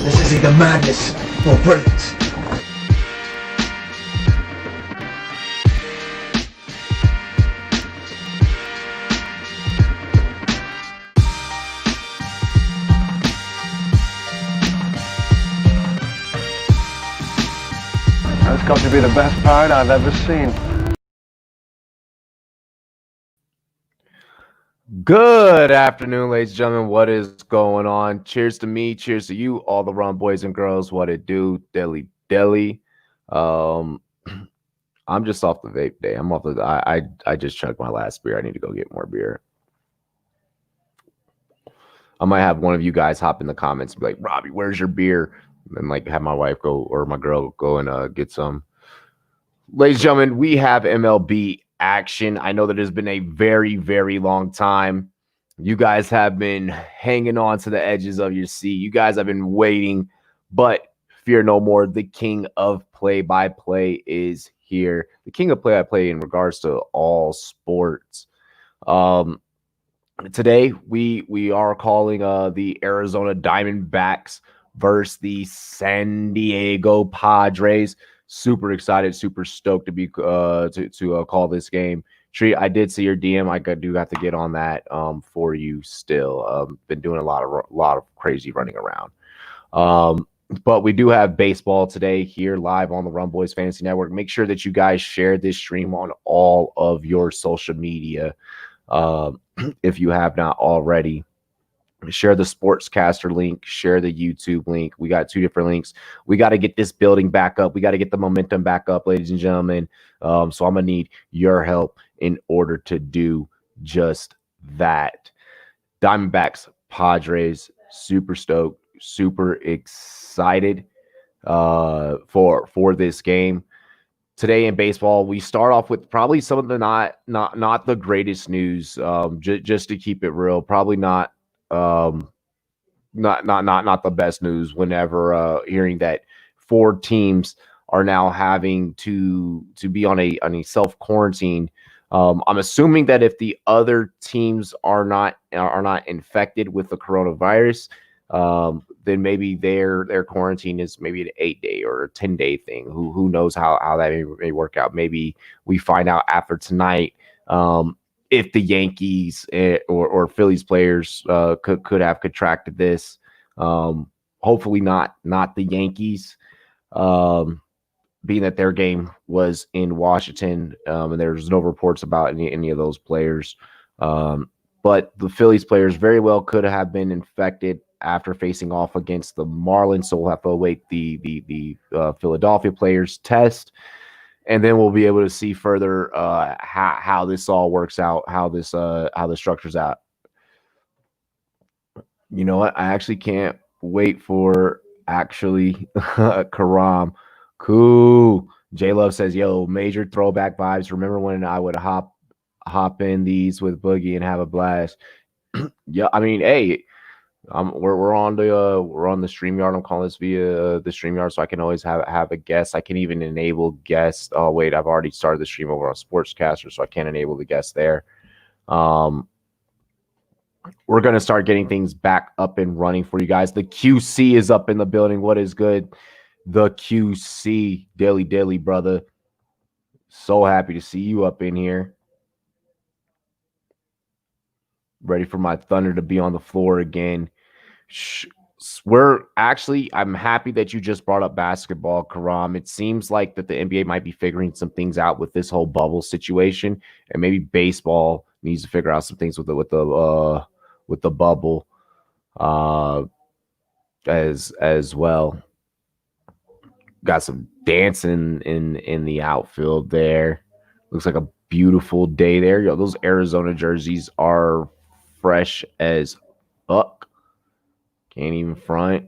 This is either madness or brilliance. That's got to be the best parade I've ever seen. Good afternoon, ladies and gentlemen. What is going on? Cheers to me. Cheers to you, all the run boys and girls. What it do? Deli Deli. I'm just off the vape day. I'm off the. I just chugged my last beer. I need to go get more beer. I might have one of you guys hop in the comments and be like, Robbie, where's your beer? And then like have my wife go or my girl go and get some. Ladies and gentlemen, we have MLB action. I know that it's been a very, very long time. You guys have been hanging on to the edges of your seat. You guys have been waiting, but fear no more. The king of play-by-play is here. The king of play-by-play in regards to all sports. Today, we are calling the Arizona Diamondbacks versus the San Diego Padres. Super excited, super stoked to be to call this game. Tree, I did see your DM. I do have to get on that for you still. Been doing a lot of crazy running around. But we do have baseball today here live on the Run Boys Fantasy Network. Make sure that you guys share this stream on all of your social media if you have not already. Share the Sportscaster link, share the YouTube link. We got two different links. We got to get this building back up. We got to get the momentum back up, ladies and gentlemen. So I'm going to need your help in order to do just that. Diamondbacks, Padres, super stoked, super excited for this game. Today in baseball, we start off with probably some of the not the greatest news. Just to keep it real, probably not the best news. Whenever hearing that 4 teams are now having to be on a self quarantine, I'm assuming that if the other teams are not infected with the coronavirus, then maybe their quarantine is maybe an 8-day or a 10-day thing. Who knows how that may work out? Maybe we find out after tonight if the Yankees or Phillies players could have contracted this. Hopefully not the Yankees, being that their game was in Washington, and there's no reports about any of those players. But the Phillies players very well could have been infected after facing off against the Marlins. So we'll have to await the Philadelphia players test, and then we'll be able to see further how this all works out, how this structures out. You know what? I actually can't wait for Karam. Cool. J Love says, "Yo, major throwback vibes. Remember when I would hop in these with Boogie and have a blast?" Yeah, I mean, hey, we're on the StreamYard. I'm calling this via the StreamYard, so I can always have a guest. I can even enable guests. Oh wait, I've already started the stream over on Sportscaster, so I can't enable the guests there. We're gonna start getting things back up and running for you guys. The QC is up in the building. What is good? The QC, Daily, brother. So happy to see you up in here. Ready for my Thunder to be on the floor again. I'm happy that you just brought up basketball, Karam. It seems like that the NBA might be figuring some things out with this whole bubble situation, and maybe baseball needs to figure out some things with the bubble as well. Got some dancing in the outfield there. Looks like a beautiful day there. Yo, those Arizona jerseys are fresh as fuck. Can't even front.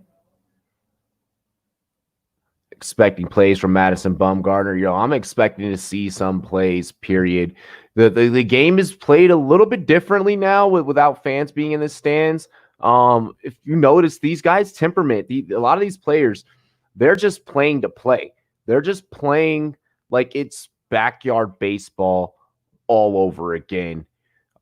Expecting plays from Madison Bumgarner. Yo, I'm expecting to see some plays, period. The game is played a little bit differently now without fans being in the stands. If you notice, these guys' temperament, a lot of these players, they're just playing to play. They're just playing like it's backyard baseball all over again.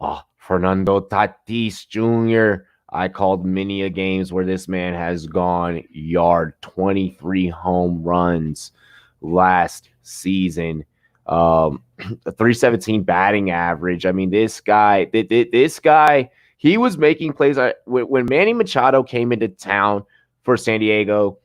Oh, Fernando Tatis Jr. I called many a games where this man has gone yard, 23 home runs last season. A 317 batting average. I mean, this guy, he was making plays. When Manny Machado came into town for San Diego,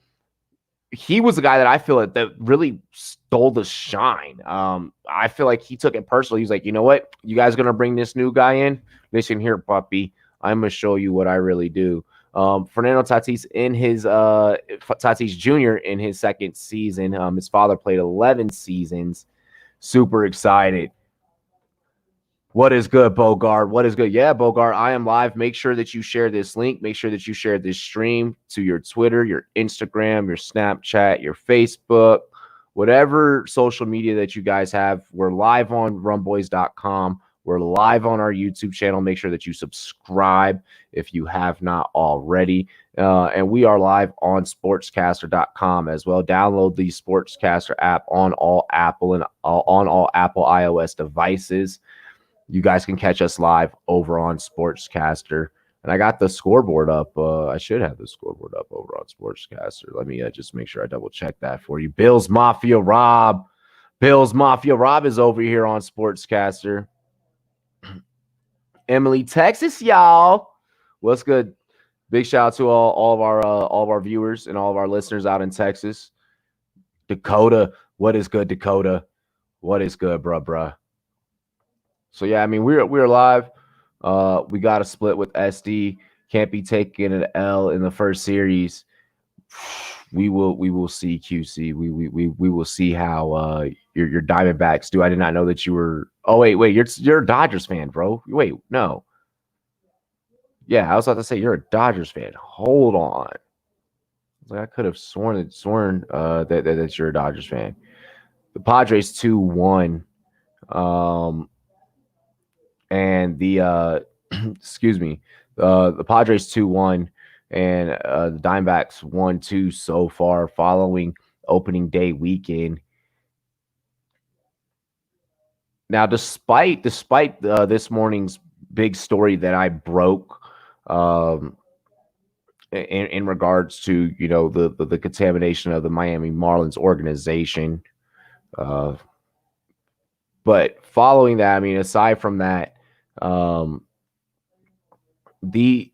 he was the guy that I feel that really stole the shine. I feel like he took it personally. He's like, you know what? You guys going to bring this new guy in? Listen here, puppy. I'm going to show you what I really do. Fernando Tatis Tatis Jr. in his second season. His father played 11 seasons. Super excited. What is good, Bogart? What is good? Yeah, Bogart, I am live. Make sure that you share this link. Make sure that you share this stream to your Twitter, your Instagram, your Snapchat, your Facebook, whatever social media that you guys have. We're live on rumboys.com. We're live on our YouTube channel. Make sure that you subscribe if you have not already. And we are live on sportscaster.com as well. Download the Sportscaster app on all Apple and on all Apple iOS devices. You guys can catch us live over on Sportscaster. And I got the scoreboard up. I should have the scoreboard up over on Sportscaster. Let me just make sure I double check that for you. Bills Mafia Rob is over here on Sportscaster. Emily, Texas, y'all. What's good? Big shout out to all of our viewers and all of our listeners out in Texas. Dakota, what is good, Dakota? What is good, bruh? So yeah, I mean we're live. We got a split with SD. Can't be taking an L in the first series. We will see QC. We will see how your Diamondbacks do. I did not know that you were. Oh wait, you're a Dodgers fan, bro. Wait, no. Yeah, I was about to say you're a Dodgers fan. Hold on. I could have sworn that you're a Dodgers fan. The Padres 2-1. And the excuse me, the Padres 2-1 and the Diamondbacks 1-2 so far following opening day weekend. Now, despite this morning's big story that I broke in regards to the contamination of the Miami Marlins organization, but following that, I mean, aside from that, these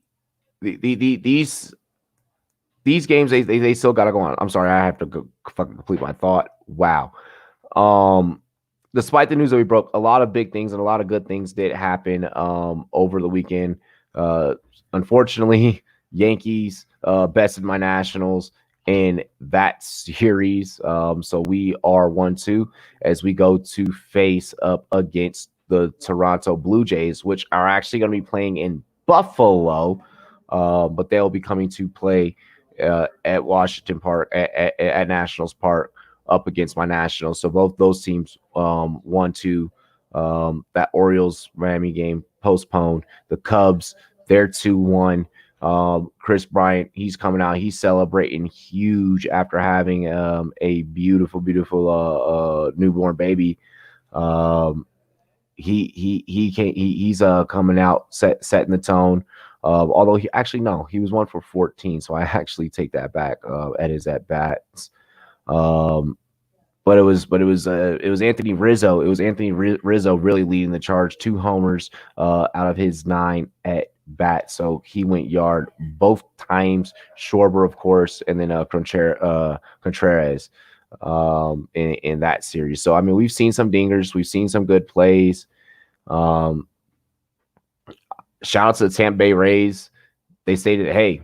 games they still got to go on. I'm sorry, I have to go fucking complete my thought. Wow. Despite the news that we broke, a lot of big things and a lot of good things did happen over the weekend. Unfortunately, Yankees bested my Nationals in that series. So we are 1-2 as we go to face up against the Toronto Blue Jays, which are actually going to be playing in Buffalo, but they'll be coming to play at Washington Park, at Nationals Park, up against my Nationals. So both those teams 1-2. That Orioles-Miami game postponed. The Cubs, they're 2-1. Chris Bryant, he's coming out. He's celebrating huge after having a beautiful newborn baby. He's coming out setting the tone. Although he was 1 for 14, so I actually take that back at his at bats. But it was Anthony Rizzo. It was Anthony Rizzo really leading the charge. 2 homers out of his 9 at bat. So he went yard both times. Schwarber, of course, and then Contreras in that series. So I mean, we've seen some dingers. We've seen some good plays. Shout out to the Tampa Bay Rays. They stated, hey,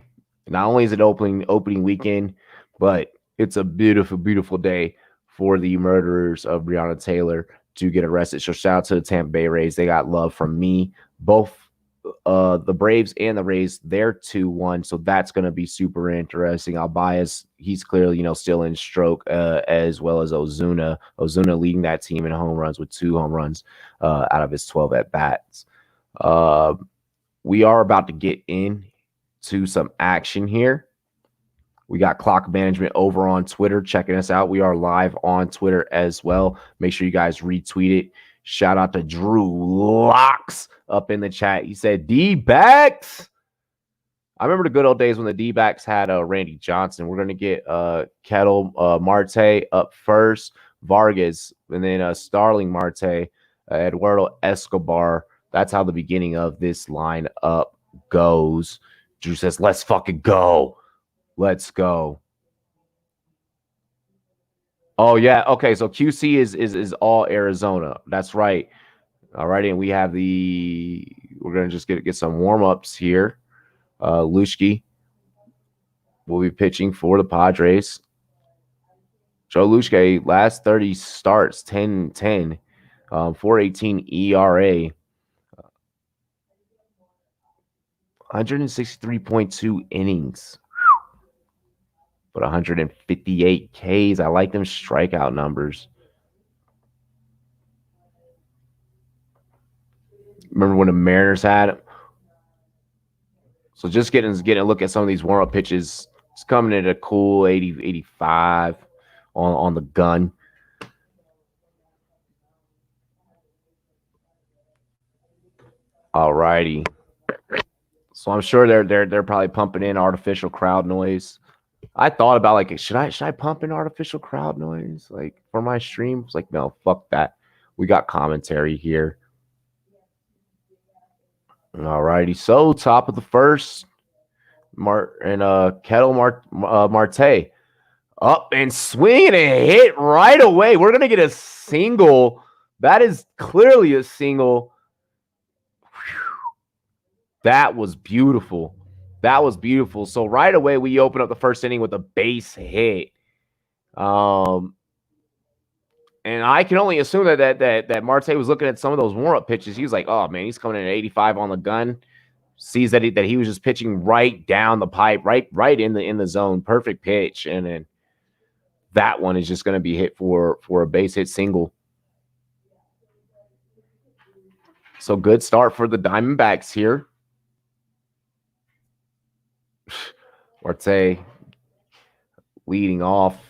not only is it opening weekend, but it's a beautiful day for the murderers of Breonna Taylor to get arrested. So shout out to the Tampa Bay Rays. They got love from me. Both the Braves and the Rays, they're 2-1. So that's going to be super interesting. Albias, he's clearly, still in stroke, as well as Ozuna. Ozuna leading that team in home runs with 2 home runs out of his 12 at-bats. We are about to get into some action here. We got Clock Management over on Twitter checking us out. We are live on Twitter as well. Make sure you guys retweet it. Shout out to Drew Locks up in the chat. He said, D-backs. I remember the good old days when the D-backs had Randy Johnson. We're going to get Kettle Marte up first, Vargas, and then Starling Marte, Eduardo Escobar. That's how the beginning of this lineup goes. Drew says, let's fucking go. Let's go. Oh, yeah. Okay, so QC is all Arizona. That's right. All right, and we have we're going to just get some warm-ups here. Luschke will be pitching for the Padres. Joe Luschke, last 30 starts, 10-10, 4.18 ERA, 163.2 innings, but 158 Ks. I like them strikeout numbers. Remember when the Mariners had him? So just getting a look at some of these warm-up pitches. It's coming in at a cool 80, 85 on the gun. All righty. So I'm sure they're probably pumping in artificial crowd noise. I thought about like, should I pump in artificial crowd noise like for my stream? It's like, no, fuck that. We got commentary here. All righty. So top of the first, Kettle Marte up and swinging a hit right away. We're gonna get a single. That is clearly a single. That was beautiful. That was beautiful. So right away we open up the first inning with a base hit. And I can only assume that Marte was looking at some of those warm-up pitches. He was like, "Oh man, he's coming in at 85 on the gun." Sees that he was just pitching right down the pipe, right in the zone, perfect pitch, and then that one is just going to be hit for a base hit single. So good start for the Diamondbacks here. Marte leading off.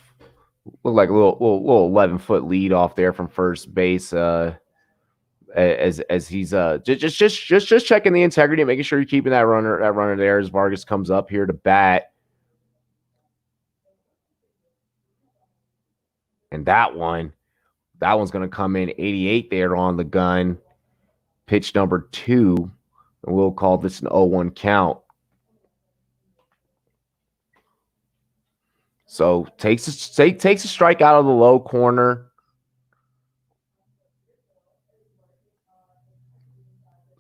Looked like a little 11-foot lead off there from first base. As he's just checking the integrity, making sure you're keeping that runner there as Vargas comes up here to bat. And that one's going to come in 88 there on the gun. Pitch number 2. And we'll call this an 0-1 count. So takes a strike out of the low corner.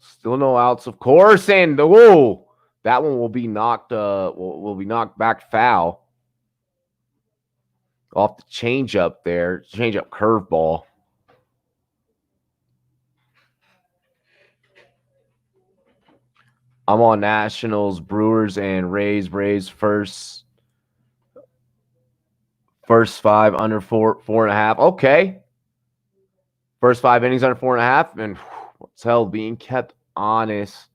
Still no outs, of course, and that one will be knocked back foul off the changeup there, changeup curveball. I'm on Nationals, Brewers, and Rays. Rays first 5 under 4.5. Okay. First 5 innings under 4.5. And what's hell, being kept honest.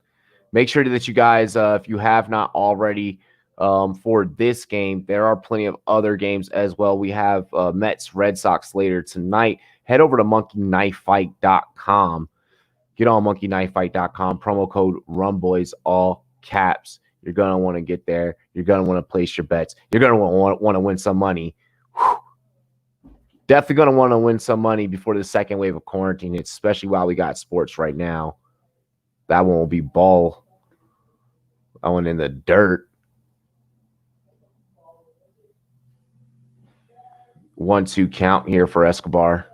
Make sure that you guys, if you have not already, for this game, there are plenty of other games as well. We have Mets, Red Sox later tonight. Head over to monkeyknifefight.com. Get on monkeyknifefight.com. Promo code RUNBOYS, all caps. You're going to want to get there. You're going to want to place your bets. You're going to want to win some money. Definitely going to want to win some money before the second wave of quarantine, especially while we got sports right now. That one will be ball. That one in the dirt. 1-2 count here for Escobar.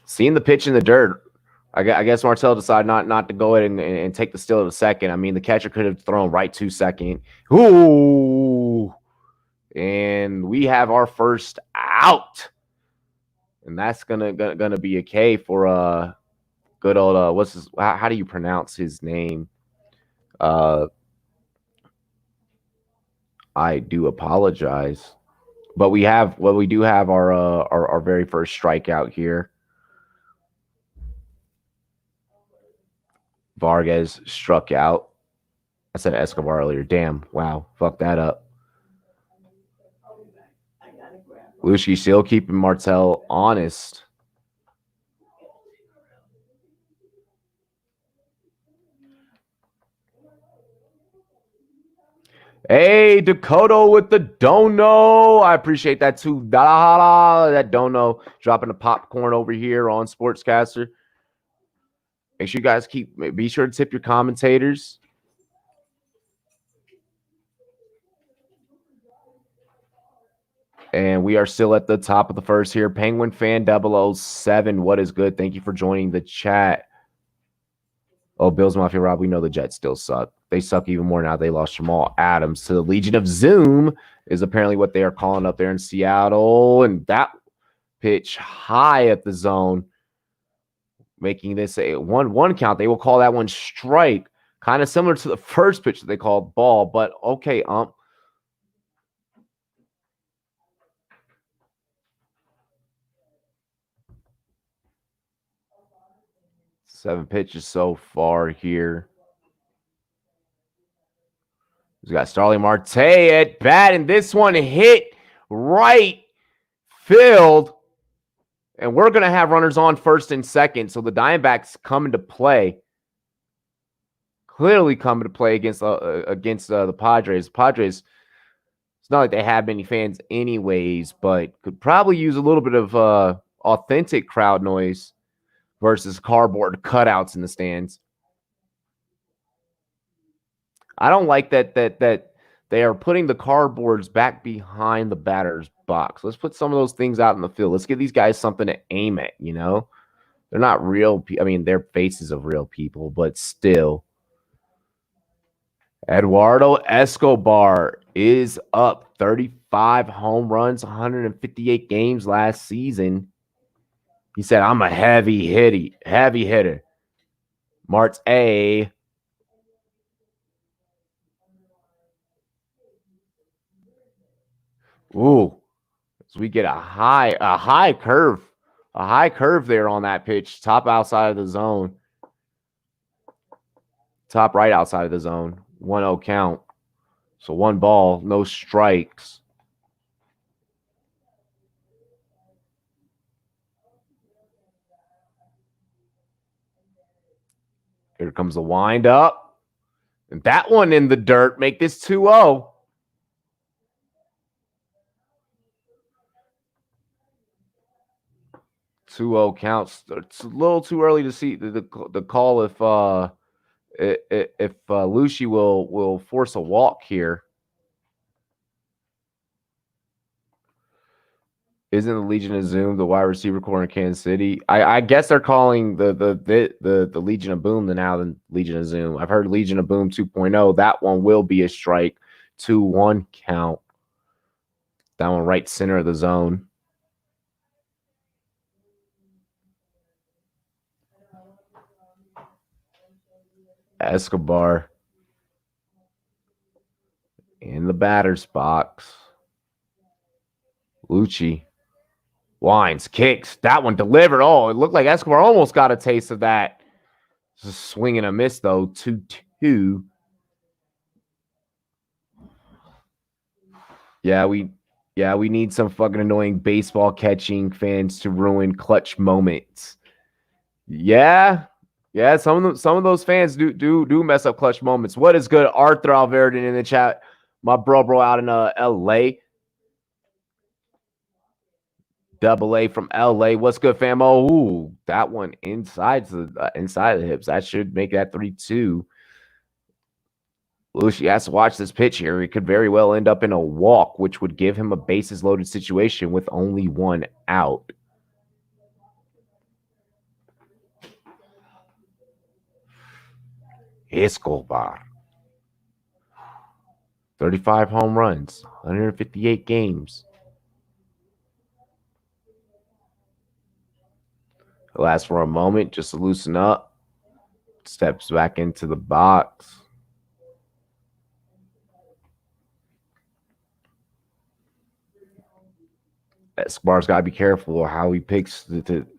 Seeing the pitch in the dirt. I guess Martel decided not to go ahead and take the steal to the second. I mean, the catcher could have thrown right to second. Ooh. And we have our first out. And that's gonna be a K for good old how do you pronounce his name? I do apologize. But we do have our very first strikeout here. Vargas struck out. I said Escobar earlier. Damn. Wow. Fuck that up. Luschke still keeping Martel honest. Hey, Dakota with the dono. I appreciate that too. That dono dropping the popcorn over here on Sportscaster. Make sure you guys be sure to tip your commentators. And we are still at the top of the first here. Penguin fan 007. What is good? Thank you for joining the chat. Oh, Bills Mafia Rob, we know the Jets still suck. They suck even more now they lost Jamal Adams to the Legion of Zoom is apparently what they are calling up there in Seattle. And that pitch high at the zone, making this a 1-1 count. They will call that one strike, kind of similar to the first pitch that they called ball, but okay, 7 pitches so far here. He's got Starling Marte at bat, and this one hit right field. And we're going to have runners on first and second. So the Diamondbacks come into play. Clearly come into play against the Padres. Padres, it's not like they have many fans anyways, but could probably use a little bit of authentic crowd noise versus cardboard cutouts in the stands. I don't like that they are putting the cardboards back behind the batter's box. Let's put some of those things out in the field. Let's give these guys something to aim at, you know? They're not real. I mean, they're faces of real people, but still. Eduardo Escobar is up 35 home runs, 158 games last season. He said, I'm a heavy hitter. Mart's A. Ooh. So we get a high curve there on that pitch. Top outside of the zone. Top right outside of the zone. 1-0 count. So 1 ball, no strikes. Here comes the wind up. And that one in the dirt. Make this 2-0. Counts. It's a little too early to see the call if Lucy will force a walk here. Isn't the Legion of Zoom the wide receiver corps in Kansas City? I guess they're calling the Legion of Boom now the Legion of Zoom. I've heard Legion of Boom 2.0. That one will be a strike. 2-1 count. That one right center of the zone. Escobar in the batter's box. Lucci winds, kicks. That one delivered. Oh, it looked like Escobar almost got a taste of that. Just a swing and a miss, though. 2-2. Yeah, we need some fucking annoying baseball catching fans to ruin clutch moments. Yeah. Yeah, some of those fans do mess up clutch moments. What is good? Arthur Alverden in the chat. My bro out in LA. Double A from LA. What's good, fam? Oh, ooh, that one inside the hips. That should make that 3-2. Lucy has to watch this pitch here. It could very well end up in a walk, which would give him a bases loaded situation with only 1 out. Escobar. 35 home runs, 158 games. He'll last for a moment just to loosen up. Steps back into the box. Escobar's got to be careful how he picks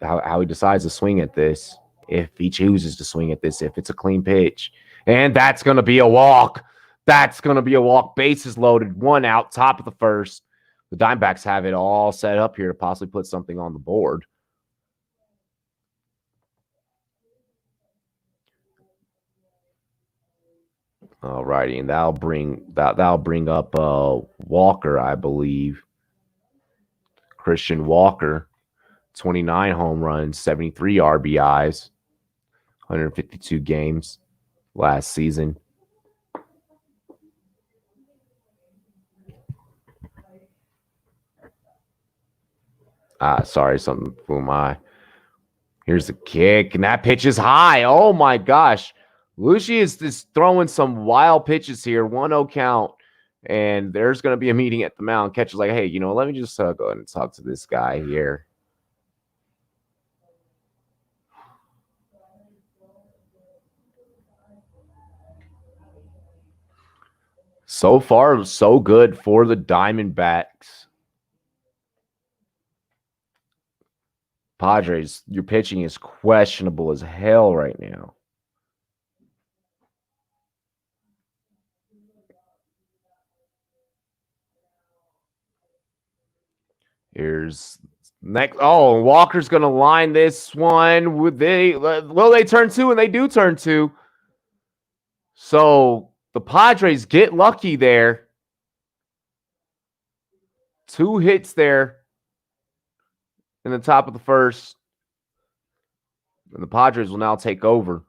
how he decides to swing at this. If he chooses to swing at this, if it's a clean pitch. And that's going to be a walk. That's going to be a walk. Bases loaded, 1 out, top of the first. The Diamondbacks have it all set up here to possibly put something on the board. All righty, and that'll bring up Walker, I believe. Christian Walker, 29 home runs, 73 RBIs, 152 games last season. Sorry, something flew my. Here's the kick, and that pitch is high. Oh my gosh. Lucy is just throwing some wild pitches here. 1-0 count. And there's going to be a meeting at the mound. Catcher's like, hey, let me just go ahead and talk to this guy here. So far, so good for the Diamondbacks. Padres, your pitching is questionable as hell right now. Here's next. Oh, Walker's going to line this one. Will they turn two? And they do turn two. So the Padres get lucky there. 2 hits there in the top of the first. And the Padres will now take over.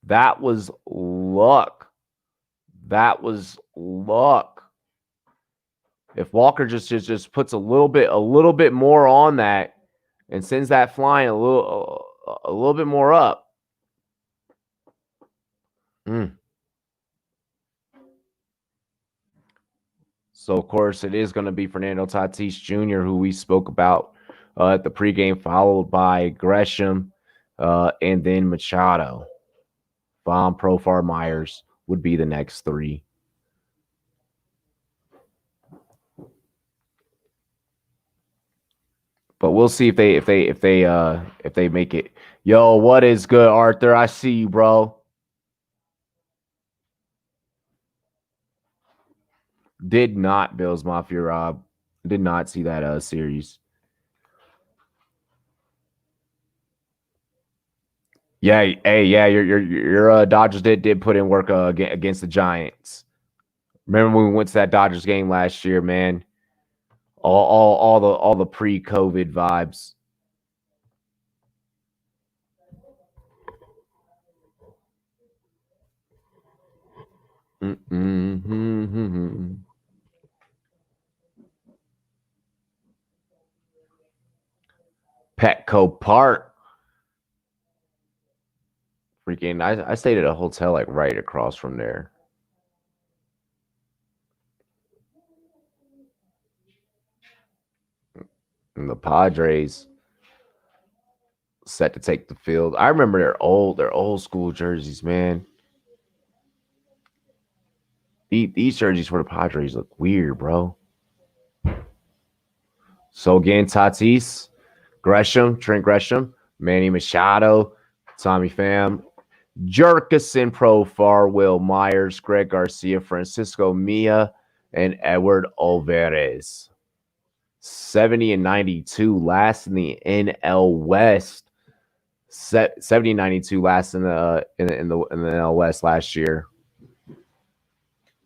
That was luck. That was luck. If Walker just puts a little bit more on that and sends that flying a little bit more up. So, of course, it is going to be Fernando Tatis Jr., who we spoke about at the pregame, followed by Gresham and then Machado. Baum, Profar, Myers would be the next 3. But we'll see if they make it. Yo, what is good, Arthur? I see you, bro. Did not Bills Mafia Rob. Did not see that series. Yeah, hey, yeah, your Dodgers did put in work against the Giants. Remember when we went to that Dodgers game last year, man? All the pre-COVID vibes. Petco Park. Freaking, I stayed at a hotel like right across from there. And the Padres set to take the field. I remember their old school jerseys, man. These jerseys for the Padres look weird, bro. So again, Tatis, Gresham, Trent Gresham, Manny Machado, Tommy Pham, Jurkison, Profar, Will Myers, Greg Garcia, Francisco Mia, and Edward Alvarez. 70 and 92, last in the NL West. 70 and 92, last in the NL West last year.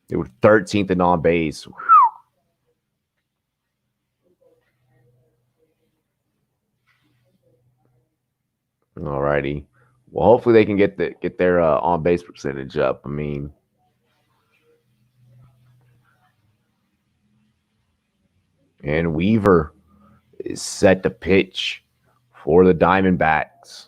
They were 13th in on base. All righty. Well, hopefully they can get their on base percentage up. I mean, and Weaver is set to pitch for the Diamondbacks.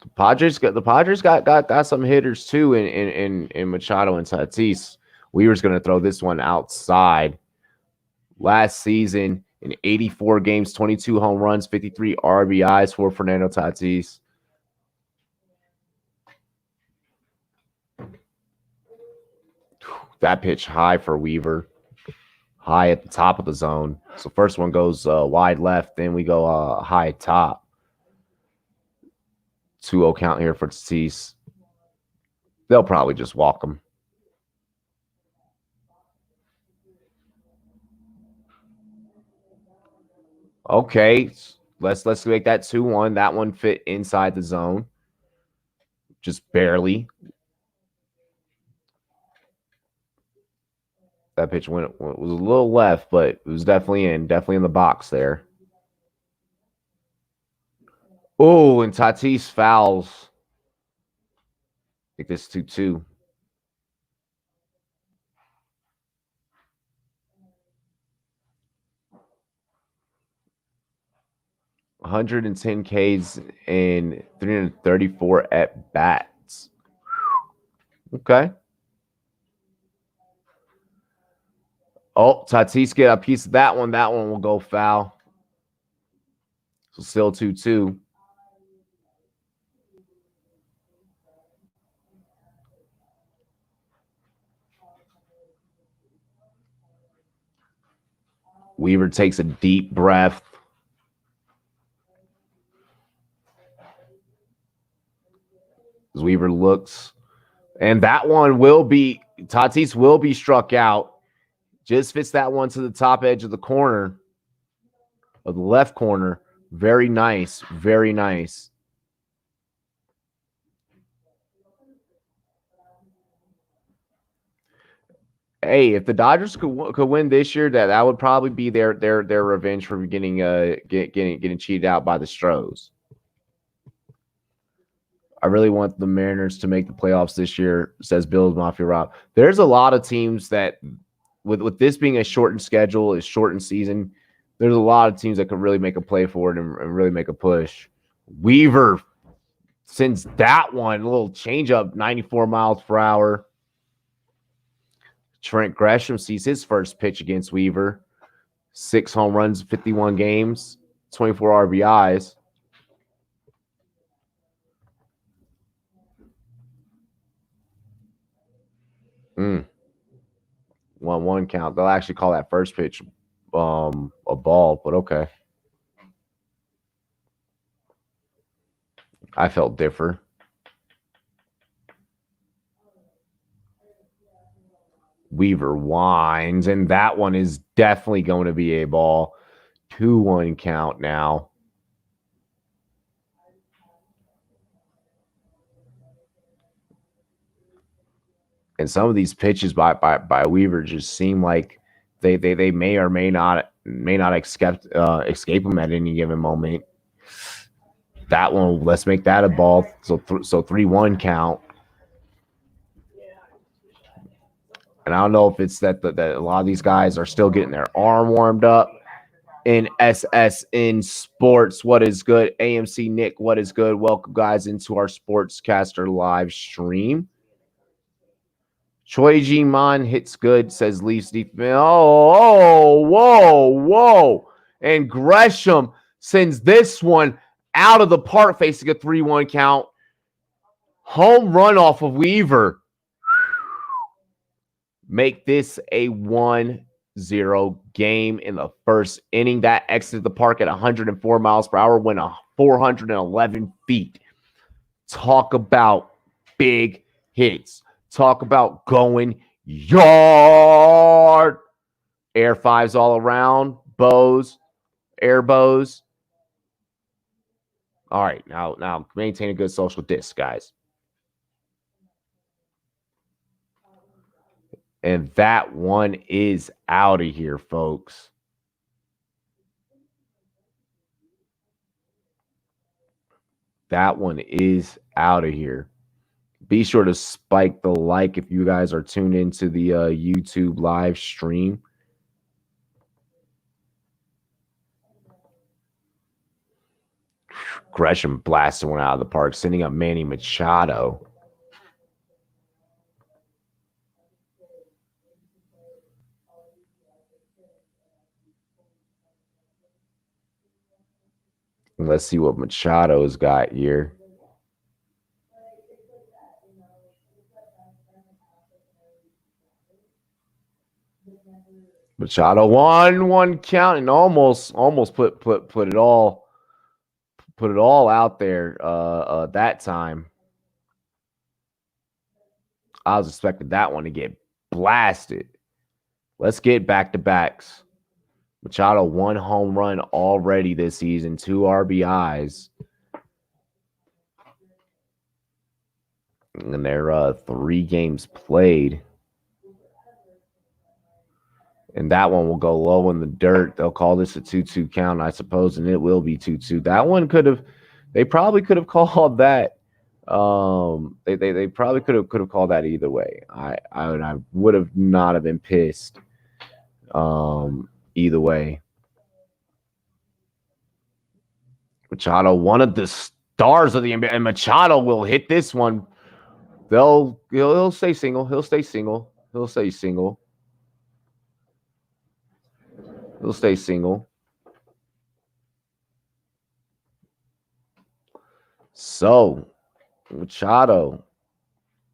The Padres got some hitters too in Machado and Tatis. Weaver's going to throw this one outside. Last season, in 84 games, 22 home runs, 53 RBIs for Fernando Tatis. That pitch high for Weaver. High at the top of the zone. So first one goes wide left, then we go high top. 2-0 count here for Tatis. They'll probably just walk him. Okay. Let's make that 2-1. That one fit inside the zone. Just barely. That pitch was a little left, but it was definitely in the box there. Oh, and Tatis fouls. I think this 2-2. $110 Ks and 334 at bats. Okay. Oh, Tatis get a piece of that one. That one will go foul. So still 2-2. Weaver takes a deep breath. As Weaver looks. And that one will be, Tatis will be struck out. Just fits that one to the top edge of the corner, of the left corner. Very nice. Very nice. Hey, if the Dodgers could win this year, that would probably be their revenge for getting cheated out by the Stros. I really want the Mariners to make the playoffs this year, says Bill's Mafia Rob. There's a lot of teams that, with this being a shortened schedule, a shortened season, there's a lot of teams that could really make a play for it and really make a push. Weaver sends that one, a little changeup, 94 miles per hour. Trent Gresham sees his first pitch against Weaver. 6 home runs, 51 games, 24 RBIs. Mm. 1-1 count. They'll actually call that first pitch a ball, but okay. I felt different. Weaver winds, and that one is definitely going to be a ball. 2-1 count now. And some of these pitches by Weaver just seem like they may or may not escape him at any given moment. That one, let's make that a ball. So 3-1 count. And I don't know if it's that a lot of these guys are still getting their arm warmed up. In SSN Sports, what is good? AMC Nick, what is good? Welcome, guys, into our Sportscaster live stream. Choi Ji Man hits good, says Leafs defense. Whoa. And Gresham sends this one out of the park, facing a 3-1 count. Home run off of Weaver. Make this a 1-0 game in the first inning. That exited the park at 104 miles per hour, went 411 feet. Talk about big hits. Talk about going yard. Air fives all around. Bows. Air bows. All right, now maintain a good social distance, guys. And that one is out of here, folks. That one is out of here. Be sure to spike the like if you guys are tuned into the YouTube live stream. Gresham blasted one out of the park, sending up Manny Machado. Let's see what Machado's got here. Machado 1-1 count and almost put it all out there that time. I was expecting that one to get blasted. Let's get back to backs. Machado, 1 home run already this season, 2 RBIs. And they're 3 games played. And that one will go low in the dirt. They'll call this a 2-2 count, I suppose, and it will be 2-2. That one they probably could have called that. They probably could have called that either way. I would have not have been pissed. Either way. Machado, one of the stars of the NBA, and Machado will hit this one. He'll stay single. He'll stay single. He'll stay single. He'll stay single. So Machado,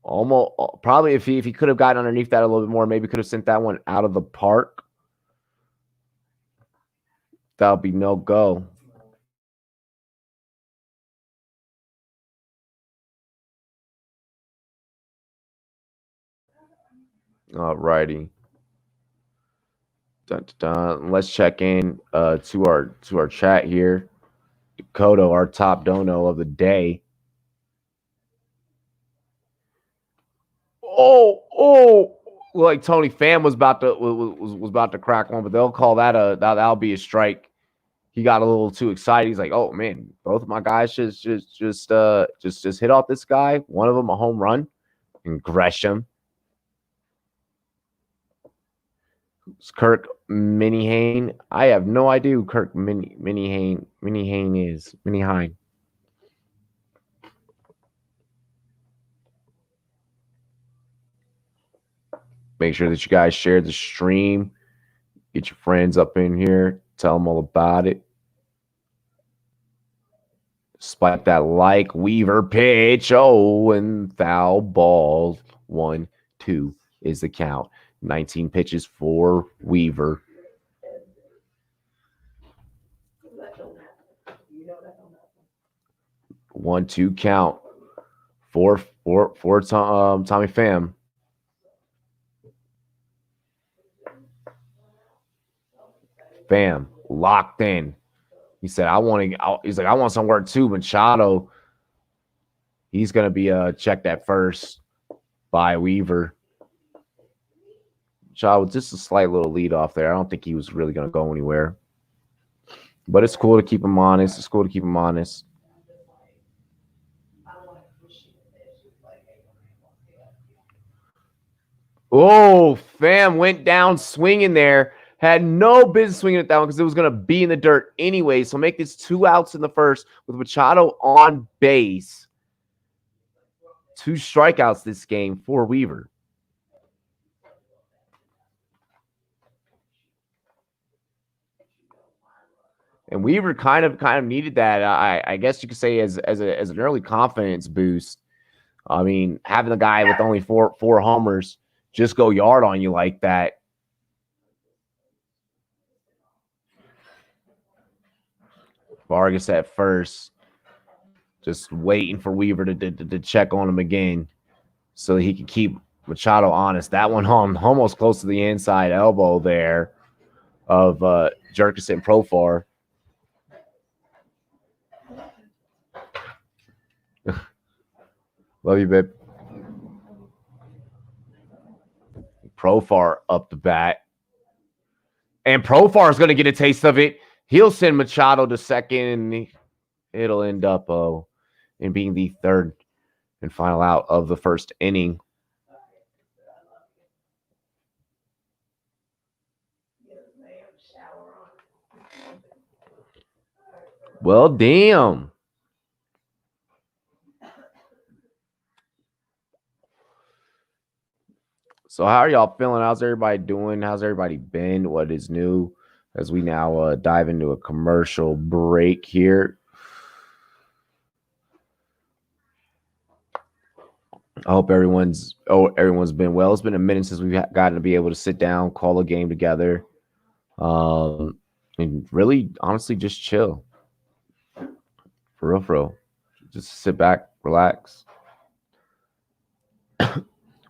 almost probably if he could have gotten underneath that a little bit more, maybe could have sent that one out of the park. That'll be no go. All righty. Dun, dun, dun. Let's check in to our chat here. Dakota, our top dono of the day. Oh, like Tony Pham was about to crack one, but they'll call that'll be a strike. He got a little too excited. He's like, "Oh man, both of my guys just hit off this guy. One of them a home run, and Gresham." It's Kirk Minihane. I have no idea who Kirk Minihane is. Minihane. Make sure that you guys share the stream. Get your friends up in here. Tell them all about it. Spike that like. Weaver pitch. Oh, and foul ball. 1-2 is the count. 19 pitches for Weaver. One, 2 count for Tommy Pham. Pham locked in. He said, he's like, I want some work too. Machado, he's going to be checked at first by Weaver. Machado, just a slight little lead off there. I don't think he was really going to go anywhere. But it's cool to keep him honest. It's cool to keep him honest. Oh, Pham went down swinging there. Had no business swinging at that one because it was going to be in the dirt anyway. So make this 2 outs in the first with Machado on base. 2 strikeouts this game for Weaver. And Weaver kind of needed that. I guess you could say as an early confidence boost. I mean, having the guy with only four homers just go yard on you like that. Vargas at first, just waiting for Weaver to check on him again so he can keep Machado honest. That one almost close to the inside elbow there of Jerkison Profar. Love you, babe. Profar up the bat. And Profar is going to get a taste of it. He'll send Machado to second, and it'll end up in being the third and final out of the first inning. Well, damn. So how are y'all feeling? How's everybody doing? How's everybody been? What is new? As we now dive into a commercial break here. I hope everyone's been well. It's been a minute since we've gotten to be able to sit down, call a game together, and really, honestly, just chill. For real. Just sit back, relax.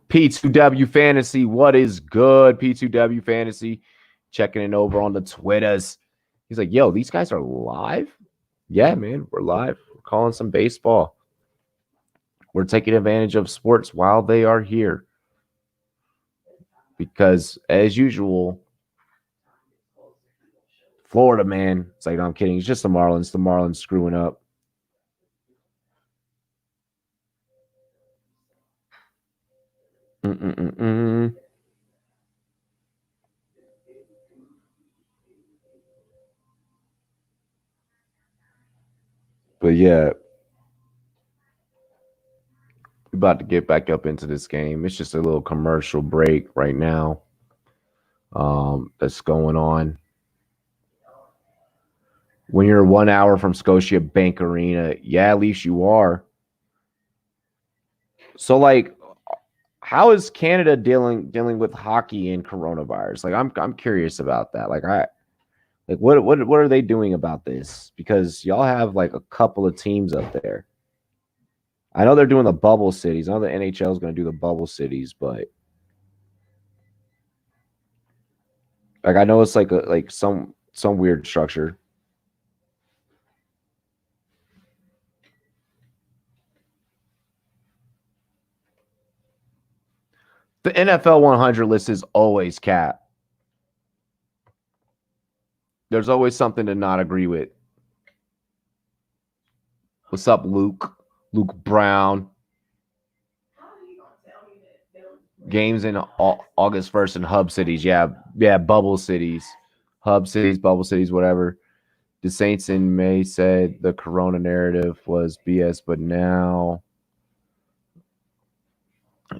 P2W Fantasy, what is good? P2W Fantasy. checking in over on the Twitters. He's like, yo, these guys are live? Yeah, man, we're live. We're calling some baseball. We're taking advantage of sports while they are here. Because, as usual, Florida, man. It's like, no, I'm kidding. It's just the Marlins. The Marlins screwing up. But yeah, we're about to get back up into this game. It's just a little commercial break right now. That's going on. When you're 1 hour from Scotia Bank Arena, yeah, at least you are. So, like, how is Canada dealing with hockey and coronavirus? Like, I'm curious about that. Like, what are they doing about this? Because y'all have like a couple of teams up there. I know they're doing the bubble cities. I know the NHL is going to do the bubble cities, but like I know it's like some weird structure. The NFL 100 list is always cap. There's always something to not agree with. What's up, Luke? Luke Brown. Games in August 1st in hub cities. Yeah, bubble cities. Hub cities, bubble cities, whatever. The Saints in May said the corona narrative was BS, but now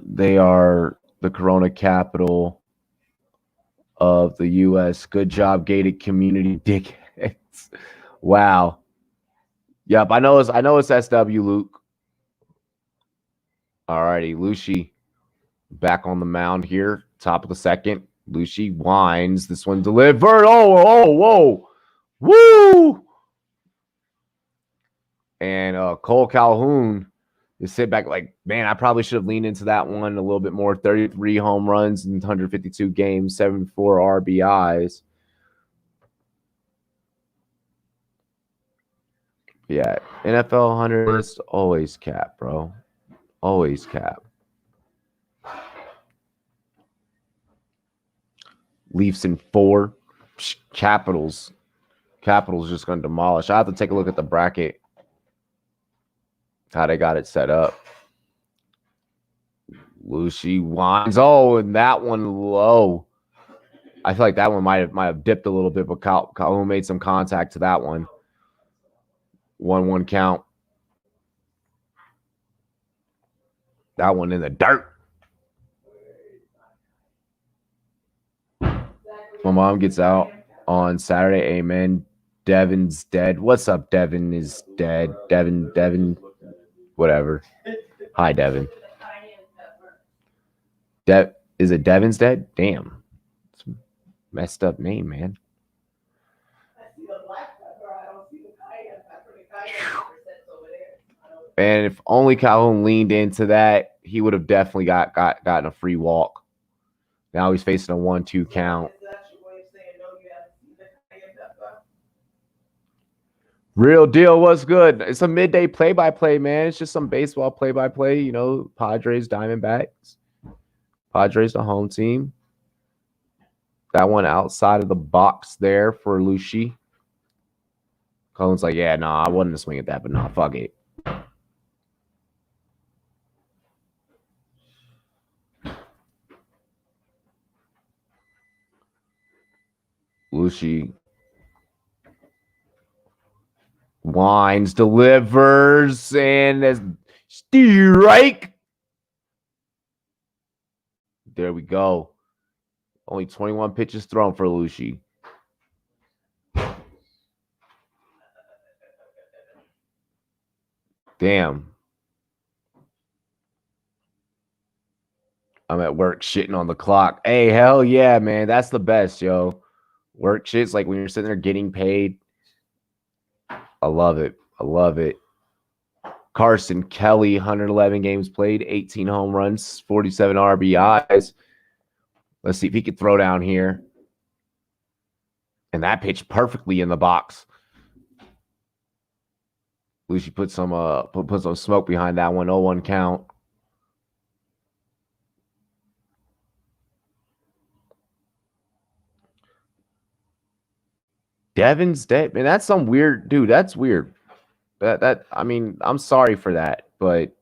they are the corona capital of the U.S. Good job, gated community dickheads. Wow. Yep, I know it's SW, Luke. Alrighty, Lucy back on the mound here, top of the second. Lucy winds. This one delivered. Whoa. Woo! And Cole Calhoun is sit back like, man, I probably should have leaned into that one a little bit more. 33 home runs in 152 games, 74 RBIs. Yeah, NFL 100 list, always cap, bro. Always cap. Leafs in 4. Capitals just going to demolish. I have to take a look at the bracket, how they got it set up. Lucy winds. Oh, and that one low. I feel like that one might have dipped a little bit, but Calhoun made some contact to that one. 1-1 count. That one in the dirt. My mom gets out on Saturday. Amen. Devin's dead. What's up? Devin is dead. Devin. Whatever. Hi, Devin. Is it Devin's dead? Damn. It's a messed up name, man. And if only Calhoun leaned into that, he would have definitely gotten a free walk. Now he's facing a 1-2 count. Real deal. What's good? It's a midday play-by-play, man. It's just some baseball play-by-play. You know, Padres, Diamondbacks. Padres, the home team. That one outside of the box there for Lucy. Colin's like, yeah, I wasn't to swing at that, but fuck it. Lucy winds, delivers, and as strike. There we go. Only 21 pitches thrown for Lucy. Damn. I'm at work shitting on the clock. Hey, hell yeah, man. That's the best, yo. Work shit's like when you're sitting there getting paid. I love it. Carson Kelly, 111 games played, 18 home runs, 47 RBIs. Let's see if he could throw down here. And that pitch perfectly in the box. Lucy put some put some smoke behind that one. 0-1 count. Devin's dead. Man, that's some weird dude. That's weird. That I mean, I'm sorry for that, but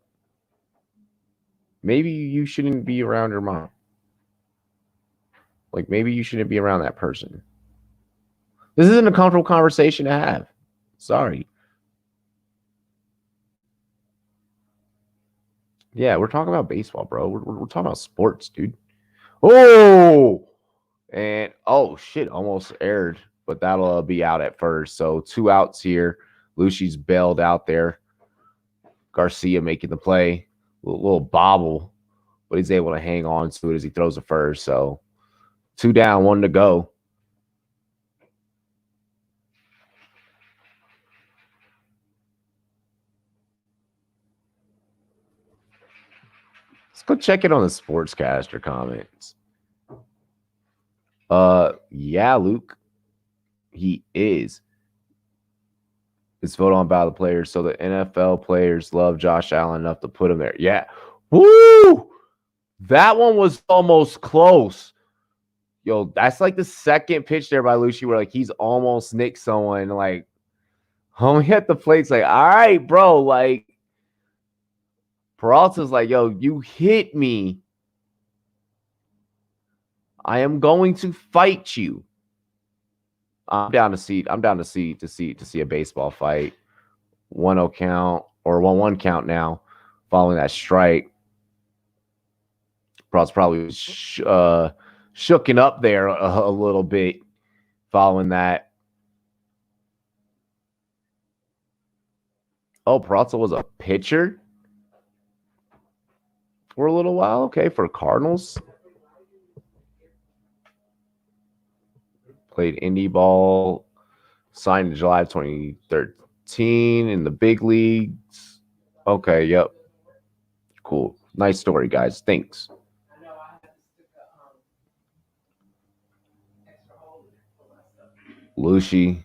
maybe you shouldn't be around your mom. Like maybe you shouldn't be around that person. This isn't a comfortable conversation to have. Sorry. Yeah, we're talking about baseball, bro. We're talking about sports, dude. Oh, and oh shit, almost aired, but that'll be out at first. So 2 outs here. Lucy's bailed out there. Garcia making the play, little bobble, but he's able to hang on to it as he throws the first. So 2 down, 1 to go. Let's go check it on the sportscaster comments. Yeah, Luke, he is. It's voted on by the players, so the NFL players love Josh Allen enough to put him there. Yeah, woo! That one was almost close. Yo, that's like the second pitch there by Lucy where like he's almost nicked someone. Like, homie at the plate's like, all right, bro. Like, Peralta's like, yo, you hit me. I am going to fight you. I'm down to see a baseball fight. 1-0 count or 1-1 count now following that strike. Peralta's probably shooken up there a little bit following that. Oh, Peralta was a pitcher for a little while. Okay, for Cardinals. Played indie ball. Signed in July of 2013 in the big leagues. Okay, yep. Cool. Nice story, guys. Thanks. Lucy.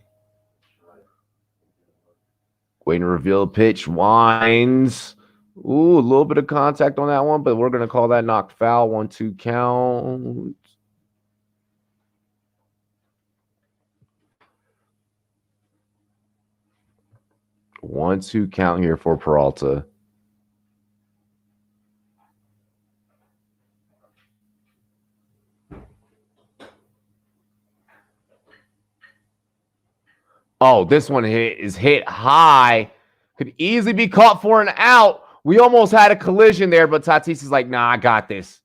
Waiting to reveal the pitch. Winds. Ooh, a little bit of contact on that one, but we're going to call that knocked foul. 1-2 count. One, 2 count here for Peralta. Oh, this one is hit high. Could easily be caught for an out. We almost had a collision there, but Tatis is like, nah, I got this.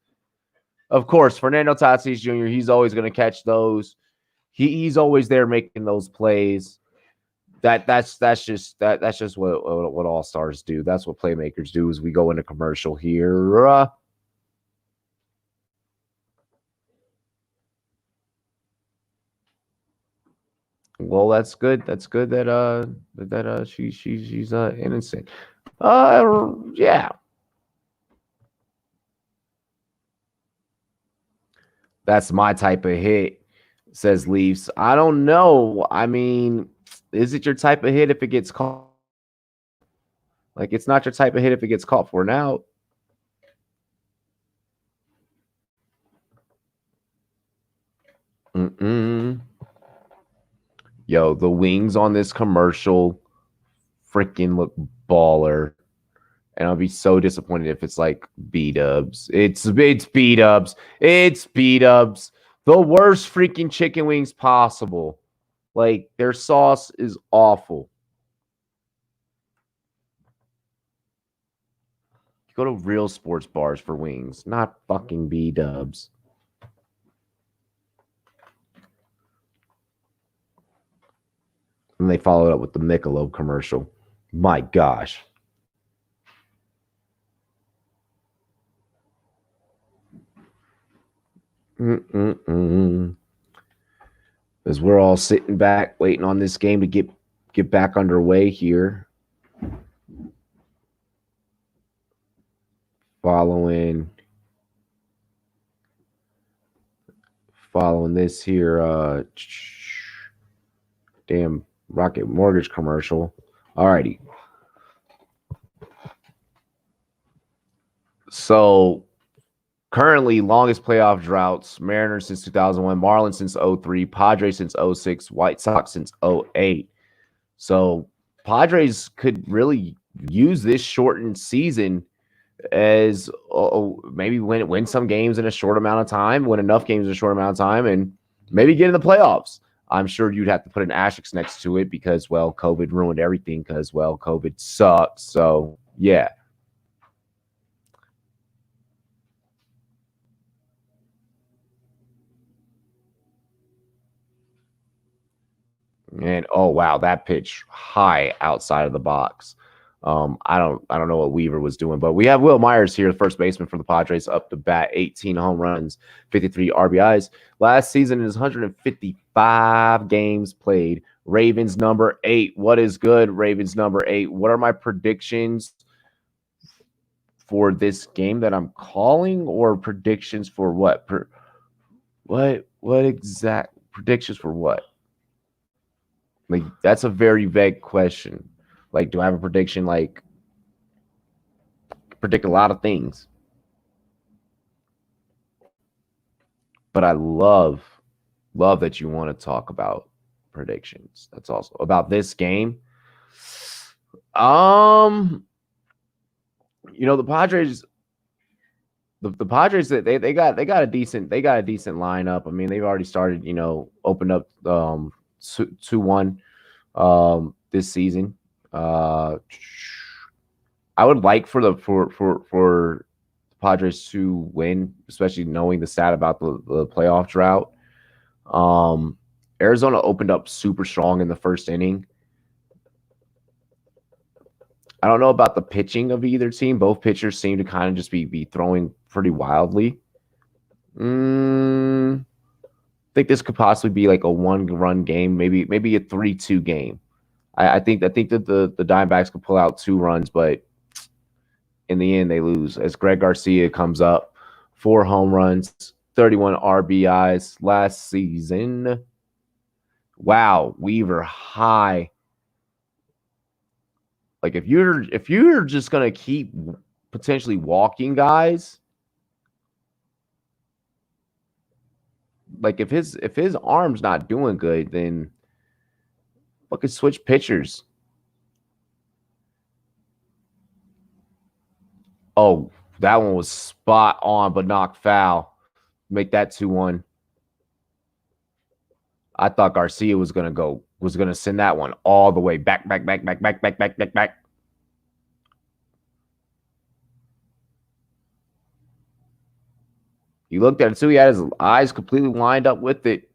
Of course, Fernando Tatis Jr., he's always going to catch those. He's always there making those plays. That's just what all stars do. That's what playmakers do. As we go into commercial here. Well, that's good. That's good that she's innocent. Yeah. That's my type of hit, says Leafs. I don't know. I mean, is it your type of hit if it gets caught? Like, it's not your type of hit if it gets caught for an out. Yo, the wings on this commercial freaking look baller. And I'll be so disappointed if it's like B-dubs. It's B-dubs. It's B-dubs. The worst freaking chicken wings possible. Like, their sauce is awful. You go to real sports bars for wings, not fucking B-dubs. And they followed up with the Michelob commercial. My gosh. As we're all sitting back waiting on this game to get back underway here. Following this here Damn Rocket Mortgage commercial. Alrighty. So currently, longest playoff droughts: Mariners since 2001, Marlins since 03, Padres since 06, White Sox since 08. So Padres could really use this shortened season as maybe win some games in a short amount of time, win enough games in a short amount of time, and maybe get in the playoffs. I'm sure you'd have to put an asterisk next to it because, well, COVID ruined everything because, well, COVID sucks. So, yeah. And oh wow, that pitch high outside of the box. I don't know what Weaver was doing, but we have Will Myers here, the first baseman for the Padres, up to bat, 18 home runs, 53 RBIs. Last season is 155 games played. Ravens number 8. What is good, Ravens number 8? What are my predictions for this game that I'm calling, or predictions for what? What exact predictions for what? Like, that's a very vague question. Like, do I have a prediction? Like, predict a lot of things. But I love that you want to talk about predictions. That's also about this game. The Padres. The Padres, they got a decent lineup. I mean, they've already started, opened up 2-1 this season. I would like for the Padres to win, especially knowing the stat about the playoff drought. Arizona opened up super strong in the first inning. I don't know about the pitching of either team. Both pitchers seem to kind of just be throwing pretty wildly. I think this could possibly be like a 1-run game, maybe a 3-2 game. I think that the Diamondbacks could pull out 2 runs, but in the end they lose. As Greg Garcia comes up, 4 home runs, 31 RBIs last season. Wow, Weaver high. Like, if you're just gonna keep potentially walking guys, like if his arm's not doing good, then look at switch pitchers. Oh, that one was spot on, but knocked foul. Make that 2-1. I thought Garcia was gonna send that one all the way back. He looked at it too. He had his eyes completely lined up with it.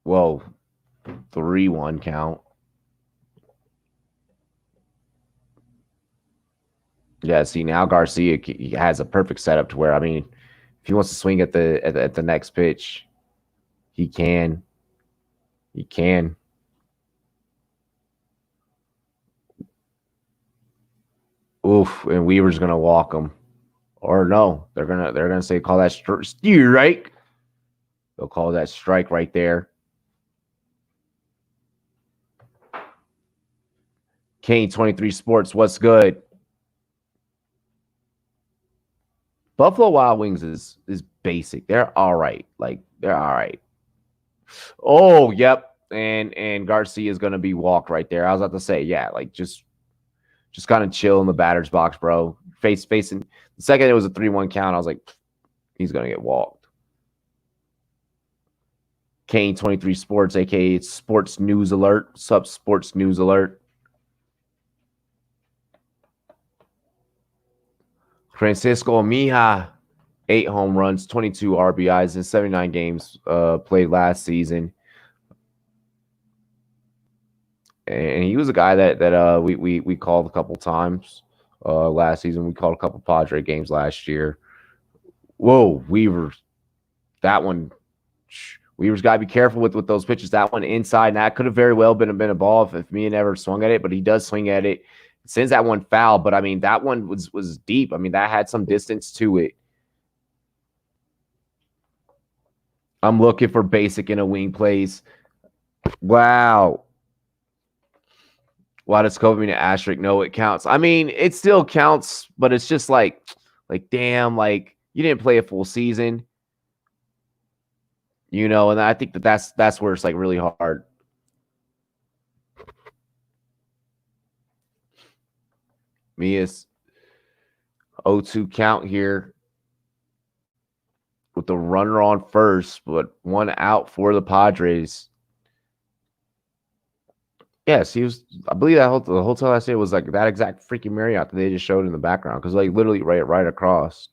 Whoa, 3-1 count. Yeah, see, now Garcia he has a perfect setup to where, I mean, if he wants to swing at the next pitch, he can. He can. Oof, and Weaver's gonna walk him. Or no, they're gonna say call that strike. They'll call that strike right there. Kane 23 Sports, what's good? Buffalo Wild Wings is basic. They're all right. Like, they're all right. Oh, yep. And Garcia is gonna be walked right there. I was about to say, yeah, like just kind of chill in the batter's box, bro. Facing the second it was a 3-1 count, I was like, he's gonna get walked. Kane 23 Sports, aka Sports News Alert. Sup, Sports News Alert. Francisco Mija, 8 home runs, 22 RBIs in 79 games played last season. And he was a guy that we called a couple times last season. We called a couple Padre games last year. Whoa, Weaver. That one, Weaver's got to be careful with those pitches. That one inside, and that could have very well been a ball if me never swung at it, but he does swing at it. Sends that one foul, but I mean, that one was deep. I mean, that had some distance to it. I'm looking for basic in a wing plays. Wow. Why does COVID mean an asterisk? No, it counts. I mean, it still counts, but it's just like damn, like you didn't play a full season, and I think that's where it's like really hard. Me is 0-2 count here with the runner on first, but one out for the Padres. Yes, he was. I believe the hotel I stayed was like that exact freaking Marriott that they just showed in the background because like literally right across.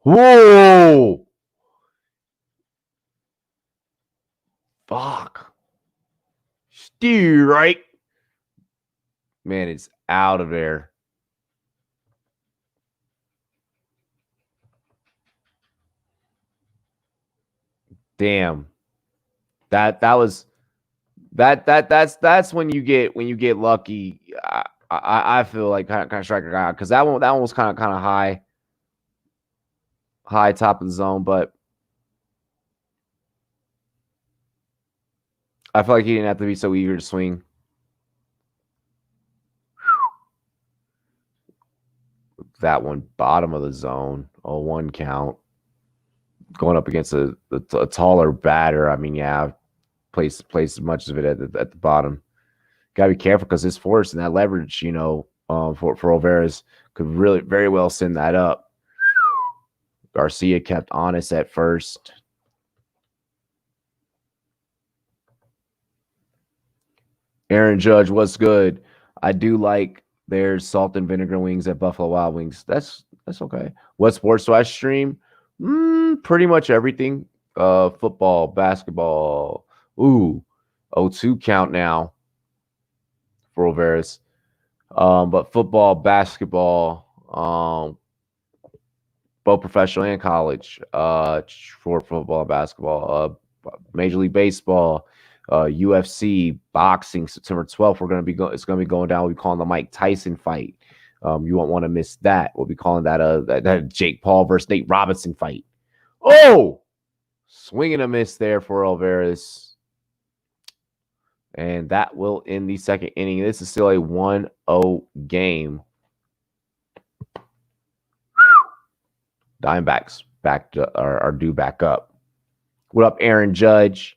Whoa! Fuck! Steer right. Man, it's out of there. Damn. That was that's when you get lucky. I feel like kind of striker guy because that one was kind of high top of the zone, but I feel like he didn't have to be so eager to swing. That one bottom of the zone, 0-1 count, going up against a taller batter. I mean, yeah, place as much of it at the bottom. Gotta be careful because this force and that leverage, for Alvarez could really very well send that up. Garcia kept honest at first. Aaron Judge, what's good? I do like their salt and vinegar wings at Buffalo Wild Wings. That's okay. What sports do I stream? Pretty much everything. Football, basketball. Ooh, 0-2 count now for Alvarez. But football, basketball, both professional and college. For football and basketball. Major League Baseball. UFC, boxing, September 12th. It's gonna be going down. We'll be calling the Mike Tyson fight. You won't want to miss that. We'll be calling that Jake Paul versus Nate Robinson fight. Oh, swinging a miss there for Alvarez, and that will end the second inning. This is still a 1-0 game. Diamondbacks are due back up. What up, Aaron Judge?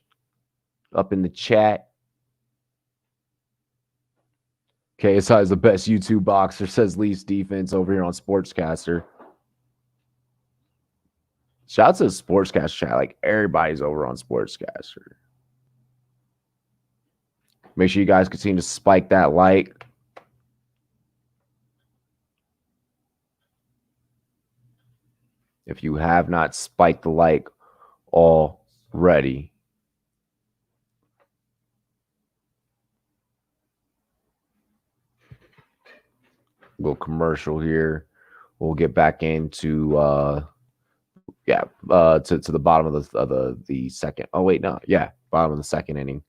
Up in the chat. KSI is the best YouTube boxer, says Leafs defense over here on Sportscaster. Shout out to the Sportscaster chat. Like everybody's over on Sportscaster. Make sure you guys continue to spike that like. If you have not spiked the like already. Little commercial here. We'll get back into to the bottom of the second. Oh wait, no, yeah, bottom of the second inning.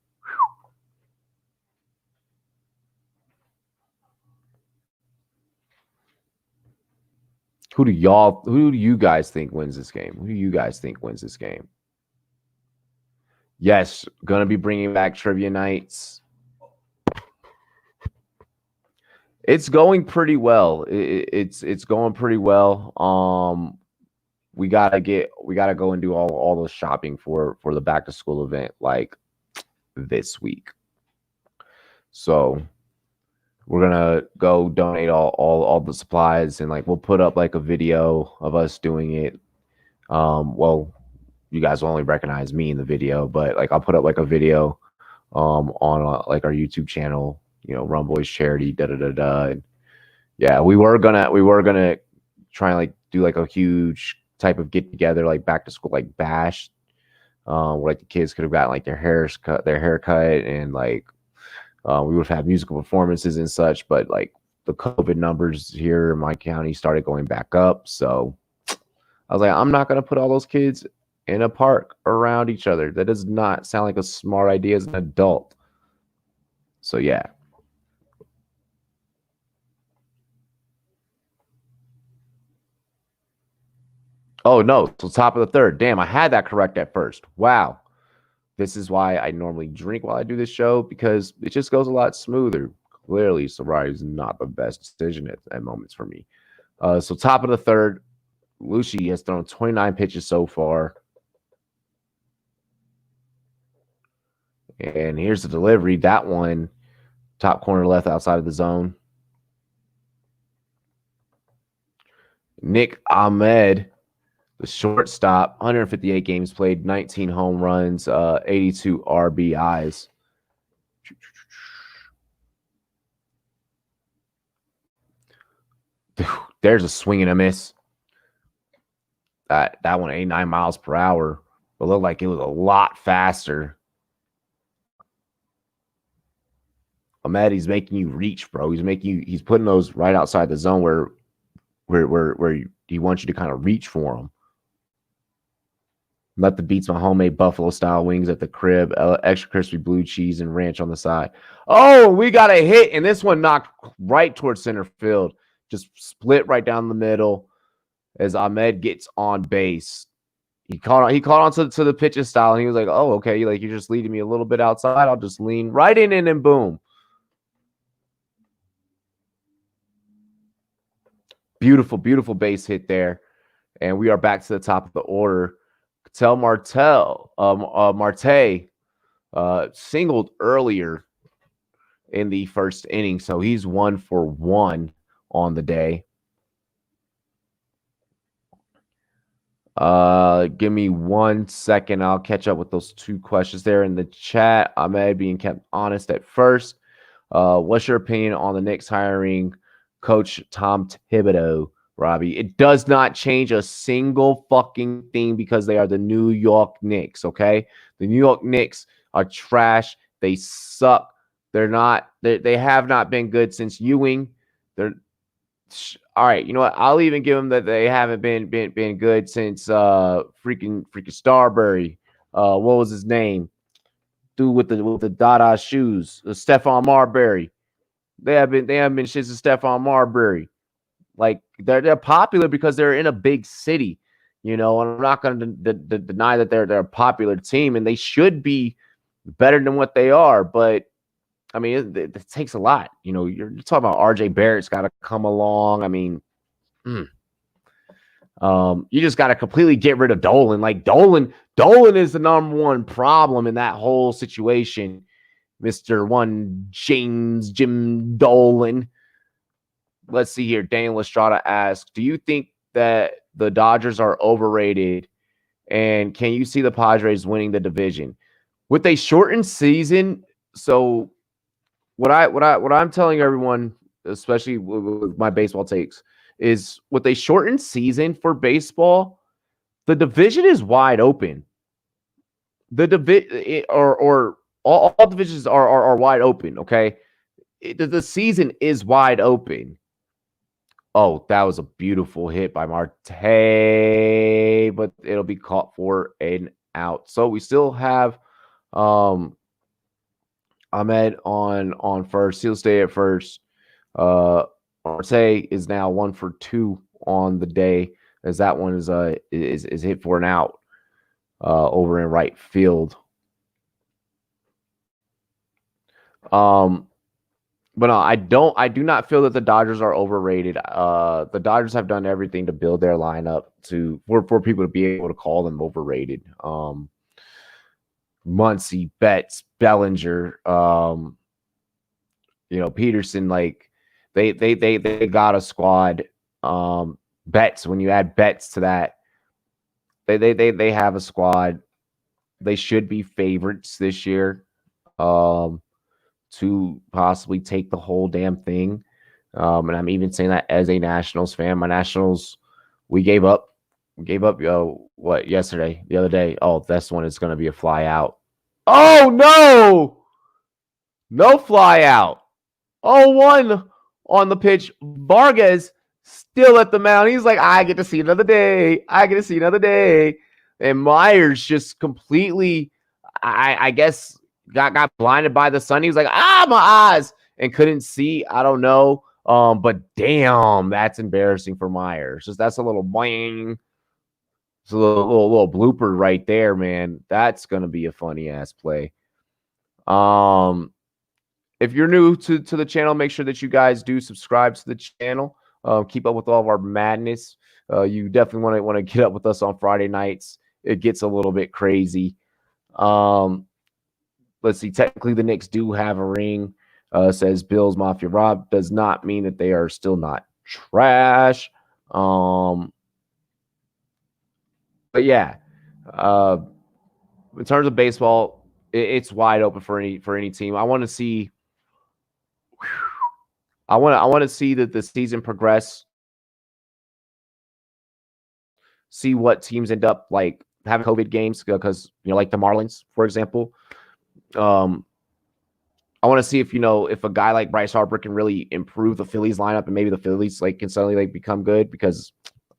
Who do you guys think wins this game? Who do you guys think wins this game? Yes, gonna be bringing back trivia nights. It's going pretty well. It's going pretty well. We gotta go and do all the shopping for the back to school event like this week. So we're gonna go donate all the supplies and like we'll put up like a video of us doing it. Well, you guys will only recognize me in the video, but like I'll put up like a video on like our YouTube channel, Run Boys Charity, And yeah, we were gonna try and like do like a huge type of get together, like back to school, like bash, where like the kids could have gotten like their haircut, and like we would have had musical performances and such. But like the COVID numbers here in my county started going back up, so I was like, I'm not gonna put all those kids in a park around each other. That does not sound like a smart idea as an adult. So yeah. Oh no, so top of the third. Damn, I had that correct at first. Wow. This is why I normally drink while I do this show, because it just goes a lot smoother. Clearly, sobriety is not the best decision at moments for me. So top of the third, Lucy has thrown 29 pitches so far. And here's the delivery. That one, top corner left outside of the zone. Nick Ahmed, the shortstop, 158 games played, 19 home runs, 82 RBIs. There's a swing and a miss. That one, 89 miles per hour, but looked like it was a lot faster. Ahmed, he's making you reach, bro. He's putting those right outside the zone where he wants you to kind of reach for him. Let the beats my homemade buffalo style wings at the crib, extra crispy blue cheese and ranch on the side. Oh, we got a hit, and this one knocked right towards center field, just split right down the middle as Ahmed gets on base. He caught on to the pitching style, and he was like, "Oh, okay, you're just leading me a little bit outside. I'll just lean right in, and then boom." Beautiful, beautiful base hit there. And we are back to the top of the order. Marte singled earlier in the first inning, so he's 1 for 1 on the day. Give me 1 second. I'll catch up with those 2 questions there in the chat. Ahmed being kept honest at first. What's your opinion on the Knicks hiring Coach Tom Thibodeau, Robbie? It does not change a single fucking thing because they are the New York Knicks, okay? The New York Knicks are trash. They suck. They have not been good since Ewing. They're all right. You know what? I'll even give them that they haven't been good since freaking Starbury. What was his name? Dude with the Dada shoes, Stephon Marbury. They haven't been shit since Stephon Marbury. Like they're popular because they're in a big city, and I'm not going to deny that they're a popular team, and they should be better than what they are. But I mean, it takes a lot. You're talking about RJ Barrett's got to come along. I mean, you just got to completely get rid of Dolan. Like Dolan is the number one problem in that whole situation. Mr. Jim Dolan. Let's see here. Daniel Estrada asks, do you think that the Dodgers are overrated? And can you see the Padres winning the division? With a shortened season, so what I'm telling everyone, especially with my baseball takes, is with a shortened season for baseball, the division is wide open. The division or all divisions are wide open, okay? The season is wide open. Oh, that was a beautiful hit by Marte, but it'll be caught for an out. So we still have Ahmed on first. He'll stay at first. Marte is now 1 for 2 on the day, as that one is hit for an out over in right field. But no, I do not feel that the Dodgers are overrated. The Dodgers have done everything to build their lineup for people to be able to call them overrated. Muncy, Betts, Bellinger, Peterson, like they got a squad. Betts, when you add Betts to that, they have a squad. They should be favorites this year. To possibly take the whole damn thing. And I'm even saying that as a Nationals fan. My Nationals, we gave up, yesterday, the other day. Oh, this one is going to be a fly out. Oh, no! No fly out. 0-1 on the pitch. Vargas still at the mound. He's like, I get to see another day. And Myers just completely, I guess, got blinded by the sun. He was like, my eyes, and couldn't see. I don't know. But damn, that's embarrassing for Myers. Just that's a little boing. It's a little blooper right there, man. That's gonna be a funny ass play. If you're new to the channel, make sure that you guys do subscribe to the channel. Keep up with all of our madness. You definitely want to get up with us on Friday nights. It gets a little bit crazy. Let's see. Technically, the Knicks do have a ring. Says Bills Mafia Rob. Does not mean that they are still not trash. But yeah, in terms of baseball, it's wide open for any team. I want to see. I want to see that the season progress. See what teams end up like having COVID games because like the Marlins, for example. I want to see if if a guy like Bryce Harper can really improve the Phillies lineup and maybe the Phillies can suddenly become good because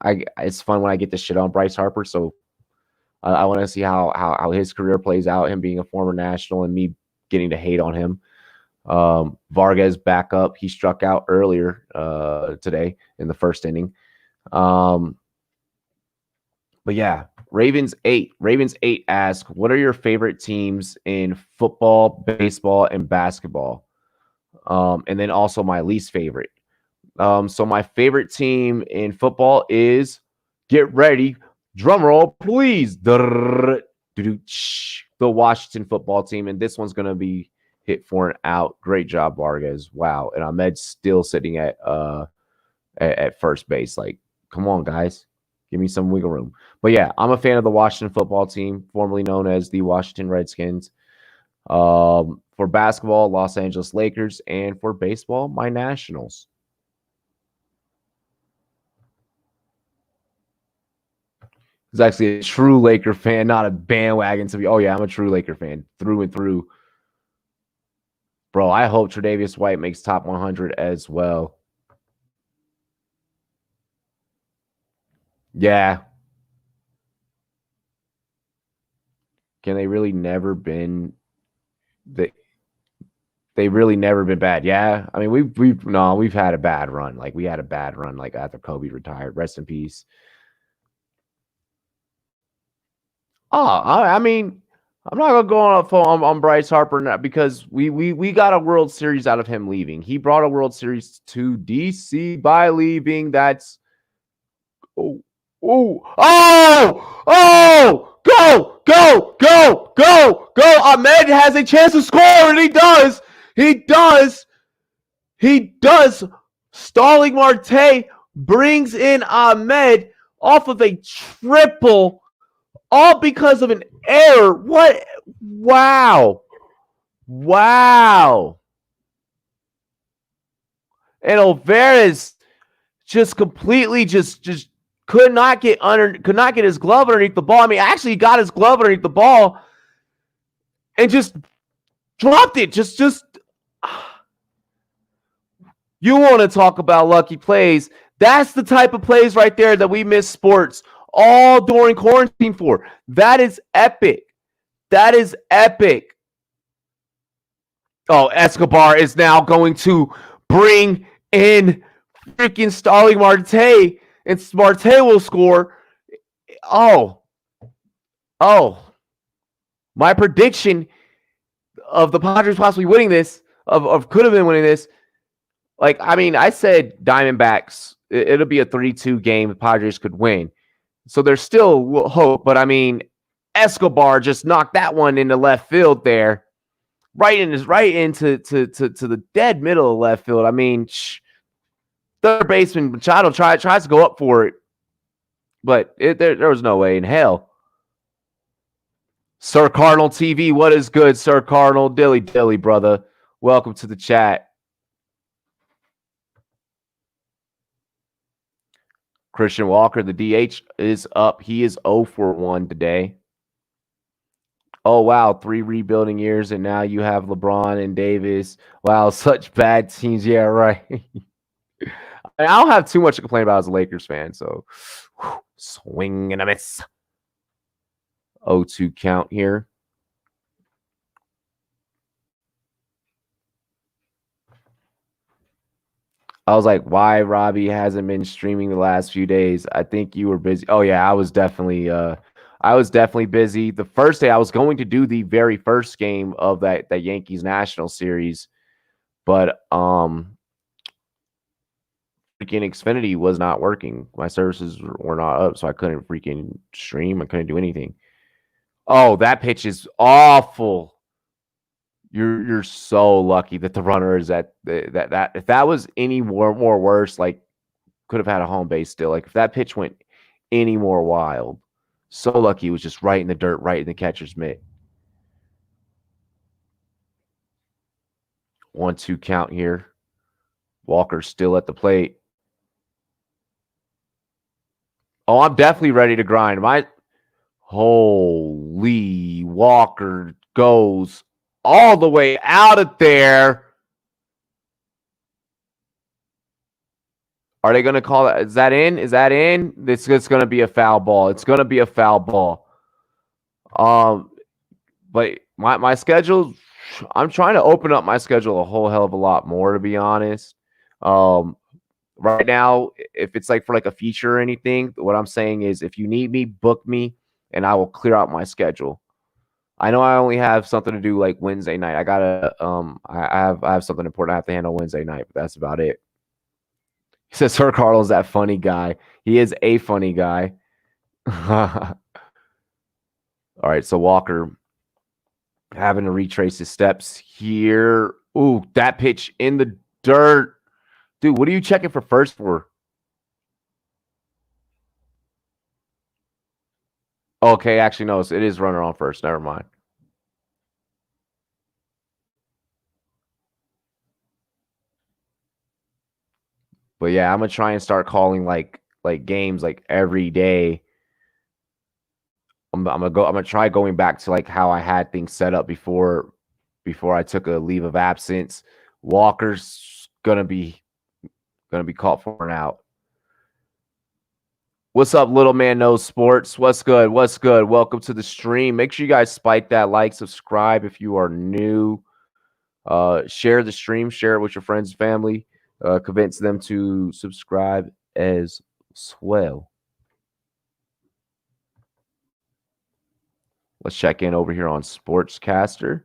it's fun when I get this shit on Bryce Harper. So I want to see how his career plays out, him being a former National and me getting to hate on him. Vargas back up. He struck out earlier today in the first inning. But yeah, Ravens 8 ask, what are your favorite teams in football, baseball, and basketball? And then also my least favorite. So my favorite team in football is, get ready, drum roll, please, the Washington football team. And this one's going to be hit for an out. Great job, Vargas. Wow. And Ahmed's still sitting at first base. Like, come on, guys. Give me some wiggle room. But yeah, I'm a fan of the Washington football team, formerly known as the Washington Redskins. For basketball, Los Angeles Lakers, and for baseball, my Nationals. He's actually a true Laker fan, not a bandwagon to be. Oh yeah, I'm a true Laker fan through and through. Bro, I hope Tre'Davious White makes top 100 as well. Yeah. Can they really never been they really never been bad? Yeah. I mean, we've had a bad run. Like we had a bad run like after Kobe retired. Rest in peace. Oh, I mean, I'm not gonna go on Bryce Harper now because we got a World Series out of him leaving. He brought a World Series to DC by leaving. That's go! Ahmed has a chance to score, and he does. He does. Starling Marte brings in Ahmed off of a triple. All because of an error. What? Wow. And Alvarez just completely just could not get his glove underneath the ball. I mean, actually he got his glove underneath the ball and just dropped it. Just you want to talk about lucky plays. That's the type of plays right there that we miss sports all during quarantine for. That is epic. Oh, Escobar is now going to bring in freaking Starling Marte, and Marte will score. Oh. My prediction of the Padres possibly winning this, of could have been winning this. Like, I mean, I said Diamondbacks, it'll be a 3-2 game. The Padres could win. So there's still hope, but I mean, Escobar just knocked that one into left field there. Right into the dead middle of left field. I mean, third baseman Machado tries to go up for it, but there was no way in hell. Sir Cardinal TV, what is good, Sir Cardinal? Dilly, brother. Welcome to the chat. Christian Walker, the DH, is up. He is 0 for 1 today. Oh, wow. 3 rebuilding years, and now you have LeBron and Davis. Wow, such bad teams. Yeah, right. I don't have too much to complain about as a Lakers fan, so swing and a miss. 0-2 count here. I was like, why Robbie hasn't been streaming the last few days? I think you were busy. Oh yeah, I was definitely busy. The first day I was going to do the very first game of that Yankees National Series, but freaking Xfinity was not working. My services were not up, so I couldn't freaking stream. I couldn't do anything. Oh, that pitch is awful. You're so lucky that the runner is at that if that was any more worse, like could have had a home base still. Like if that pitch went any more wild, so lucky it was just right in the dirt, right in the catcher's mitt. 1-2 count here. Walker's still at the plate. Oh, I'm definitely ready to grind. Holy Walker goes all the way out of there. Are they going to call it? Is that in? Is that in? It's going to be a foul ball. It's going to be a foul ball. But my schedule, I'm trying to open up my schedule a whole hell of a lot more, to be honest. Right now, if it's like for like a feature or anything, what I'm saying is if you need me, book me, and I will clear out my schedule. I know I only have something to do like Wednesday night. I have something important I have to handle Wednesday night, but that's about it. He says Sir Carl's that funny guy. He is a funny guy. All right, so Walker having to retrace his steps here. Ooh, that pitch in the dirt. Dude, what are you checking for first for? Okay, actually, no, it is runner on first. Never mind. But yeah, I'm gonna try and start calling like games like every day. I'm gonna try going back to like how I had things set up before I took a leave of absence. Walker's gonna be caught for an out. What's up, little man knows sports? What's good? What's good? Welcome to the stream. Make sure you guys spike that like, subscribe if you are new. Share the stream, share it with your friends and family. Convince them to subscribe as well. Let's check in over here on Sportscaster.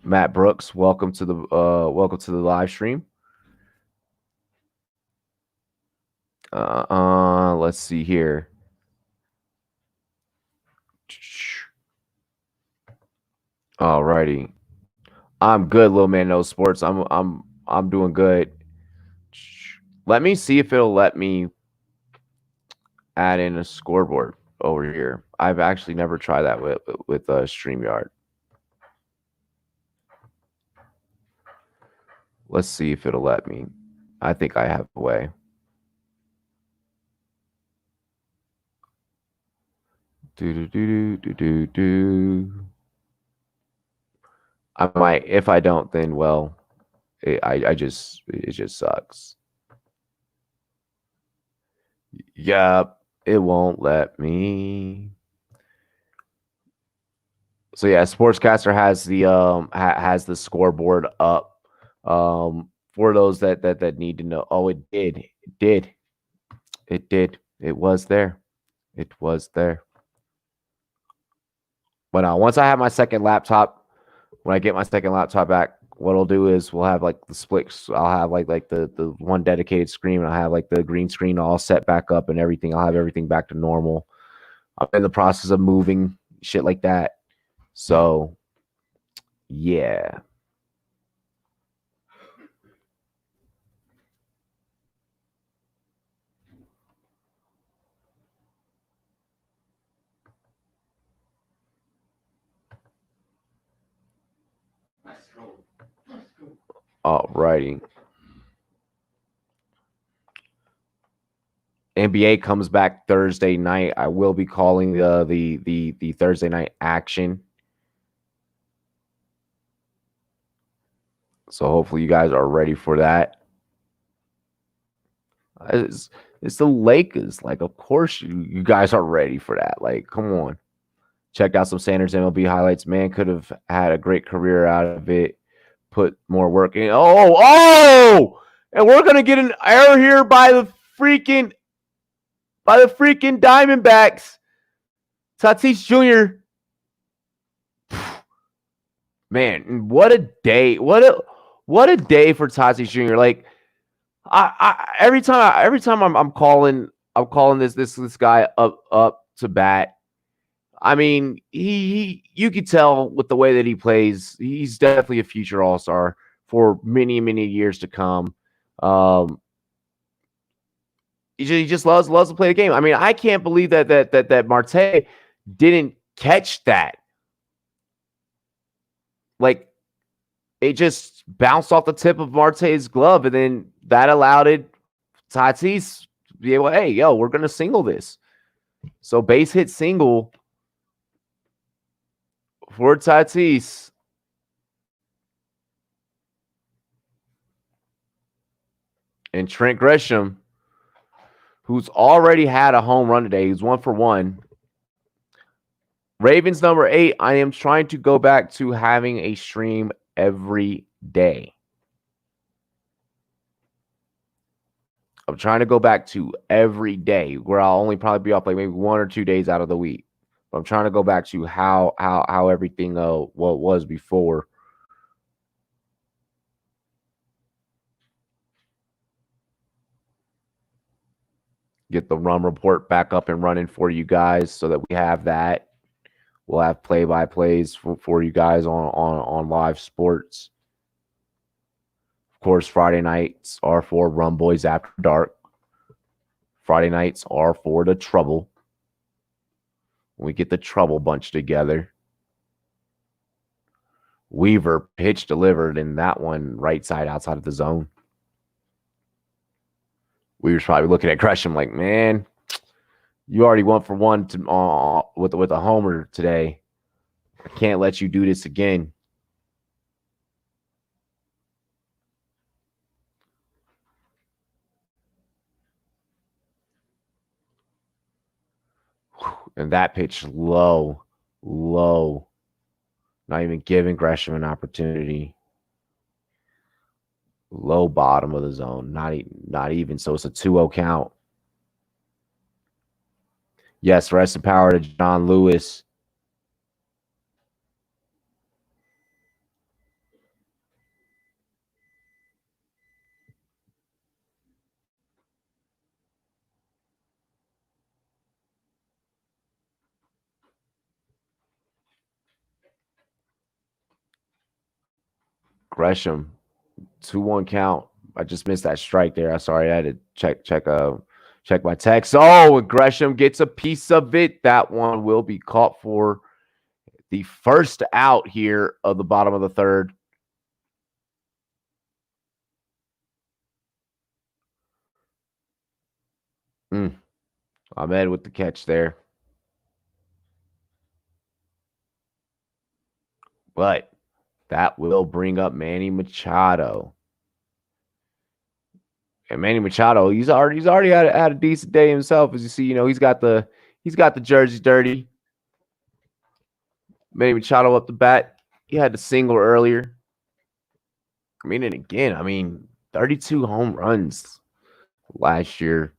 Matt Brooks, welcome to the live stream. Let's see here. Alrighty. I'm good, little man knows sports. I'm doing good. Let me see if it'll let me add in a scoreboard over here. I've actually never tried that with StreamYard. Let's see if it'll let me. I think I have a way. I might. If I don't, then well, it just sucks. Yep, it won't let me. So yeah, Sportscaster has the scoreboard up. For those that need to know. Oh, it did. It was there. But once I have my second laptop, when I get my second laptop back, what I'll do is we'll have like the splits. I'll have like the one dedicated screen, and I'll have like the green screen all set back up and everything. I'll have everything back to normal. I'm in the process of moving, shit like that. So yeah. Alrighty. NBA comes back Thursday night. I will be calling the Thursday night action. So hopefully you guys are ready for that. It's the Lakers. Like, of course you guys are ready for that. Like, come on. Check out some Sanders MLB highlights. Man could have had a great career out of it. Put more work in. Oh! And we're gonna get an error here by the freaking Diamondbacks. Tatis Jr. Man, what a day! What a day for Tatis Jr. Like every time I'm calling this guy up to bat. I mean, he you could tell with the way that he plays, he's definitely a future All-Star for many years to come. Um, he just loves to play the game. I mean, I can't believe that Marte didn't catch that. Like it just bounced off the tip of Marte's glove, and then that allowed Tatis to be able, hey, yo, we're gonna single this. So base hit single for Tatis. And Trent Grisham, who's already had a home run today. He's 1-for-1. Ravens number 8. I am trying to go back to having a stream every day. I'm trying to go back to every day where I'll only probably be off like maybe 1 or 2 days out of the week. But I'm trying to go back to how everything was before. Get the run report back up and running for you guys so that we have that. We'll have play-by-plays for you guys on live sports. Of course, Friday nights are for Rum Boys After Dark. Friday nights are for the Trouble. We get the Trouble bunch together. Weaver pitch delivered in that one right side outside of the zone. Weaver's probably looking at Gresham like, man, you already 1-for-1 with a homer today. I can't let you do this again. And that pitch low. Not even giving Gresham an opportunity. Low bottom of the zone. Not even. So it's a 2-0 count. Yes, rest in power to John Lewis. Gresham, 2-1 count. I just missed that strike there. I'm sorry. I had to check my text. Oh, and Gresham gets a piece of it. That one will be caught for the first out here of the bottom of the third. Ahmed with the catch there. But that will bring up Manny Machado. And Manny Machado, he's already had a decent day himself. As you see, he's got the jerseys dirty. Manny Machado up the bat. He had the single earlier. I mean, and again, 32 home runs last year.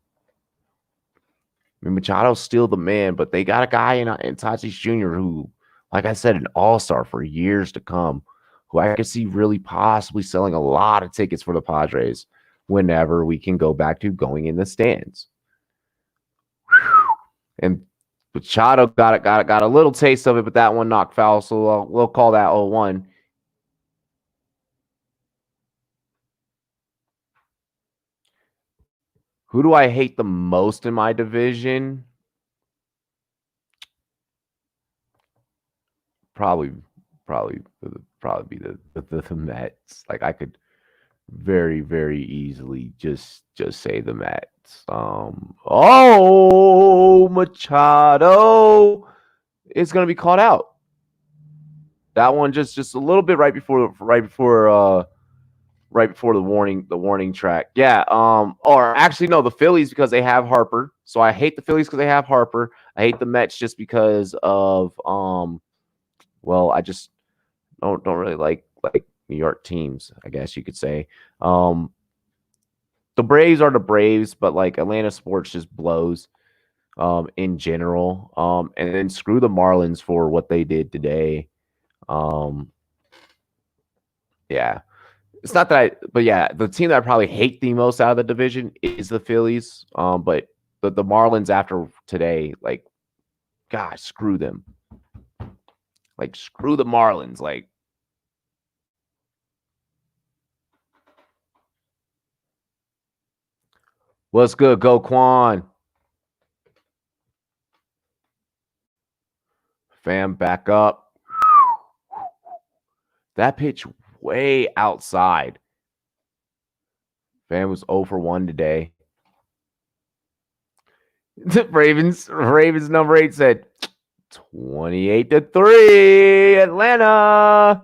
I mean, Machado's still the man, but they got a guy in Tatis Jr. who, like I said, an all-star for years to come, who I could see really possibly selling a lot of tickets for the Padres whenever we can go back to going in the stands. And Machado got a little taste of it, but that one knocked foul, so we'll call that 0-1. Who do I hate the most in my division? Probably be the Mets. Like I could very easily just say the Mets. Machado is going to be caught out. That one just a little bit right before the warning track. Yeah. Or actually no, the Phillies because they have Harper. So I hate the Phillies because they have Harper. I hate the Mets just because of well, I just don't really like New York teams, I guess you could say. the Braves are the Braves, but like Atlanta sports just blows in general. And then screw the Marlins for what they did today. Yeah. It's not that but yeah, the team that I probably hate the most out of the division is the Phillies. But the Marlins after today, like, gosh, screw them. Like, screw the Marlins. Like, what's good? Go Quan. Fam, back up. That pitch way outside. Fam was 0 for 1 today. The Ravens number 8 said 28-3 Atlanta.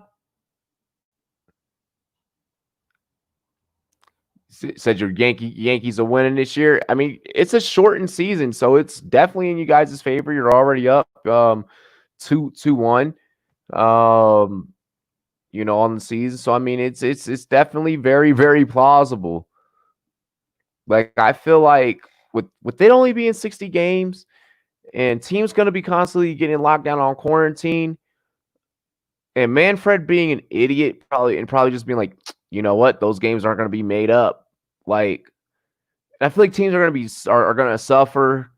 Said your Yankees are winning this year. I mean, it's a shortened season, so it's definitely in you guys' favor. You're already up 2-1 on the season. So I mean, it's definitely very, very plausible. Like, I feel like with it only being 60 games and teams going to be constantly getting locked down on quarantine, and Manfred being an idiot probably just being like, you know what, those games aren't going to be made up. Like, I feel like teams are going to suffer.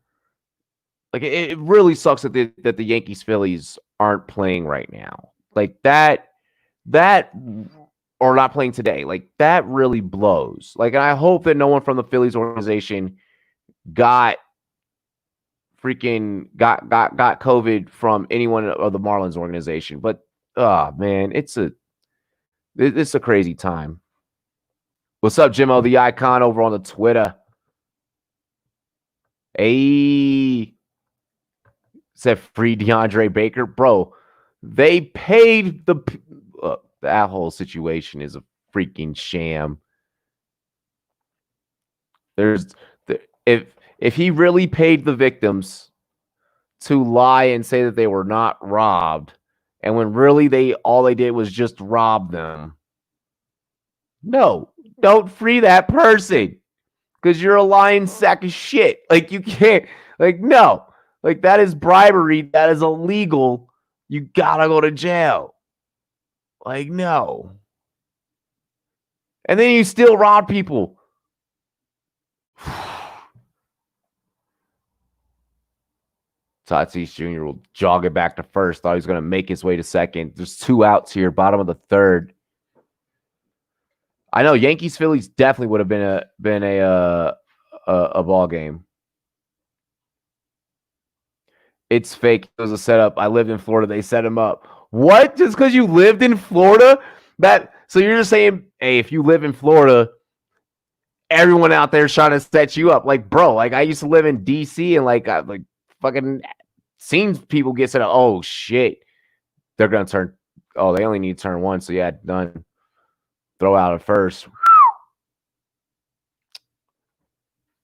Like, it really sucks that the Yankees Phillies aren't playing right now. Like that or not playing today. Like, that really blows. Like, and I hope that no one from the Phillies organization got COVID from anyone of the Marlins organization. But man, it's a crazy time. What's up, Jimmo, the icon over on the Twitter? Hey, said free DeAndre Baker. Bro, they paid that whole situation is a freaking sham. If he really paid the victims to lie and say that they were not robbed, and when really all they did was just rob them, no, don't free that person because you're a lying sack of shit. Like, you can't, like, no, like, that is bribery. That is illegal. You gotta go to jail. Like, no. And then you still rob people. Tatis Jr. will jog it back to first. Thought he was going to make his way to second. There's 2 outs here, bottom of the 3rd. I know Yankees Phillies definitely would have been a ball game. It's fake. It was a setup. I lived in Florida. They set him up. What? Just because you lived in Florida? So you're just saying, hey, if you live in Florida, everyone out there is trying to set you up. Like, bro, like, I used to live in DC and like fucking seen people get set up. Oh shit. They're gonna turn. Oh, they only need to turn 1. So yeah, done. Throw out at first.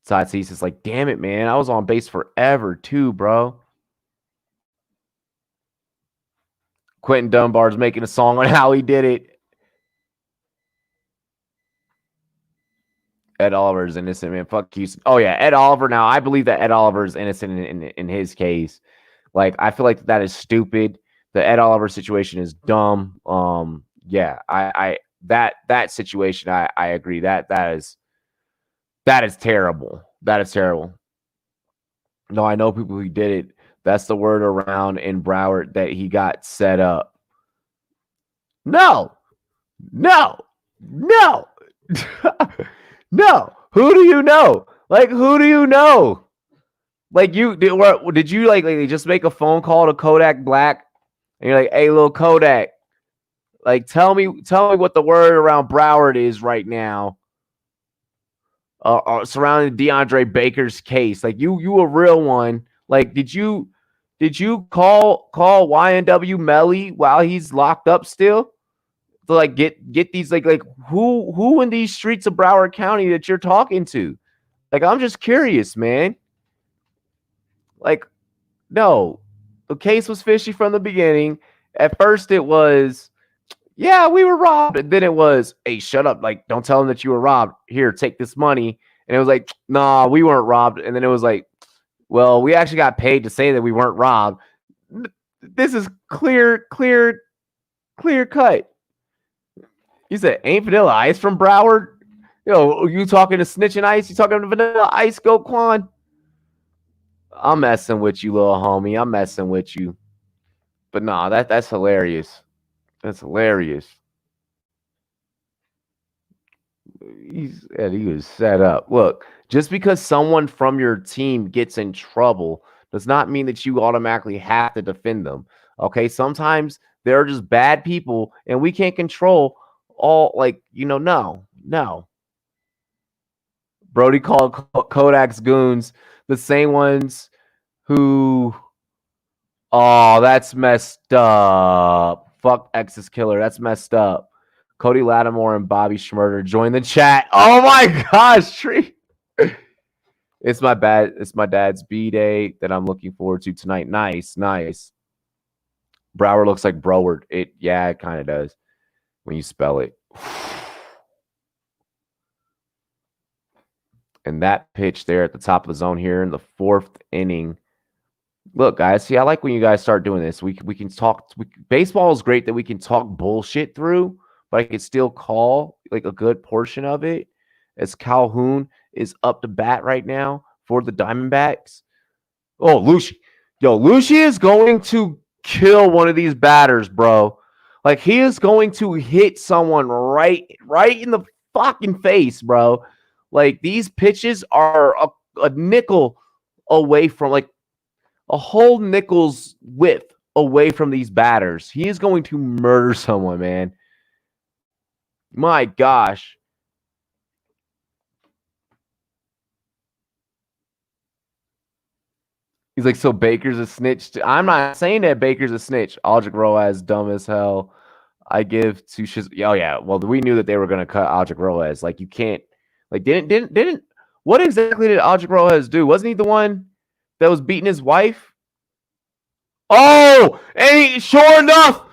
Tatis is like, damn it, man. I was on base forever too, bro. Quentin Dunbar's making a song on how he did it. Ed Oliver's innocent, man. Fuck Houston. Oh yeah, Ed Oliver. Now I believe that Ed Oliver's innocent in his case. Like, I feel like that is stupid. The Ed Oliver situation is dumb. Yeah, that situation, I agree. That is terrible. That is terrible. No, I know people who did it. That's the word around in Broward that he got set up. No. No. Who do you know? Like, who do you know? Like, did you like just make a phone call to Kodak Black and you're like, hey, little Kodak, like, tell me what the word around Broward is right now surrounding DeAndre Baker's case. Like, you a real one. Like, did you call YNW Melly while he's locked up still? To like get these like who in these streets of Broward County that you're talking to? Like, I'm just curious, man. Like, no, the case was fishy from the beginning. At first, it was, Yeah, we were robbed. And then it was, hey, shut up. Like, don't tell them that you were robbed. Here, take this money. And it was like, nah, we weren't robbed. And then it was like, well, we actually got paid to say that we weren't robbed. This is clear cut. You said, ain't Vanilla Ice from Broward? You talking to Snitch and Ice? You talking to Vanilla Ice, Go Quan? I'm messing with you, little homie. I'm messing with you. But nah, that's hilarious. That's hilarious. He was set up. Look, just because someone from your team gets in trouble does not mean that you automatically have to defend them. Okay, sometimes they're just bad people, and we can't control all. No. Brody called Kodak's goons the same ones who. Oh, that's messed up. Fuck X's killer. That's messed up. Cody Lattimore and Bobby Schmurder join the chat. Oh my gosh, Tree. It's my dad's B-day that I'm looking forward to tonight. Nice. Broward looks like Broward. It kind of does when you spell it. And that pitch there at the top of the zone here in the 4th inning. Look, guys, see, I like when you guys start doing this. We can talk. Baseball is great that we can talk bullshit through, but I can still call like a good portion of it. As Calhoun is up to bat right now for the Diamondbacks. Oh, Lucy. Lucy is going to kill one of these batters, bro. Like, he is going to hit someone right in the fucking face, bro. Like, these pitches are a nickel away from, like, a whole nickel's width away from these batters. He is going to murder someone, man. My gosh. He's like, so Baker's a snitch. I'm not saying that Baker's a snitch. Aldrich Roaz, dumb as hell. I give to oh yeah. Well, we knew that they were gonna cut Aldrich Roaz. Like, you can't. Like, didn't. What exactly did Aldrich Roaz do? Wasn't he the one that was beating his wife? Oh, and sure enough,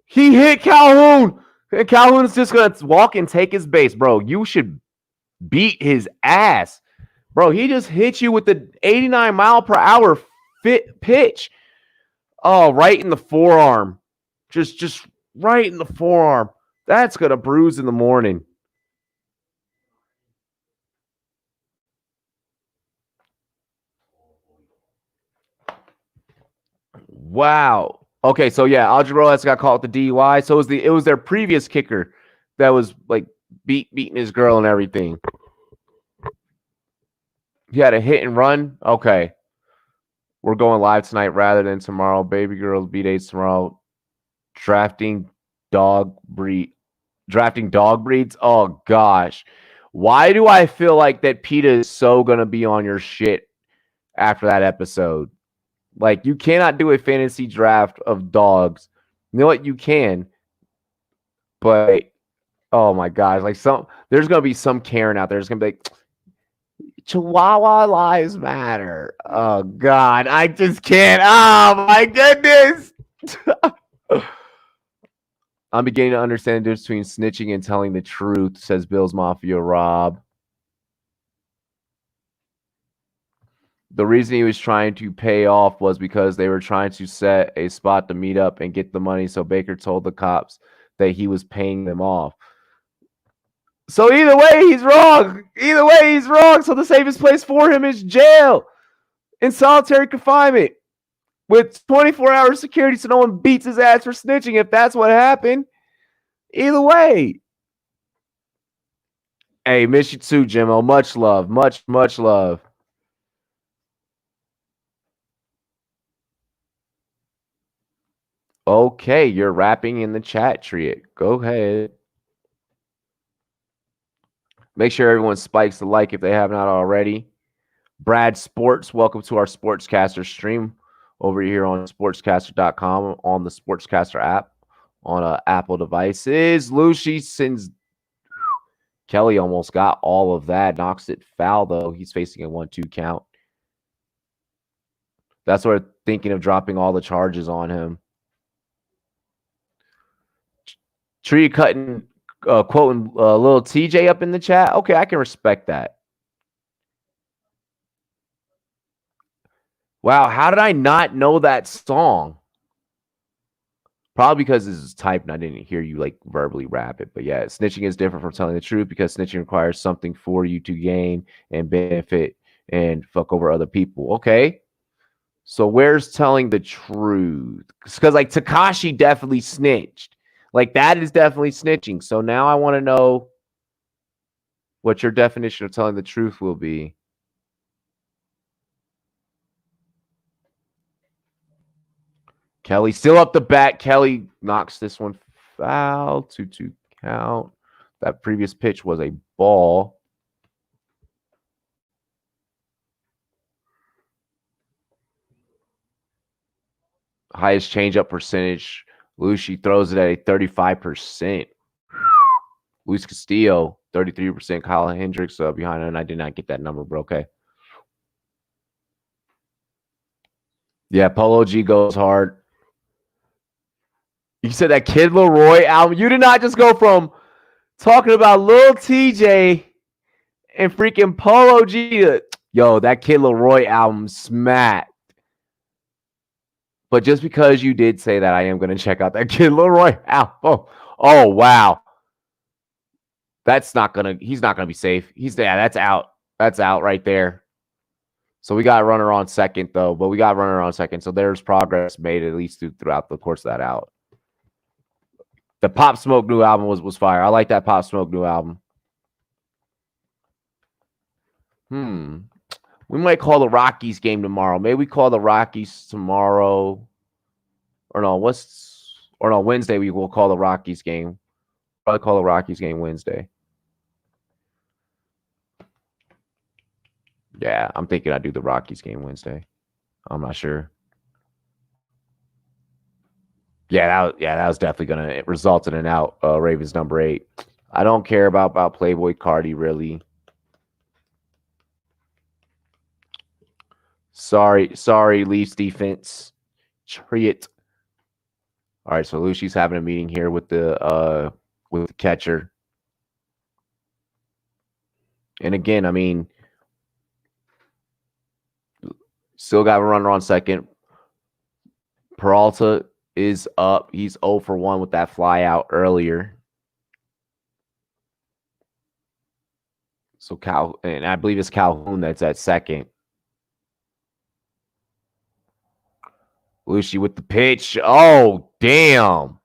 he hit Calhoun. And Calhoun's just gonna walk and take his base, bro. You should beat his ass. Bro, he just hit you with the 89 mile per hour pitch. Oh, right in the forearm. Just right in the forearm. That's going to bruise in the morning. Wow. Okay, so yeah, Aldrich Rojas got caught with the DUI. So it was their previous kicker that was like beating his girl and everything. He had a hit and run. Okay. We're going live tonight rather than tomorrow. Baby girls B-days tomorrow. Drafting dog breeds. Oh gosh. Why do I feel like that PETA is so gonna be on your shit after that episode? Like, you cannot do a fantasy draft of dogs. You know what? You can. But oh my gosh, like there's gonna be some Karen out there. There's gonna be like, Chihuahua lives matter. Oh God, I just can't. Oh my goodness. I'm beginning to understand the difference between snitching and telling the truth, says Bill's Mafia Rob. The reason he was trying to pay off was because they were trying to set a spot to meet up and get the money. So Baker told the cops that he was paying them off. So either way, he's wrong. So the safest place for him is jail in solitary confinement with 24-hour security so no one beats his ass for snitching if that's what happened. Either way. Hey, miss you too, Jimmo. Much love. Much love. Okay, you're rapping in the chat, Triet. Go ahead. Make sure everyone spikes the like if they have not already. Brad Sports, welcome to our Sportscaster stream over here on sportscaster.com on the Sportscaster app on Apple devices. Lucy sends Kelly almost got all of that. Knocks it foul, though. He's facing a 1-2 count. That's what we're thinking of dropping all the charges on him. Tree cutting, quoting little TJ up in the chat. Okay, I can respect that. Wow, how did I not know that song? Probably because this is typed and I didn't hear you like verbally rap it. But yeah, snitching is different from telling the truth because snitching requires something for you to gain and benefit and fuck over other people. Okay. So where's telling the truth? Because like Takashi definitely snitched. Like that is definitely snitching. So now I want to know what your definition of telling the truth will be. Kelly still up the bat. Kelly knocks this one foul. 2-2 count. That previous pitch was a ball. Highest changeup percentage. Lucy throws it at a 35%. Luis Castillo, 33%. Kyle Hendricks behind him. I did not get that number, bro. Okay. Yeah, Polo G goes hard. You said that Kid Leroy album. You did not just go from talking about Lil TJ and freaking Polo G to, yo, that Kid Leroy album smacked. But just because you did say that, I am going to check out that Kid Leroy album. Oh, wow. That's not going to, he's not going to be safe. That's out. That's out right there. So we got a runner on second, though. But we got a runner on second. So there's progress made at least throughout the course of that out. The Pop Smoke new album was fire. I like that Pop Smoke new album. We might call the Rockies game tomorrow. Maybe we call the Rockies tomorrow. Wednesday we will call the Rockies game. Probably call the Rockies game Wednesday. Yeah, I'm thinking I'd do the Rockies game Wednesday. I'm not sure. Yeah, that was definitely gonna result in an out. Ravens number 8. I don't care about Playboy Cardi really. Sorry, Leafs defense. Treat. All right, so Lucy's having a meeting here with the catcher. And again, I mean, still got a runner on second. Peralta is up. He's 0 for 1 with that fly out earlier. So and I believe it's Calhoun that's at second. Lucy with the pitch. Oh, damn.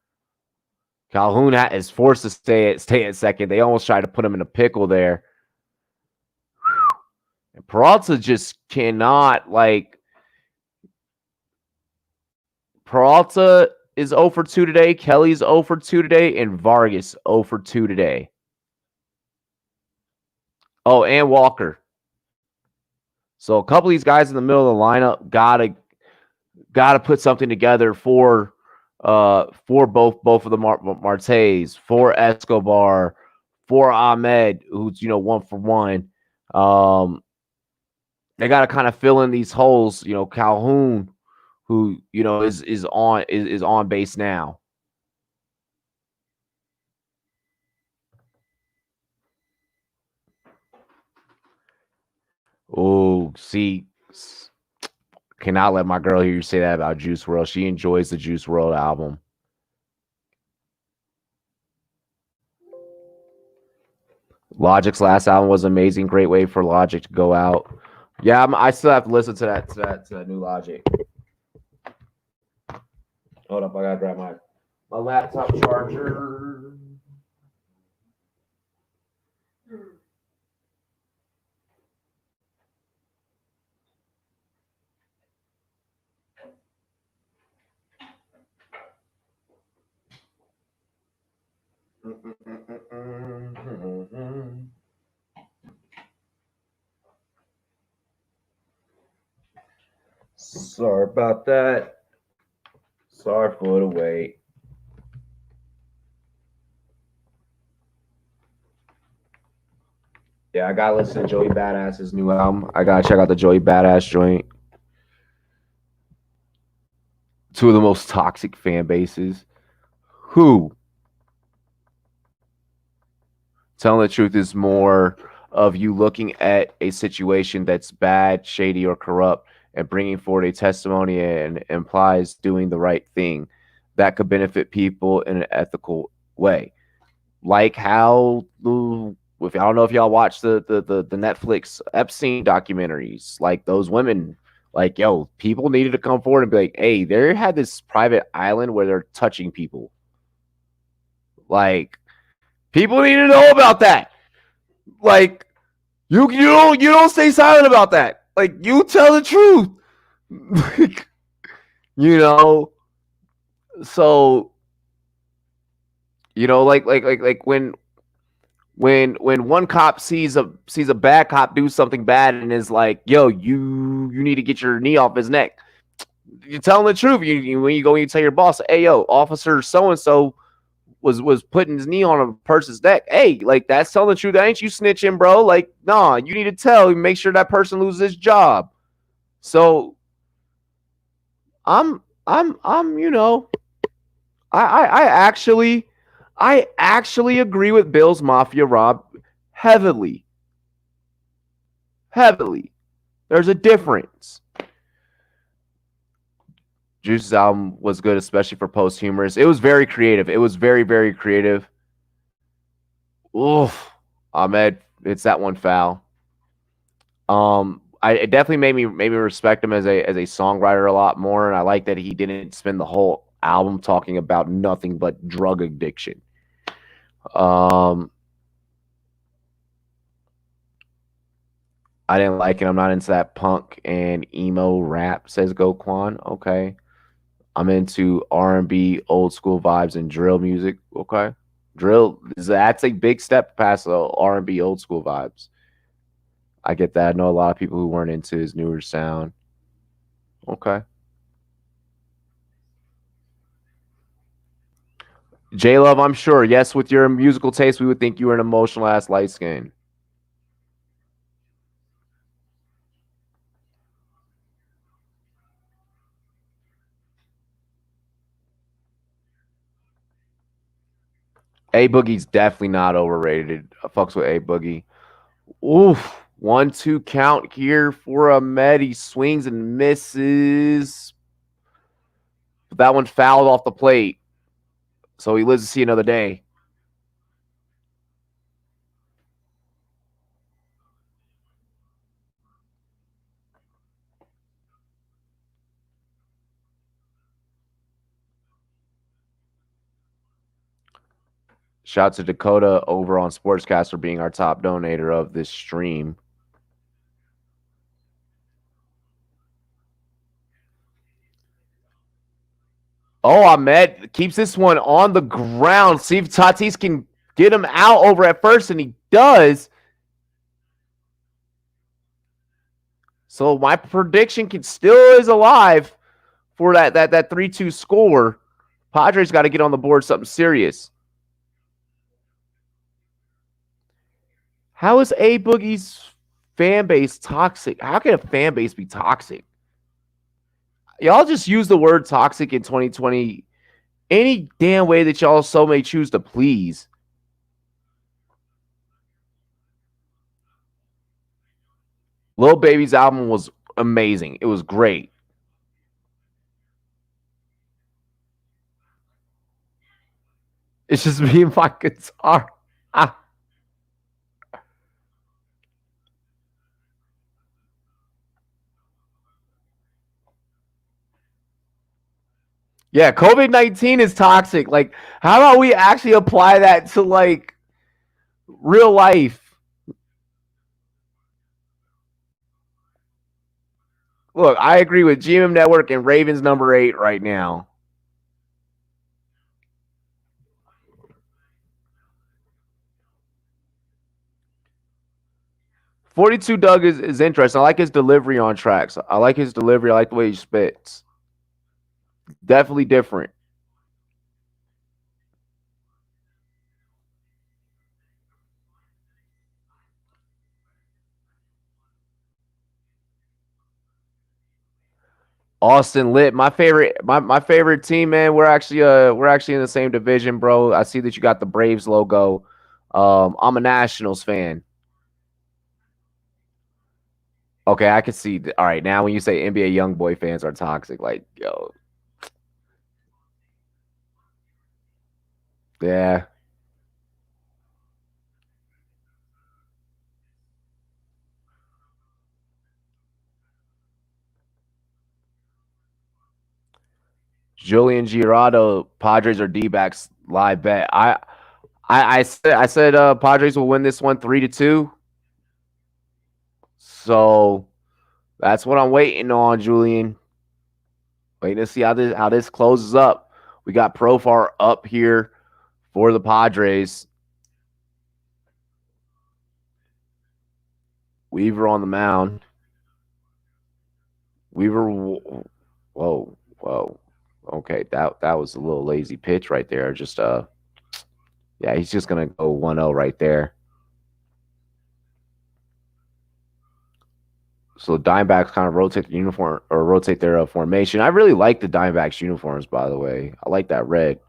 Calhoun is forced to stay at second. They almost tried to put him in a pickle there. And Peralta just cannot, like, Peralta is 0 for 2 today. Kelly's 0 for 2 today. And Vargas 0 for 2 today. Oh, and Walker. So a couple of these guys in the middle of the lineup gotta put something together for both of the Martes, for Escobar, for Ahmed, who's 1 for 1. They gotta kind of fill in these holes. Calhoun, who is on base now. Oh, see, cannot let my girl hear you say that about Juice WRLD. She enjoys the Juice WRLD album. Logic's last album was amazing. Great way for Logic to go out. Yeah, I still have to listen to that new Logic. Hold up, I gotta grab my laptop charger. Sorry about that. Sorry for the wait. Yeah, I gotta listen to Joey Badass's new album. I gotta check out the Joey Badass joint. Two of the most toxic fan bases. Who? Telling the truth is more of you looking at a situation that's bad, shady, or corrupt and bringing forward a testimony and implies doing the right thing that could benefit people in an ethical way. Like how if I don't know if y'all watch the Netflix Epstein documentaries, like those women, like yo, people needed to come forward and be like, hey, they had this private island where they're touching people. Like people need to know about that. Like you don't stay silent about that. Like you tell the truth. you know, so like when one cop sees a bad cop do something bad and is like, yo, you need to get your knee off his neck. You're telling the truth. When you go and you tell your boss, hey yo, officer so and so was putting his knee on a person's neck. Hey, like that's telling the truth. That ain't you snitching, bro. Like, nah, you need to tell, make sure that person loses his job. So I'm I actually agree with Bill's Mafia Rob heavily. Heavily. There's a difference. Juice's album was good, especially for posthumous. It was very creative. It was very, very creative. Oof. Ahmed, it's that one foul. It definitely made me respect him as a songwriter a lot more, and I like that he didn't spend the whole album talking about nothing but drug addiction. Um, I didn't like it. I'm not into that punk and emo rap, says Goquan. Okay. I'm into R&B, old school vibes, and drill music. Okay. Drill, that's a big step past the R&B old school vibes. I get that. I know a lot of people who weren't into his newer sound. Okay. J Love, I'm sure. Yes, with your musical taste, we would think you were an emotional ass light skin. A Boogie's definitely not overrated. I fucks with A Boogie. Oof. 1-2 count here for Ahmed. He swings and misses. That one fouled off the plate. So he lives to see another day. Shout out to Dakota over on Sportscaster being our top donator of this stream. Oh, Ahmed keeps this one on the ground. See if Tatis can get him out over at first, and he does. So my prediction still is alive for that 3-2 score. Padres got to get on the board something serious. How is A Boogie's fan base toxic? How can a fan base be toxic? Y'all just use the word toxic in 2020 any damn way that y'all so may choose to please. Lil Baby's album was amazing. It was great. It's just me and my guitar. Ah. Yeah, COVID-19 is toxic. Like, how about we actually apply that to like real life? Look, I agree with GM Network and Ravens number 8 right now. $42 Doug is interesting. I like his delivery on tracks. I like his delivery. I like the way he spits. Definitely different. Austin lit. My favorite team, man. We're actually in the same division, bro. I see that you got the Braves logo I'm a Nationals fan. Okay, I can see. All right, now when you say NBA young boy fans are toxic, like yo, yeah. Julian Girodo, Padres or D-backs live bet. I said Padres will win this one 3-2. So that's what I'm waiting on, Julian. Waiting to see how this closes up. We got Profar up here for the Padres. Weaver on the mound. Weaver, whoa. Okay, that was a little lazy pitch right there. Just yeah, he's just gonna go 1-0 right there. So the Diamondbacks kind of rotate the uniform or rotate their formation. I really like the Diamondbacks uniforms, by the way. I like that red.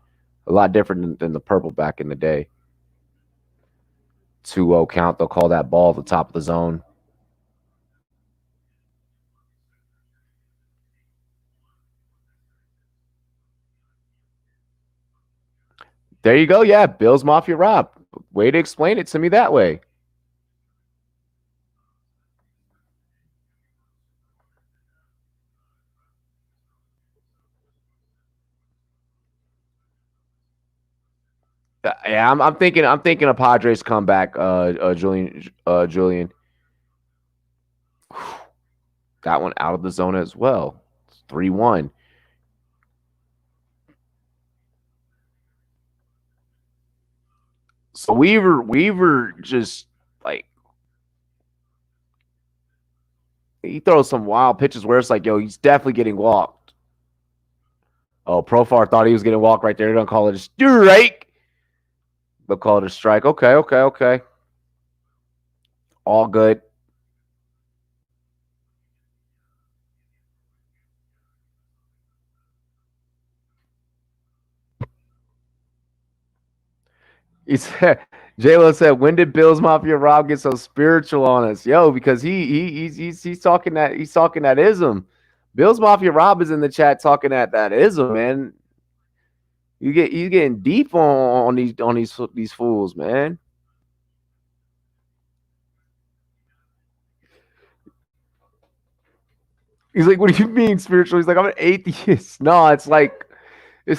A lot different than the purple back in the day. 2-0 count. They'll call that ball at the top of the zone. There you go. Yeah, Bills Mafia Rob. Way to explain it to me that way. Yeah, I'm thinking a Padres comeback. Julian, got one out of the zone as well. 3-1. So Weaver just like he throws some wild pitches where it's like, yo, he's definitely getting walked. Oh, Profar thought he was getting walked right there. They're gonna call it a strike. They'll call it a strike. Okay. All good. He said, J-Lo said, when did Bills Mafia Rob get so spiritual on us? Yo, because he's talking that ism. Bills Mafia Rob is in the chat talking that ism, man. You getting deep on these fools, man. He's like, what do you mean spiritual? He's like, I'm an atheist. No, it's like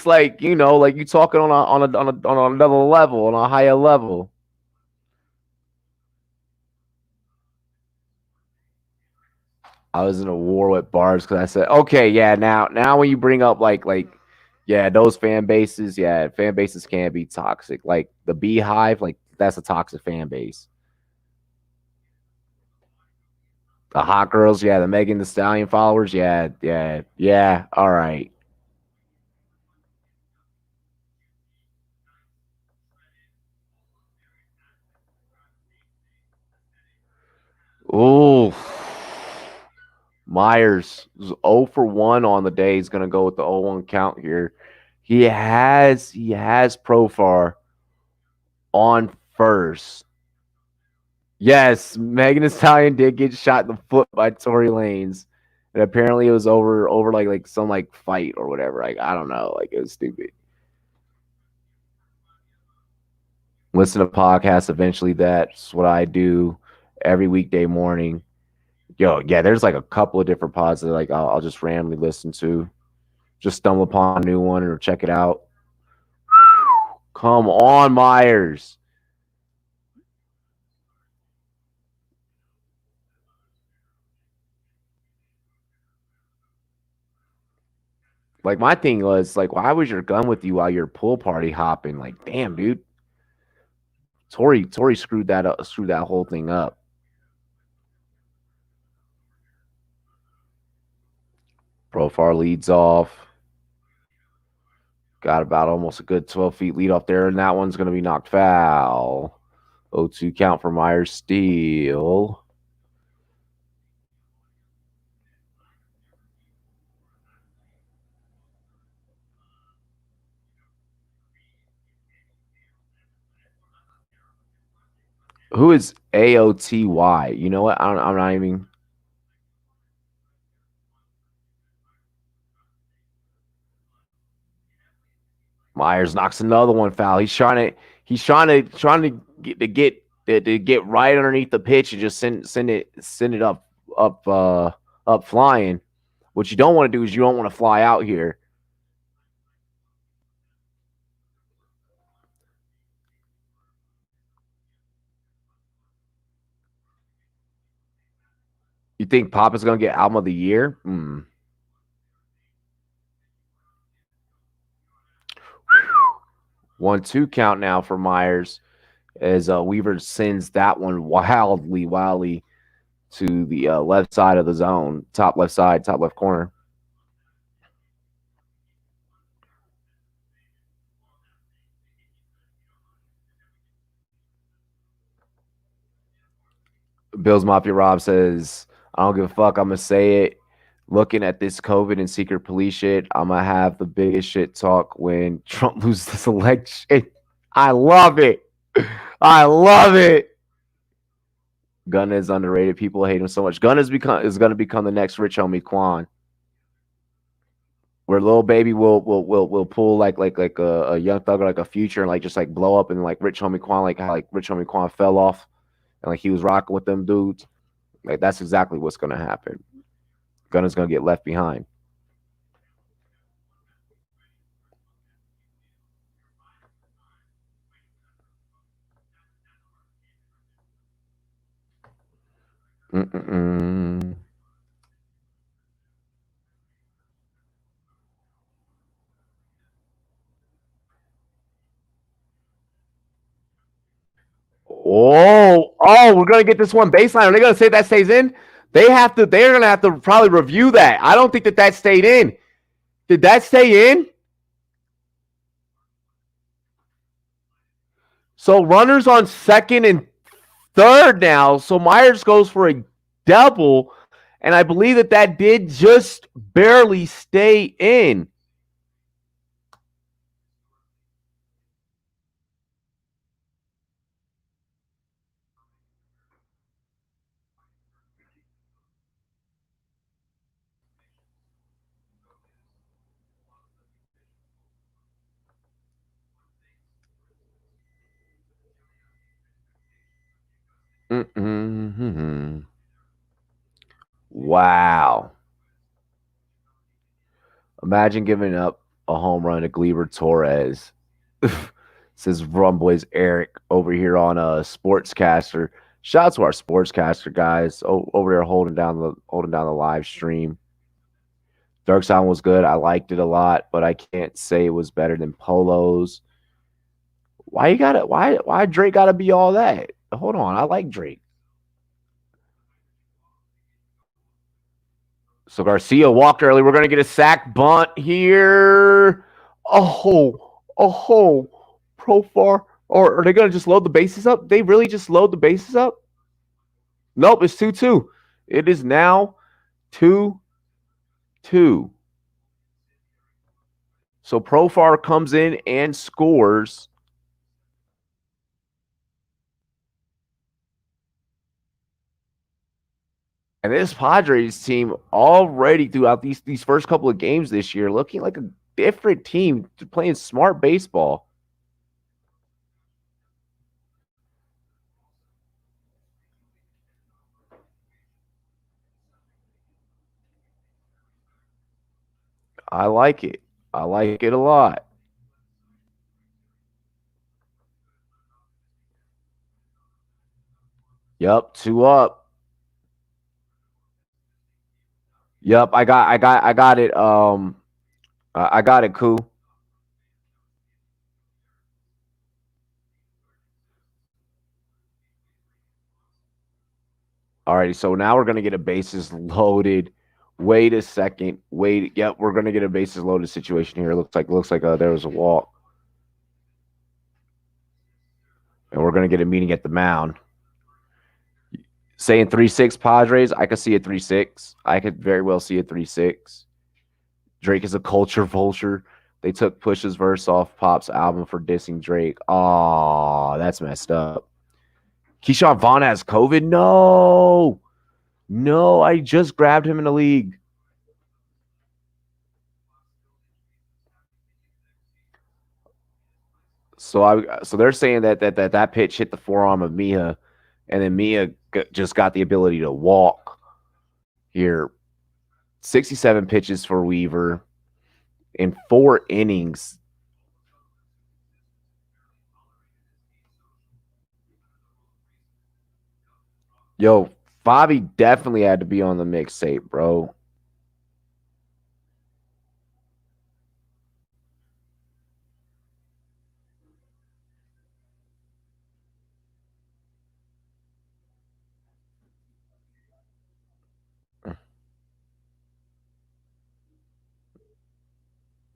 like you talking on another level, on a higher level. I was in a war with bars because I said, okay, yeah, now when you bring up yeah, those fan bases can be toxic. Like the Beehive, like that's a toxic fan base. The hot girls, yeah, the Megan the Stallion followers, yeah. All right. Ooh, Myers was 0 for 1 on the day. He's gonna go with the 0-1 count here. He has Profar on first. Yes, Megan Thee Stallion did get shot in the foot by Tory Lanez, and apparently it was over like some like fight or whatever. Like I don't know, like it was stupid. Listen to podcasts. Eventually, that's what I do every weekday morning. Yo, yeah, there's like a couple of different pods that like I'll just randomly listen to. Just stumble upon a new one or check it out. Come on, Myers. Like my thing was like, why was your gun with you while you're pool party hopping? Like, damn, dude. Tori screwed that whole thing up. Profar leads off. Got about almost a good 12 feet lead off there, and that one's going to be knocked foul. 0-2 count for Myers Steele. Who is AOTY? You know what? I'm not even. Myers knocks another one foul. He's trying to get right underneath the pitch and just send it up flying. What you don't want to do is you don't want to fly out here. You think Papa's gonna get album of the year? 1-2 count now for Myers as Weaver sends that one wildly to the left side of the zone, top left side, top left corner. Bills Mafia Rob says, I don't give a fuck. I'm going to say it. Looking at this COVID and secret police shit, I'm going to have the biggest shit talk when Trump loses this election. I love it. I love it. Gunna is underrated. People hate him so much. Gunna is going to become the next Rich Homie Quan. Where Lil Baby will pull like a Young Thug or like a Future and like just like blow up and like Rich Homie Quan, like how like Rich Homie Quan fell off and like he was rocking with them dudes. Like that's exactly what's gonna happen. Gunna's gonna get left behind. Mm-mm-mm. We're gonna get this one baseline. Are they gonna say that stays in? They're gonna have to probably review that. I don't think that stayed in. Did that stay in? So runners on second and third now. So Myers goes for a double, and I believe that did just barely stay in. Mm-hmm. Wow. Imagine giving up a home run to Gleyber Torres. Says Rum Boys Eric over here on a sportscaster. Shout out to our sportscaster guys over there holding down the live stream. Dark Sound was good. I liked it a lot, but I can't say it was better than Polos. Why Drake gotta be all that? Hold on, I like Drake. So Garcia walked early. We're gonna get a sack bunt here. Oh, Profar. Or are they gonna just load the bases up? They really just load the bases up? Nope, it's 2-2. It is now 2-2. So Profar comes in and scores. And this Padres team already throughout these first couple of games this year looking like a different team playing smart baseball. I like it. I like it a lot. Yep, two up. Yep, I got it. I got it, cool. Alrighty, so now we're gonna get a bases loaded. Wait a second. Wait. Yep, we're gonna get a bases loaded situation here. Looks like there was a walk, and we're gonna get a meeting at the mound. Saying 3-6 Padres, I could see a 3-6. I could very well see a 3-6. Drake is a culture vulture. They took Push's verse off Pop's album for dissing Drake. Oh, that's messed up. Keyshawn Vaughn has COVID. No, no, I just grabbed him in the league. So they're saying that pitch hit the forearm of Mia, and then Mia just got the ability to walk here. 67 pitches for Weaver in 4 innings. Yo, Bobby definitely had to be on the mixtape, bro.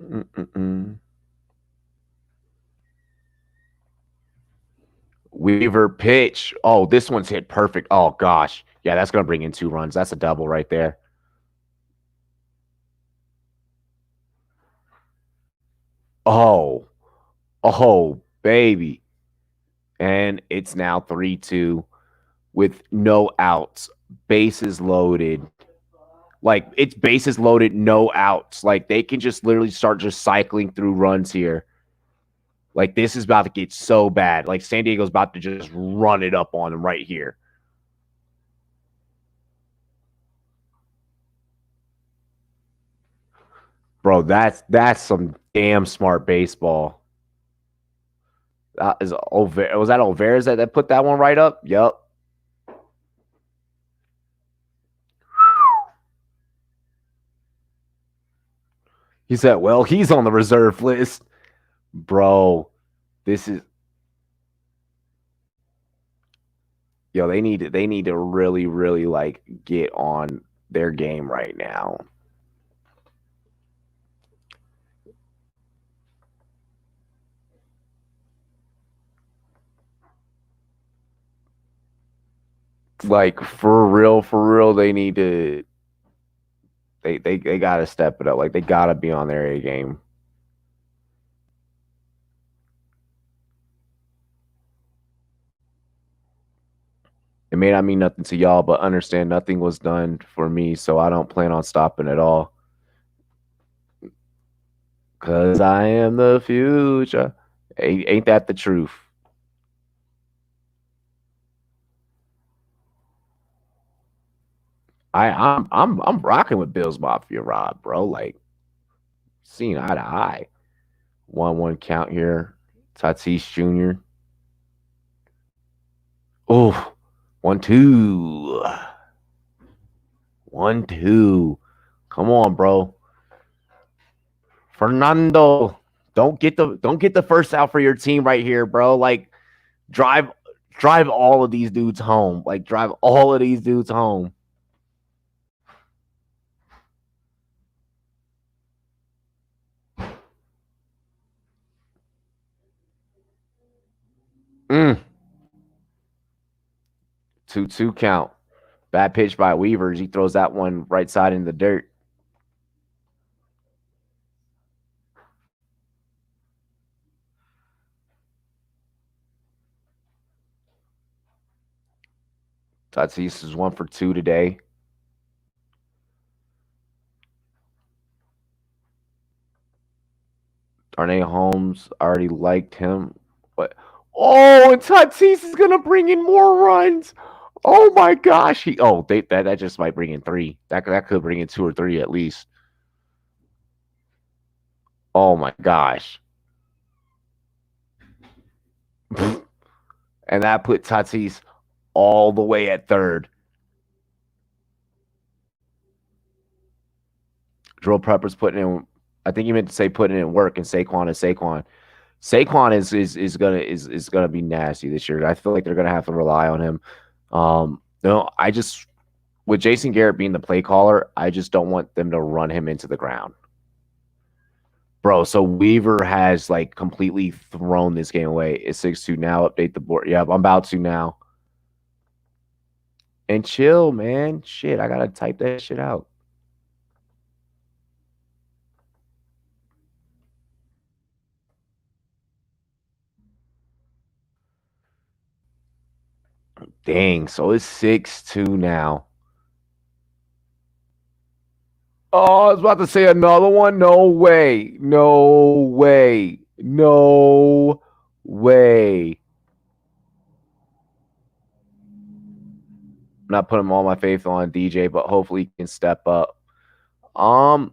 Mm-mm-mm. Weaver pitch. Oh, this one's hit perfect. Oh gosh. Yeah, that's gonna bring in 2 runs. That's a double right there. Oh, oh, baby. And it's now 3-2 with no outs. Bases loaded. Like it's bases loaded, no outs. Like they can just literally start just cycling through runs here. Like this is about to get so bad. Like San Diego's about to just run it up on them right here. Bro, that's some damn smart baseball. Was that Olvera that put that one right up? Yep. He said, well, he's on the reserve list. Bro, this is they need to really, really like get on their game right now. Like for real, they need to they gotta step it up. Like they gotta be on their A game. It may not mean nothing to y'all, but understand nothing was done for me, so I don't plan on stopping at all. Cause I am the future. Ain't that the truth? I'm rocking with Bills Mafia Rob, bro. Like seeing eye to eye. 1-1 count here. Tatis Jr. Oh, 1-2. 1-2. Come on, bro. Fernando. Don't get the first out for your team right here, bro. Like drive drive all of these dudes home. Like drive all of these dudes home. Mm. 2-2 count. Bad pitch by Weavers. He throws that one right side in the dirt. Tatis is 1 for 2 today. Darnay Holmes already liked him. But and Tatis is gonna bring in more runs. Oh my gosh. That just might bring in 3. That could bring in 2 or 3 at least. Oh my gosh. And that put Tatis all the way at third. Drill Prepper's putting in. I think you meant to say putting in work, and Saquon is Saquon. Saquon is gonna be nasty this year. I feel like they're gonna have to rely on him. No, I just with Jason Garrett being the play caller, I just don't want them to run him into the ground. Bro, so Weaver has like completely thrown this game away. It's 6-2 now. Update the board. Yep, I'm about to now. And chill, man. Shit, I gotta type that shit out. Dang, so it's 6-2 now. Oh, I was about to say another one. No way. No way. No way. I'm not putting all my faith on DJ, but hopefully he can step up. Um,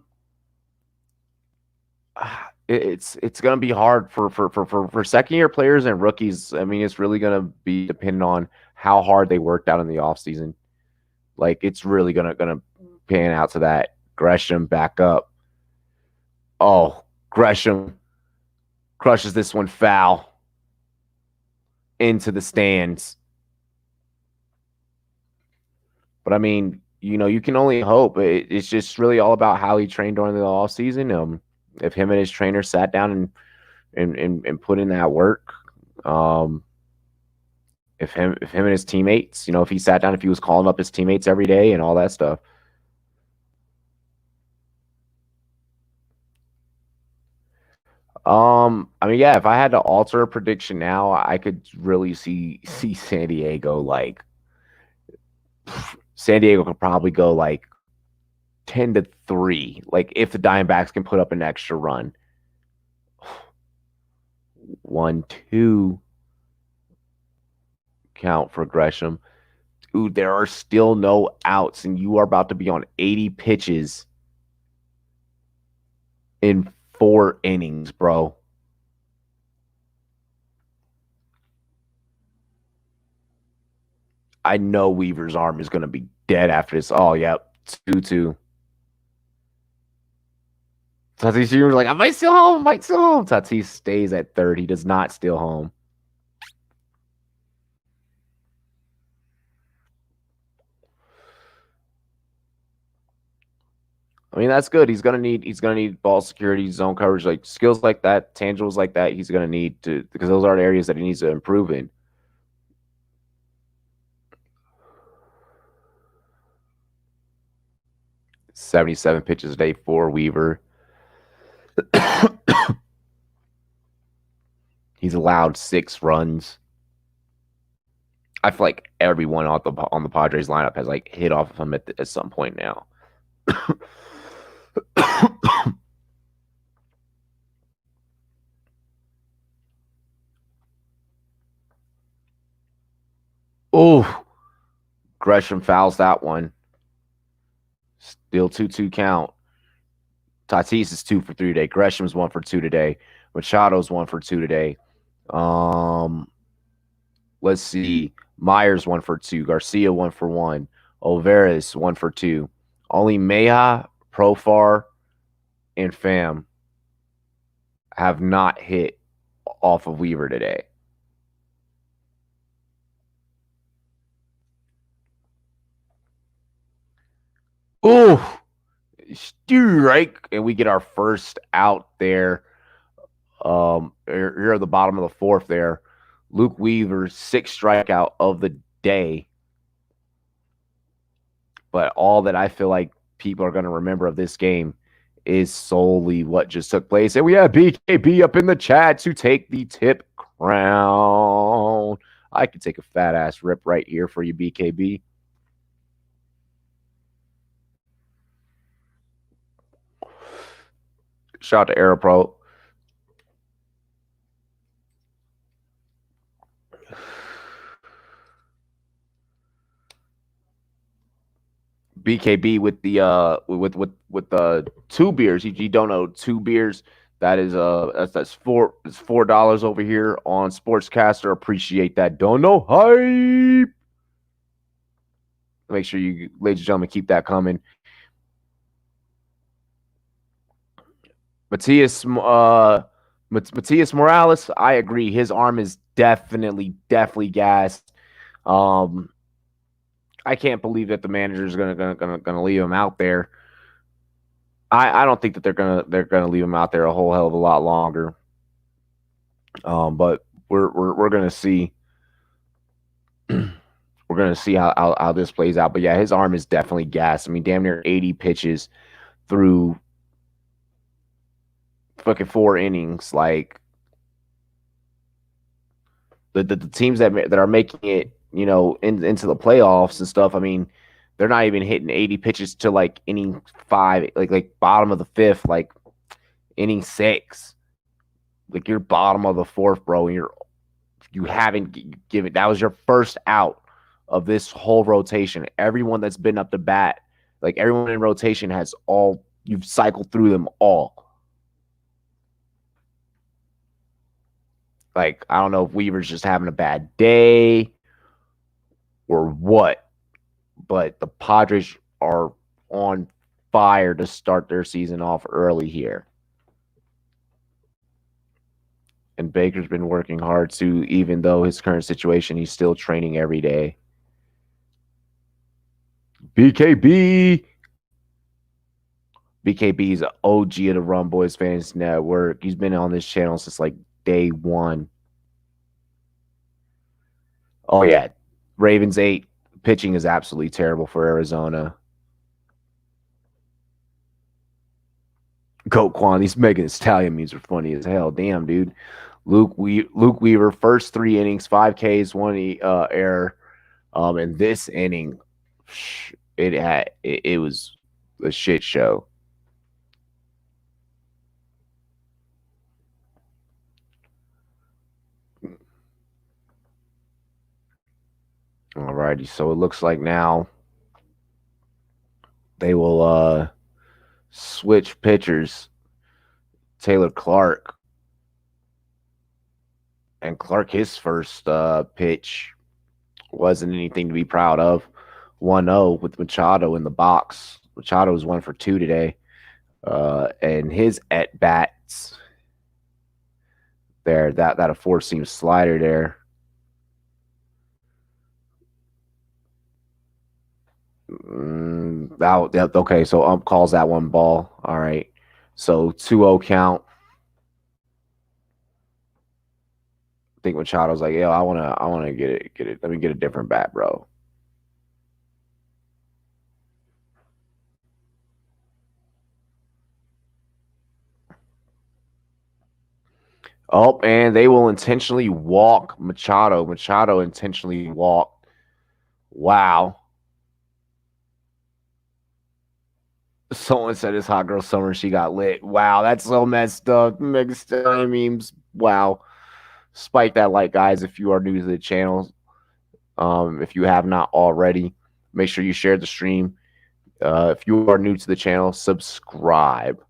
it's gonna be hard for second year players and rookies. I mean, it's really gonna be dependent on how hard they worked out in the offseason. Like it's really gonna pan out to that. Gresham back up. Oh, Gresham crushes this one foul into the stands. But I mean, you can only hope. It's just really all about how he trained during the off season. If him and his trainer sat down and put in that work, if him and his teammates, if he sat down, if he was calling up his teammates every day and all that stuff. I mean, yeah, if I had to alter a prediction now, I could really see San Diego like San Diego could probably go like 10-3. Like if the Diamondbacks can put up an extra run. 1-2 count for Gresham. Dude, there are still no outs, and you are about to be on 80 pitches in 4 innings, bro. I know Weaver's arm is going to be dead after this. Oh, yep. 2-2. Tatis Jr. like, I might steal home. I might steal home. Tatis stays at third. He does not steal home. I mean, that's good. He's gonna need ball security, zone coverage, like skills like that, tangibles like that. He's gonna need to, because those are the areas that he needs to improve in. 77 pitches a day for Weaver. He's allowed 6 runs. I feel like everyone on the Padres lineup has like hit off of him at some point now. Oh, Gresham fouls that one. Still 2-2 count. Tatis is 2 for 3 today. Gresham's 1 for 2 today. Machado's 1 for 2 today. Let's see. Myers 1 for 2. Garcia 1 for 1. Olivares 1 for 2. Only Meja, Profar, and Pham have not hit off of Weaver today. Oh, strike, and we get our first out there. Here at the bottom of the 4th there. Luke Weaver's 6th strikeout of the day. But all that I feel like people are going to remember of this game is solely what just took place. And we have BKB up in the chat to take the tip crown. I could take a fat ass rip right here for you, BKB. Shout out to AeroPro. BKB with the with the 2 beers. You don't know 2 beers. That is that's $4 over here on Sportscaster. Appreciate that. Don't know hype. Make sure you, ladies and gentlemen, keep that coming. Matias Morales, I agree. His arm is definitely gassed. I can't believe that the manager is gonna leave him out there. I don't think that they're gonna leave him out there a whole hell of a lot longer. But we're gonna see. We're gonna see how this plays out. But yeah, his arm is definitely gassed. I mean, damn near 80 pitches through fucking 4 innings. Like the teams that are making it into the playoffs and stuff. I mean, they're not even hitting 80 pitches to like inning 5, like bottom of the 5th, like inning 6. Like you're bottom of the 4th, bro, and you haven't given. That was your first out of this whole rotation. Everyone that's been up to bat, like everyone in rotation has all. You've cycled through them all. Like I don't know if Weaver's just having a bad day or what, but the Padres are on fire to start their season off early here. And Baker's been working hard too, even though his current situation, he's still training every day. BKB. BKB is an OG of the Run Boys Fans Network. He's been on this channel since like day one. Oh, yeah. Ravens 8. Pitching is absolutely terrible for Arizona. Goat Quan, these Megan Stallion memes are funny as hell. Damn, dude. Luke Weaver, first 3 innings, 5 Ks, 1 error. In this inning, it was a shit show. Alrighty, so it looks like now they will switch pitchers. Taylor Clark. And Clark, his first pitch wasn't anything to be proud of. 1-0 with Machado in the box. Machado was 1 for 2 today. And his at bats there, that a 4-seam slider there. Okay, so ump calls that one ball. All right. So 2-0 count. I think Machado's like, yo, I wanna get it. Let me get a different bat, bro. Oh, and they will intentionally walk Machado. Machado intentionally walked. Wow. Someone said it's hot girl summer. She got lit. Wow, that's so messed up. Mega Stallion memes. Wow. Spike that like, guys, if you are new to the channel. If you have not already, make sure you share the stream. If you are new to the channel, subscribe.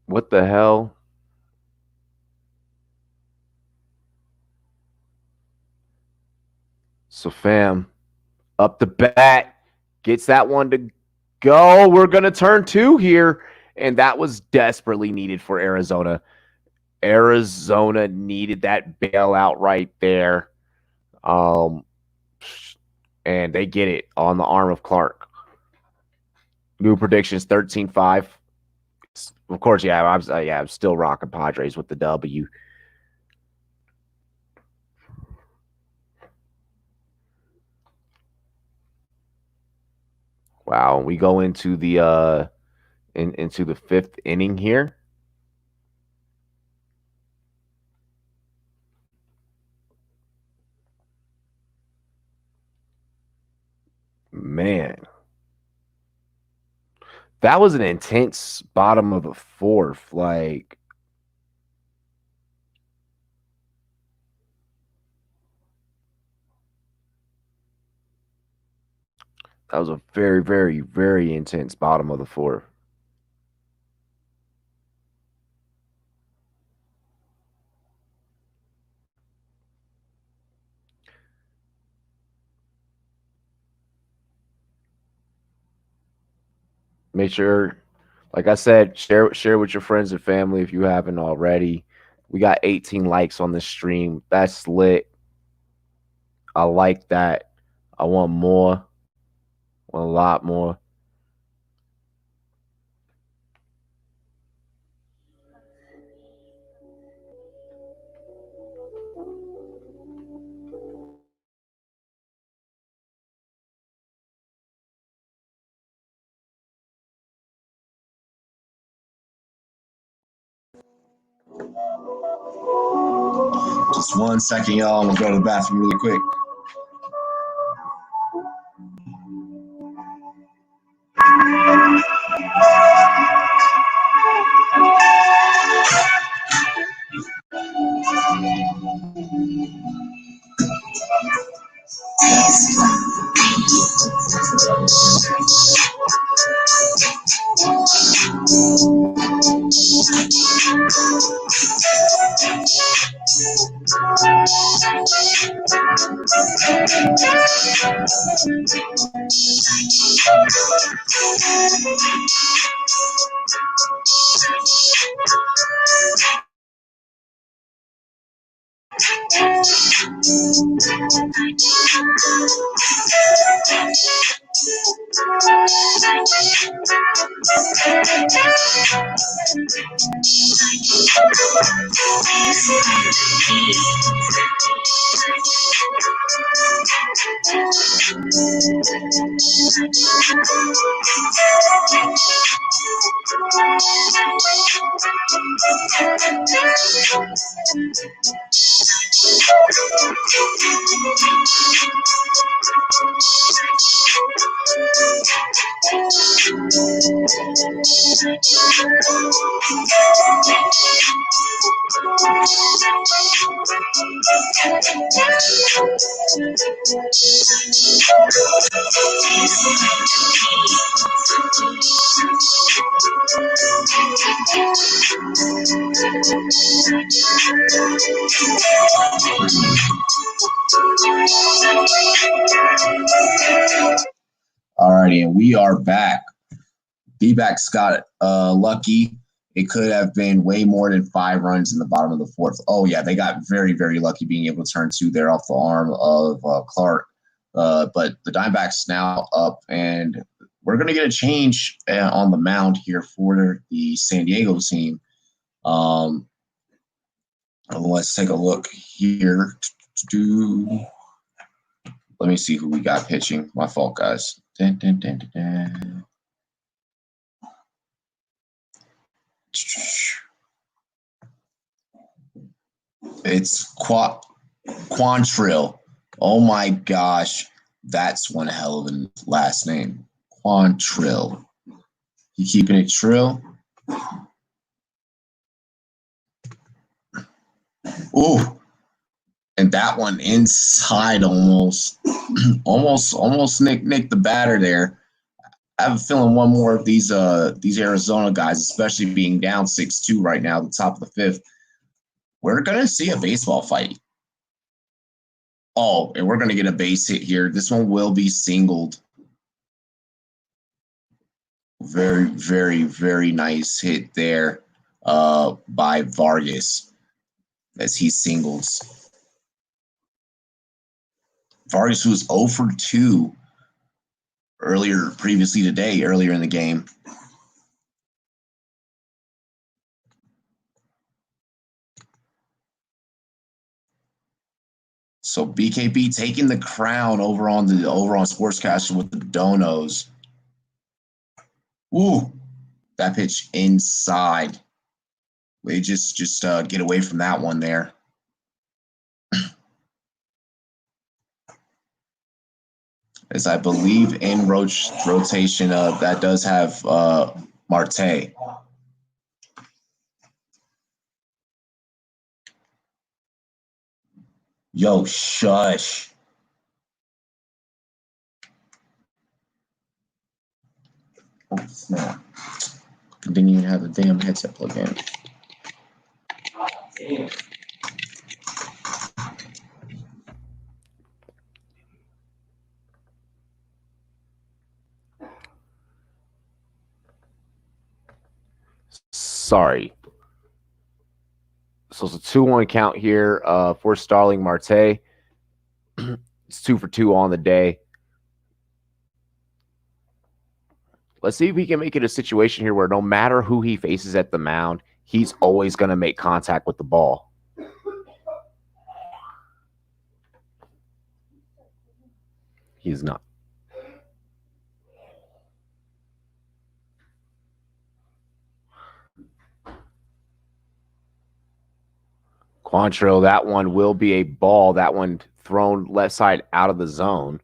What the hell? So, fam, up the bat, gets that one to go. We're going to turn 2 here. And that was desperately needed for Arizona. Arizona needed that bailout right there. And they get it on the arm of Clark. New predictions 13-5. Of course, yeah, I'm still rocking Padres with the W. Wow, we go into the into the 5th inning here. Man, that was an intense bottom of the 4th. Like, that was a very, very, very intense bottom of the 4th. Make sure, like I said, share with your friends and family if you haven't already. We got 18 likes on this stream. That's lit. I like that. I want more. I want a lot more. Just 1 second, y'all. I'm going to go to the bathroom really quick. Alrighty, and we are back. D-backs got lucky. It could have been way more than 5 runs in the bottom of the 4th. Oh, yeah, they got very, very lucky being able to turn 2 there off the arm of Clark. But the Diamondbacks now up, and we're going to get a change on the mound here for the San Diego team. Let's take a look here. Let me see who we got pitching. My fault, guys. It's Quantrill. Oh my gosh, that's one hell of a last name. Quantrill. You keeping it trill? Ooh. And that one inside almost. almost nicked the batter there. I have a feeling one more of these Arizona guys, especially being down 6-2 right now, the top of the 5th, we're going to see a baseball fight. Oh, and we're going to get a base hit here. This one will be singled. Very, very, very nice hit there by Vargas as he singles. Vargas was 0 for 2 previously today, earlier in the game. So BKB taking the crown over on Sportscaster with the donos. Ooh, that pitch inside. They just get away from that one there. As I believe in rotation, that does have Marte. Yo, shush. Oh, snap. Didn't even have the damn headset plugged in. Damn. Sorry. So it's a 2-1 count here for Starling Marte. It's 2 for 2 on the day. Let's see if we can make it a situation here where no matter who he faces at the mound, he's always going to make contact with the ball. He's not. Quantrill, that one will be a ball. That one thrown left side out of the zone.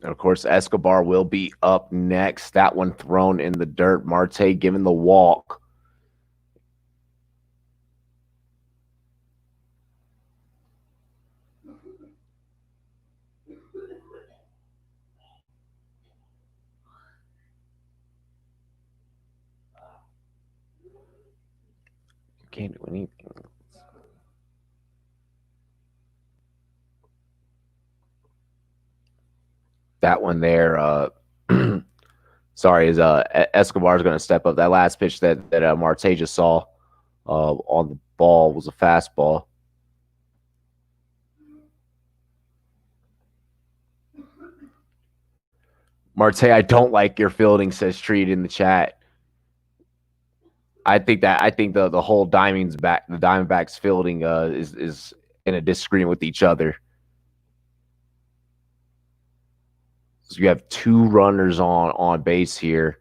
And of course, Escobar will be up next. That one thrown in the dirt. Marte given the walk. Can't do anything. That one there, sorry, is Escobar is going to step up. That last pitch that Marte just saw on the ball was a fastball. Marte, I don't like your fielding, says Treat in the chat. I think the whole Diamondbacks fielding is in a disagreement with each other. So you have two runners on base here,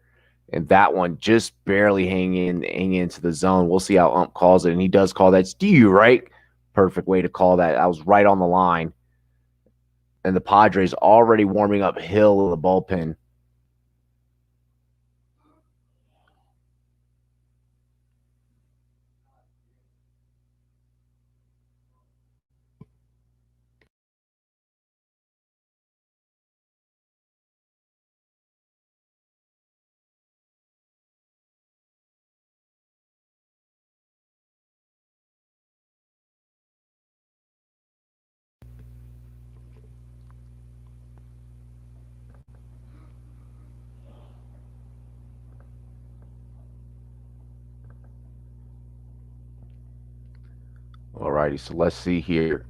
and that one just barely hanging into the zone. We'll see how ump calls it, and he does call that. It's you, right? Perfect way to call that. I was right on the line. And the Padres already warming up Hill in the bullpen. All righty, so let's see here.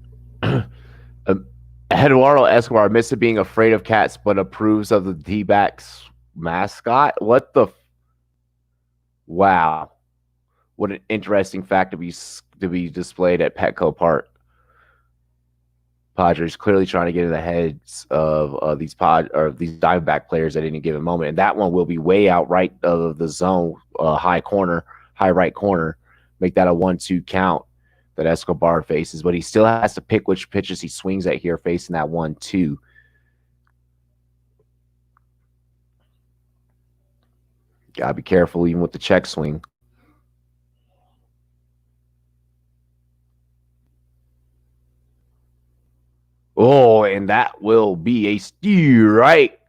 Eduardo Escobar admits to being afraid of cats, but approves of the D-backs mascot. What the? Wow, what an interesting fact to be displayed at Petco Park. Padres clearly trying to get in the heads of these Diamondback players at any given moment, and that one will be way out right of the zone, high right corner. Make that a 1-2 count that Escobar faces, but he still has to pick which pitches he swings at here facing that 1-2. Gotta be careful even with the check swing. Oh, and that will be a steer, right?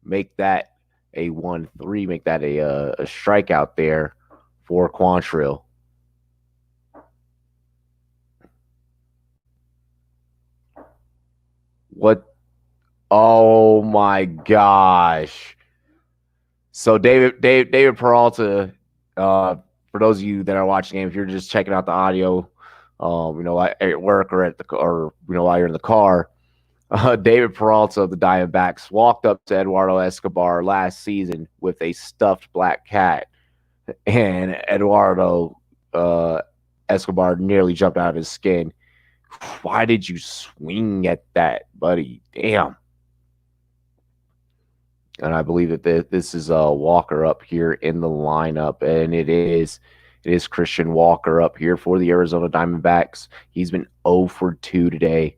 Make that a 1-3. Make that a strikeout there for Quantrill. What? Oh my gosh! So David Peralta. For those of you that are watching the game, if you're just checking out the audio, at work or while you're in the car, David Peralta of the Diamondbacks walked up to Eduardo Escobar last season with a stuffed black cat, and Eduardo Escobar nearly jumped out of his skin. Why did you swing at that, buddy? Damn. And I believe that this is Walker up here in the lineup, and it is Christian Walker up here for the Arizona Diamondbacks. He's been 0 for 2 today.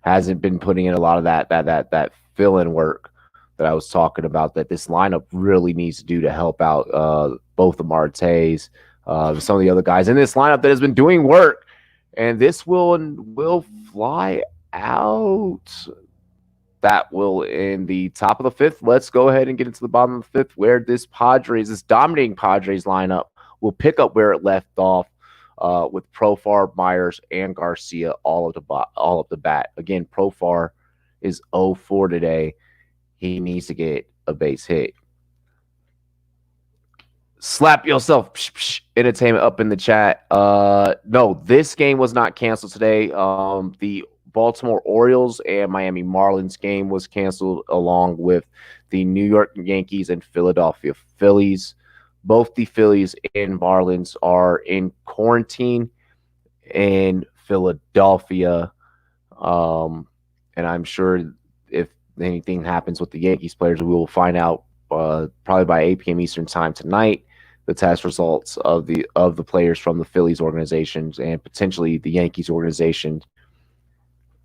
Hasn't been putting in a lot of that fill-in work that I was talking about that this lineup really needs to do to help out both the Martes, some of the other guys in this lineup that has been doing work. And this will fly out. That will in the top of the fifth. Let's go ahead and get into the bottom of the fifth, where this dominating Padres lineup will pick up where it left off with Profar, Myers, and Garcia all of the bat. Again, Profar is 0-4 today. He needs to get a base hit. Slap yourself, entertainment up in the chat. No, this game was not canceled today. The Baltimore Orioles and Miami Marlins game was canceled, along with the New York Yankees and Philadelphia Phillies. Both the Phillies and Marlins are in quarantine, in Philadelphia. And I'm sure if anything happens with the Yankees players, we will find out probably by 8 p.m. Eastern time tonight the test results of the players from the Phillies organizations and potentially the Yankees organization.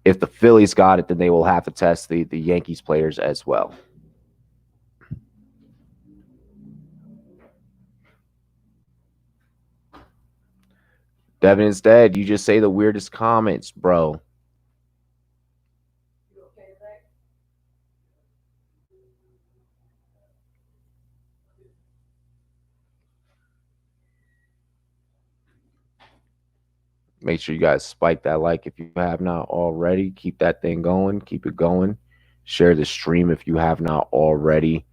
If the Phillies got it, then they will have to test the Yankees players as well. Devin, instead, you just say the weirdest comments, bro. Make sure you guys spike that like if you have not already. Keep that thing going. Keep it going. Share the stream if you have not already.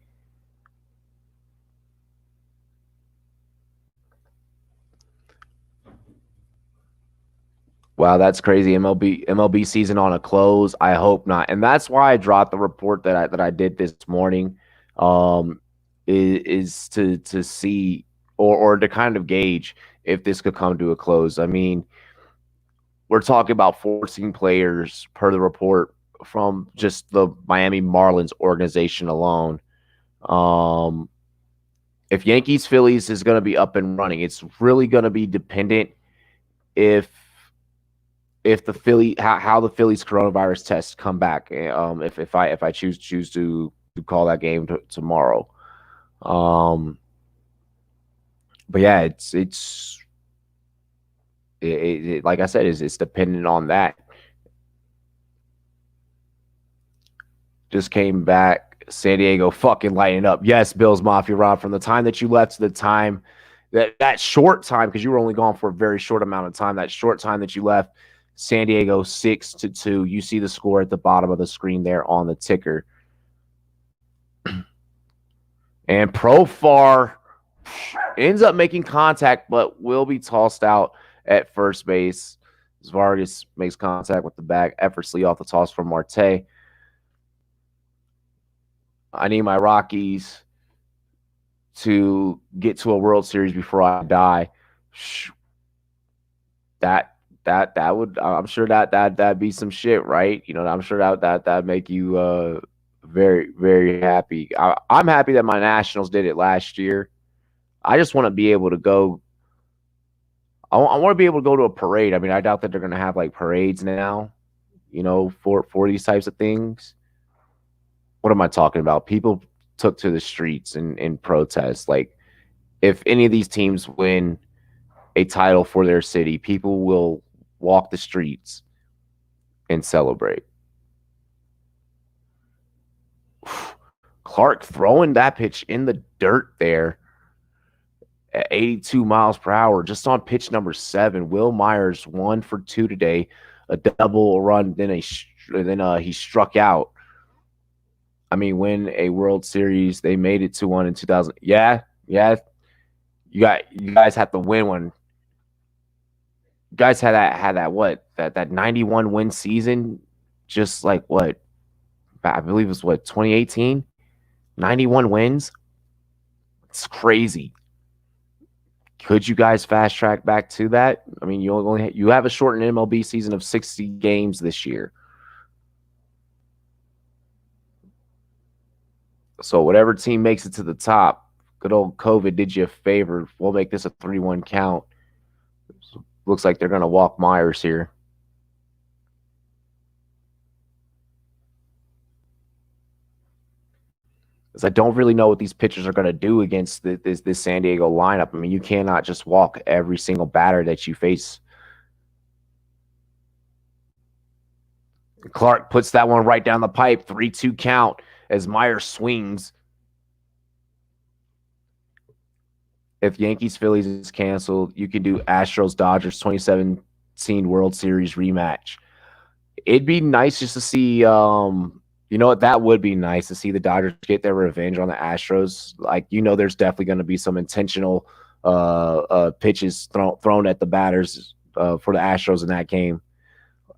Wow, that's crazy. MLB season on a close. I hope not. And that's why I dropped the report that I did this morning. Is to see or to kind of gauge if this could come to a close. I mean, we're talking about 14 players per the report from just the Miami Marlins organization alone. If Yankees Phillies is going to be up and running, it's really going to be dependent if the Philly how the Phillies coronavirus tests come back. If I choose to call that game tomorrow. But yeah, it's like I said, it's dependent on that. Just came back. San Diego fucking lighting up. Yes, Bills Mafia Rob, from the time that you left to the time that short time, because you were only gone for a very short amount of time, that short time that you left, San Diego 6-2. You see the score at the bottom of the screen there on the ticker. And Profar ends up making contact, but will be tossed out at first base. Vargas makes contact with the bag effortlessly off the toss from Marte. I need my Rockies to get to a World Series before I die. That would, I'm sure that'd be some shit, right? You know, I'm sure that'd make you very, very happy. I'm happy that my Nationals did it last year. I just want to be able to go. I want to be able to go to a parade. I mean, I doubt that they're going to have like parades now, you know, for these types of things. What am I talking about? People took to the streets in protest. Like, if any of these teams win a title for their city, people will walk the streets and celebrate. Clark throwing that pitch in the dirt there at 82 miles per hour, just on pitch number 7. Will Myers 1 for 2 today, a double, a run, then he struck out. I mean, win a World Series. They made it to one in 2000. Yeah. You guys have to win one. You guys had that 91 win season, just like what? I believe it was 2018, 91 wins. It's crazy. Could you guys fast track back to that? I mean, you have a shortened MLB season of 60 games this year. So whatever team makes it to the top, good old COVID did you a favor. We'll make this a 3-1 count. Looks like they're going to walk Myers here. Because I don't really know what these pitchers are going to do against this San Diego lineup. I mean, you cannot just walk every single batter that you face. Clark puts that one right down the pipe. 3-2 count as Myers swings. If Yankees Phillies is canceled, you can do Astros Dodgers 2017 World Series rematch. It'd be nice just to see. You know what? That would be nice to see the Dodgers get their revenge on the Astros. Like, you know, there's definitely going to be some intentional pitches thrown at the batters for the Astros in that game.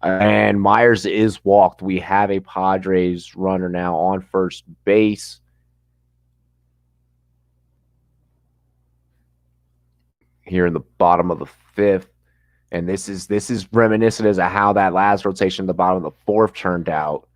And Myers is walked. We have a Padres runner now on first base. Here in the bottom of the 5th. And this is reminiscent as to how that last rotation at the bottom of the fourth turned out.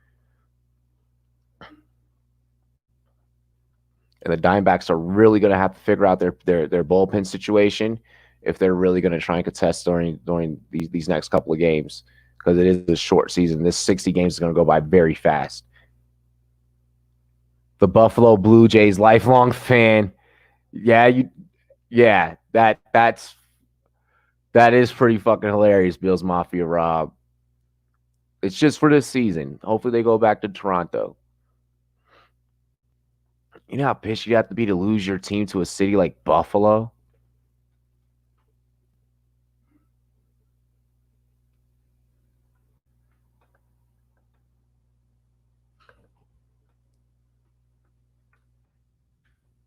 And the Diamondbacks are really going to have to figure out their bullpen situation if they're really going to try and contest during these next couple of games, because it is a short season. This 60 games is going to go by very fast. The Buffalo Blue Jays lifelong fan. Yeah, that is pretty fucking hilarious, Bills Mafia Rob. It's just for this season. Hopefully they go back to Toronto. You know how pissed you have to be to lose your team to a city like Buffalo?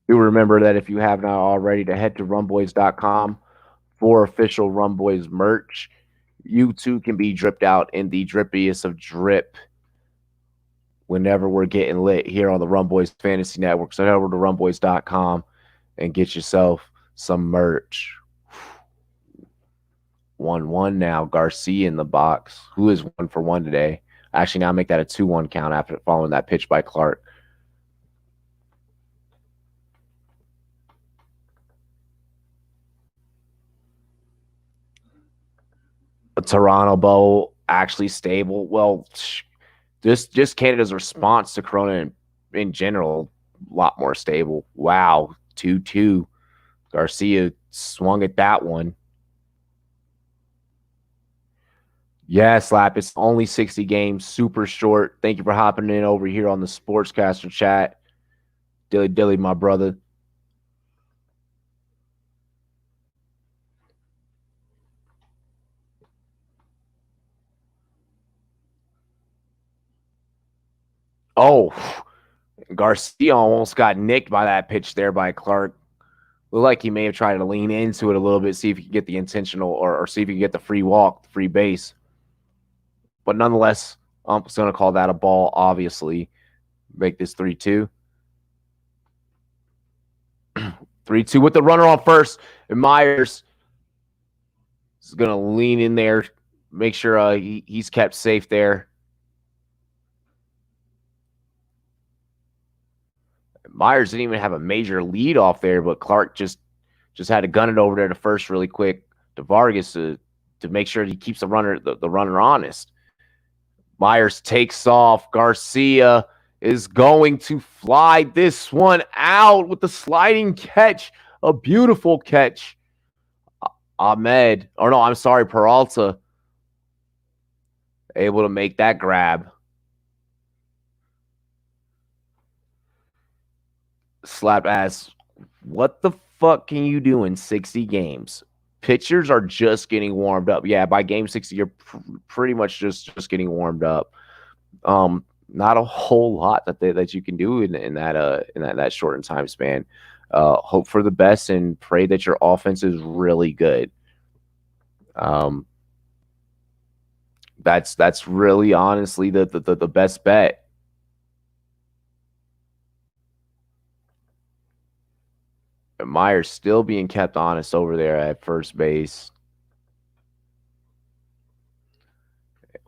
Do remember that if you have not already, to head to rumboys.com for official Rumboys merch. You too can be dripped out in the drippiest of drip whenever we're getting lit here on the Rumboys Fantasy Network. So head over to rumboys.com and get yourself some merch. 1-1 now. Garcia in the box. Who is 1-for-1 today? Actually, now make that a 2-1 count after following that pitch by Clark. A Toronto Bowl actually stable. Well, just Canada's response to Corona in general, a lot more stable. Wow, 2-2. Garcia swung at that one. Yeah, Slap. It's only 60 games, super short. Thank you for hopping in over here on the Sportscaster chat. Dilly, my brother. Oh, Garcia almost got nicked by that pitch there by Clark. Looked like he may have tried to lean into it a little bit, see if he could get the intentional or see if he could get the free walk, the free base. But nonetheless, ump's going to call that a ball, obviously. Make this 3-2. 3-2 with the runner on first. And Myers is going to lean in there, make sure he's kept safe there. Myers didn't even have a major lead off there, but Clark just had to gun it over there to first really quick to Vargas to make sure he keeps the runner honest. Myers takes off. Garcia is going to fly this one out with the sliding catch. A beautiful catch. Peralta able to make that grab. Slap ass. What the fuck can you do in 60 games? Pitchers are just getting warmed up. Yeah, by game 60, you're pretty much just getting warmed up. Not a whole lot that you can do in that shortened time span. Hope for the best and pray that your offense is really good. That's really honestly the best bet. Myers still being kept honest over there at first base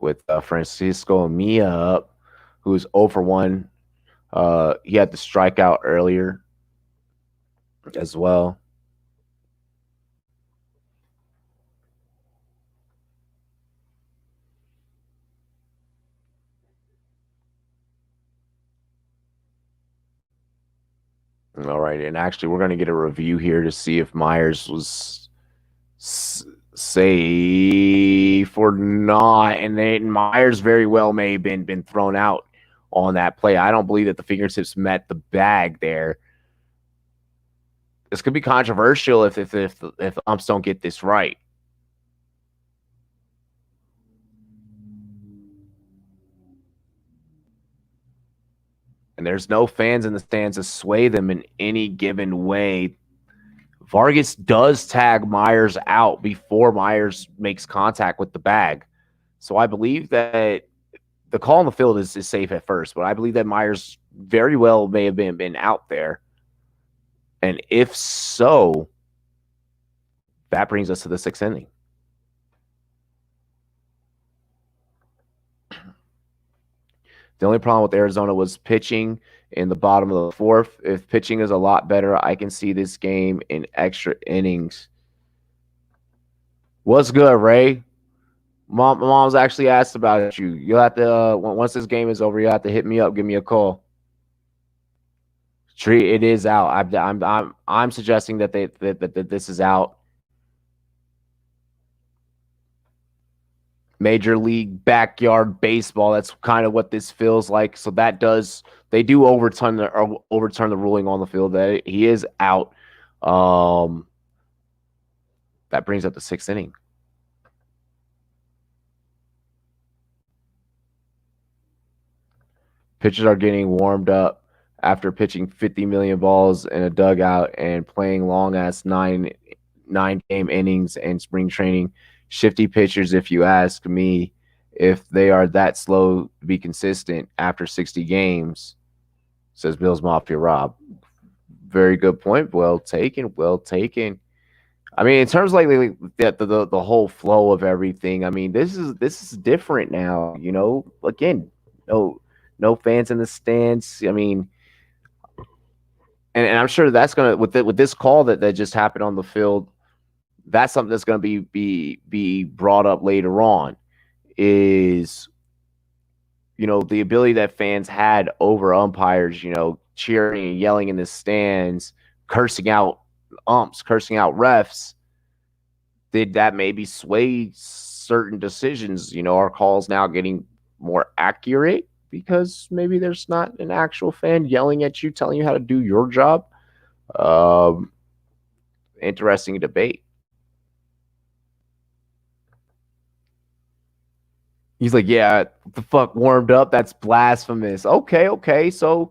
with Francisco Mia up, who's 0-for-1. He had the strikeout earlier as well. All right, and actually, we're going to get a review here to see if Myers was safe or not, and then Myers very well may have been thrown out on that play. I don't believe that the fingertips met the bag there. This could be controversial if the umps don't get this right. And there's no fans in the stands to sway them in any given way. Vargas does tag Myers out before Myers makes contact with the bag. So I believe that the call on the field is safe at first, but I believe that Myers very well may have been out there. And if so, that brings us to the 6th inning. The only problem with Arizona was pitching in the bottom of the fourth. If pitching is a lot better, I can see this game in extra innings. What's good, Ray? Mom's actually asked about you. You'll have to once this game is over, you have to hit me up, give me a call. Tree, it is out. I'm suggesting that that this is out. Major League Backyard Baseball. That's kind of what this feels like. So they do overturn the ruling on the field that he is out. That brings up the sixth inning. Pitchers are getting warmed up after pitching 50 million balls in a dugout and playing long ass nine game innings in spring training. Shifty pitchers, if you ask me, if they are that slow to be consistent after 60 games, says Bills Mafia Rob. Very good point. Well taken. Well taken. I mean, in terms of like the whole flow of everything, I mean, this is different now. You know, again, no fans in the stands. I mean, and I'm sure that's gonna with this call that just happened on the field. That's something that's going to be brought up later on is, you know, the ability that fans had over umpires, you know, cheering and yelling in the stands, cursing out umps, cursing out refs. Did that maybe sway certain decisions? You know, our calls now getting more accurate because maybe there's not an actual fan yelling at you, telling you how to do your job. Interesting debate. He's like, yeah, the fuck warmed up? That's blasphemous. Okay. So,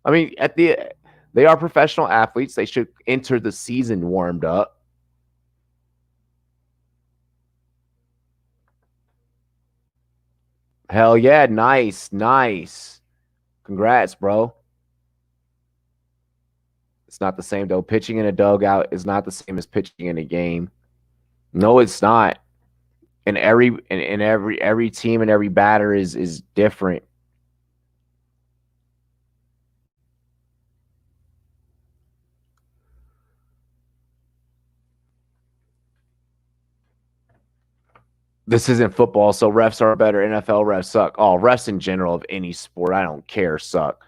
I mean, they are professional athletes. They should enter the season warmed up. Hell yeah, nice. Congrats, bro. It's not the same though. Pitching in a dugout is not the same as pitching in a game. No, it's not. And every team and every batter is different. This isn't football, so refs are better. NFL refs suck. Oh, refs in general of any sport, I don't care, suck.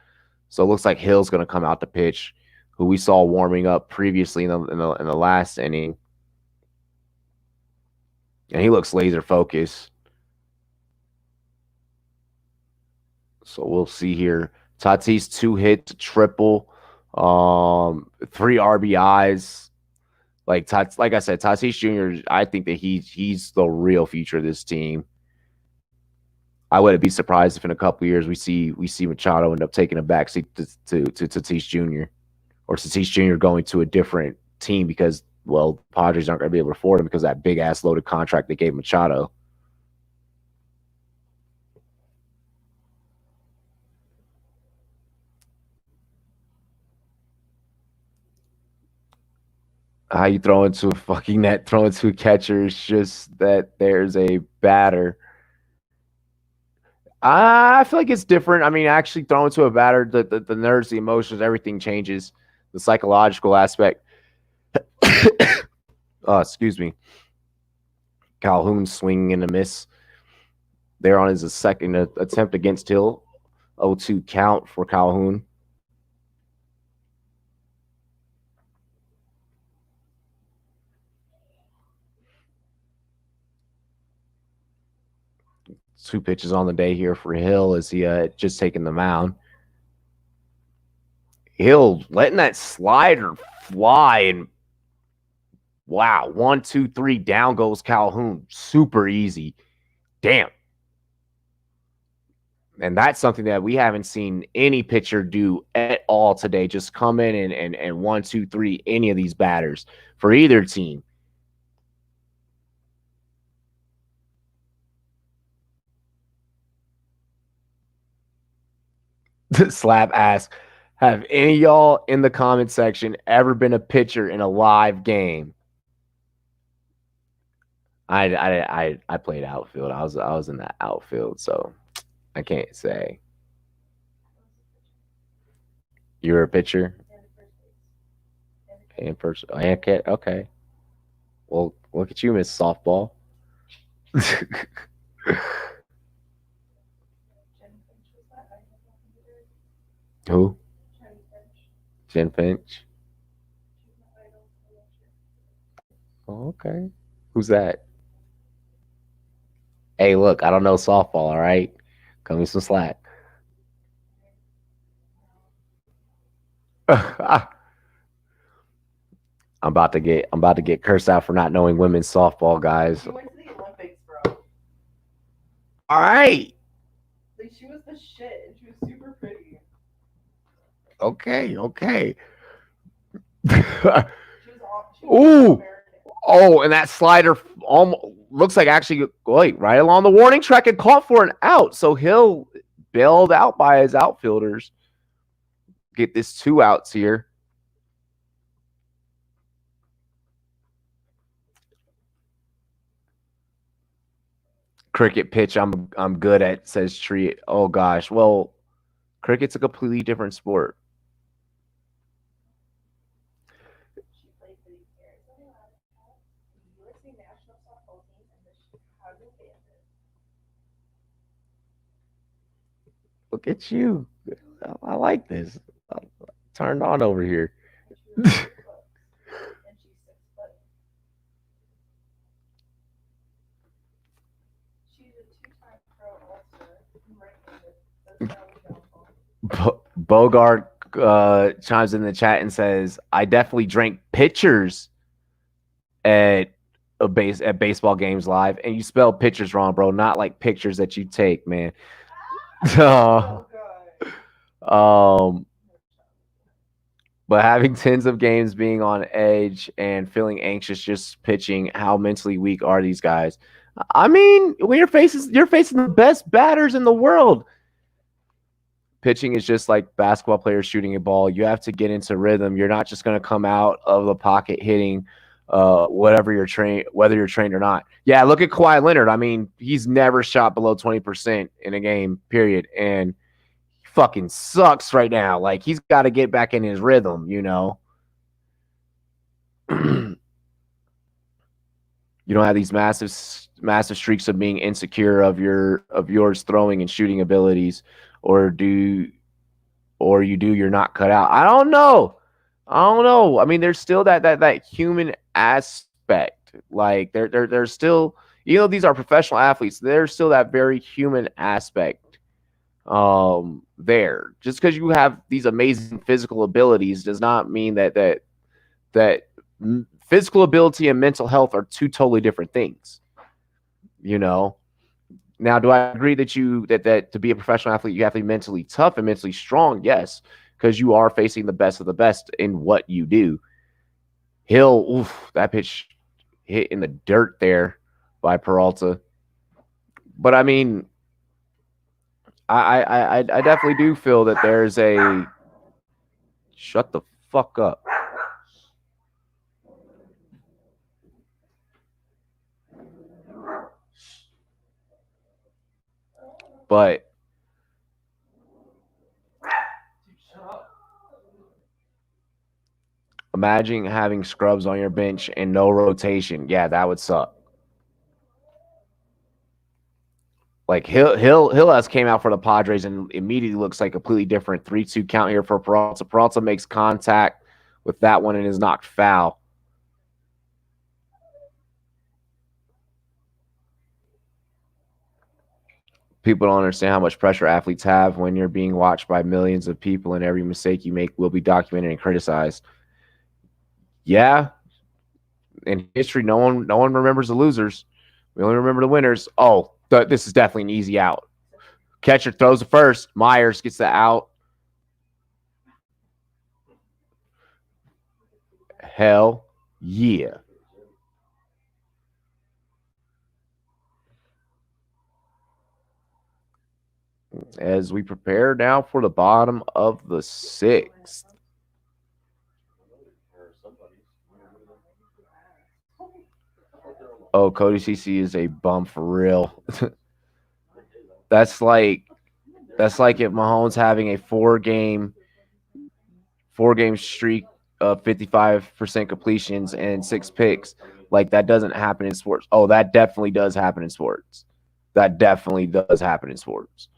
So it looks like Hill's going to come out to pitch, who we saw warming up previously in the last inning, and he looks laser focused. So we'll see here. Tatis 2 hits, triple, 3 RBIs. Like I said, Tatis Jr. I think that he's the real future of this team. I wouldn't be surprised if in a couple years we see Machado end up taking a backseat to Tatis Jr. or Tatis Jr. going to a different team because, well, Padres aren't going to be able to afford him because of that big ass loaded contract they gave Machado. How you throw into a fucking net, throw into a catcher, it's just that there's a batter. I feel like it's different. I mean, actually throwing to a batter, the nerves, the emotions, everything changes. The psychological aspect. Excuse me. Calhoun swinging and a miss. There on his second attempt against Hill. 0-2 count for Calhoun. Two pitches on the day here for Hill as he just taken the mound. Hill letting that slider fly and wow, 1, 2, 3, down goes Calhoun. Super easy. Damn. And that's something that we haven't seen any pitcher do at all today. Just come in and 1, 2, 3, any of these batters for either team. Slap asks, have any of y'all in the comment section ever been a pitcher in a live game? I played outfield. I was in that outfield, so I can't say. You're a pitcher? And first, I can't. Okay. Well, look at you, Miss Softball. Who? Jen Finch. Oh, okay. Who's that? Hey, look, I don't know softball. All right, cut me some slack. I'm about to get cursed out for not knowing women's softball, guys. She went to the Olympics, bro. All right. Like she was the shit, and she was super pretty. Okay. Okay. She was Ooh. American. Oh, and that slider almost looks like actually wait right along the warning track and caught for an out. So Hill bailed out by his outfielders. Get this 2 outs here. Cricket pitch I'm good at, says Tree. Oh gosh. Well, cricket's a completely different sport. She played for the Arizona Diamondbacks, the USA national softball team, and the Chicago Bandits. Look at you. I like this. I'm turned on over here. And she was 6 foot. And she's 6 foot. She's a 2-time pro All-Star and right-handed. That's probably downfall. Bogart chimes in the chat and says, "I definitely drank pitchers at at baseball games live, and you spell pitchers wrong, bro. Not like pictures that you take, man." Oh, God. um, but having tens of games, being on edge, and feeling anxious just pitching, how mentally weak are these guys? I mean, when you're facing the best batters in the world. Pitching is just like basketball players shooting a ball. You have to get into rhythm. You're not just going to come out of the pocket hitting whether you're trained or not. Yeah, look at Kawhi Leonard. I mean, he's never shot below 20% in a game, period. And he fucking sucks right now. Like, he's got to get back in his rhythm, you know? You don't have these massive streaks of being insecure of yours throwing and shooting abilities, or you're not cut out. I don't know. I mean, there's still that human aspect. Like there's still, you know, these are professional athletes. There's still that very human aspect there. Just because you have these amazing physical abilities does not mean that physical ability and mental health are two totally different things. You know. Now, do I agree that that to be a professional athlete, you have to be mentally tough and mentally strong? Yes, because you are facing the best of the best in what you do. Hill, oof, that pitch hit in the dirt there by Peralta. But I mean, I definitely do feel that there's a shut the fuck up. But imagine having scrubs on your bench and no rotation. Yeah, that would suck. Like Hill has came out for the Padres and immediately looks like a completely different 3-2 count here for Peralta. Peralta makes contact with that one and is knocked foul. People don't understand how much pressure athletes have when you're being watched by millions of people, and every mistake you make will be documented and criticized. Yeah, in history, no one remembers the losers. We only remember the winners. Oh, this is definitely an easy out. Catcher throws the first. Myers gets the out. Hell yeah. As we prepare now for the bottom of the 6th. Oh, Cody CC is a bum for real. That's like That's like if Mahomes having a four-game streak of 55% completions and 6 picks. Like, that doesn't happen in sports. Oh, that definitely does happen in sports. That definitely does happen in sports.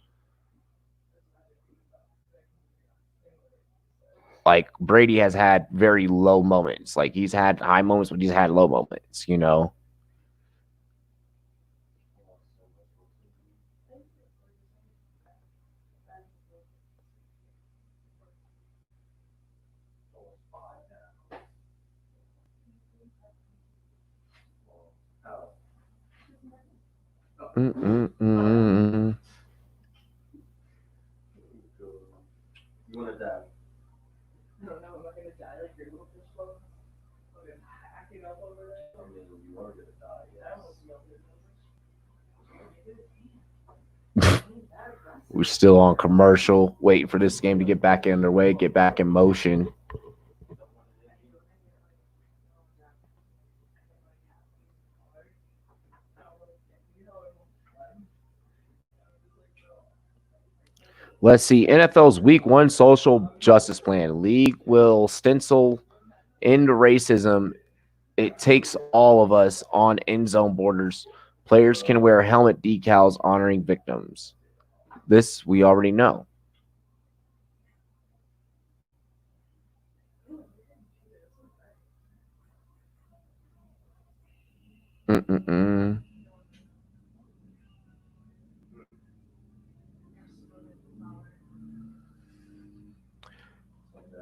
Like, Brady has had very low moments. Like, he's had high moments, but he's had low moments, you know? Mm-mm-mm. You want to die? I don't know, am I gonna die like your little fish bones? I'm gonna hacking up over there. I mean, you are gonna die. I Yes. almost yelled at We're still on commercial, waiting for this game to get back underway, get back in motion. Let's see. NFL's Week 1 social justice plan. League will stencil end racism. It takes all of us on end zone borders. Players can wear helmet decals honoring victims. This we already know. Mm-mm-mm.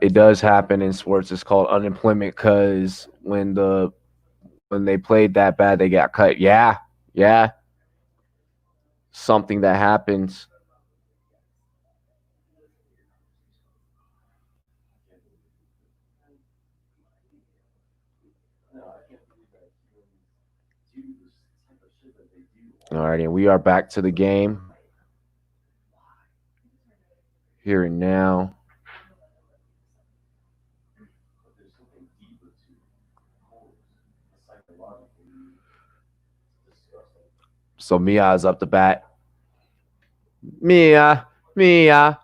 It does happen in sports. It's called unemployment because when they played that bad, they got cut. Yeah, yeah. Something that happens. All right, and we are back to the game here and now. So Mia is up to bat. Mia. 0-1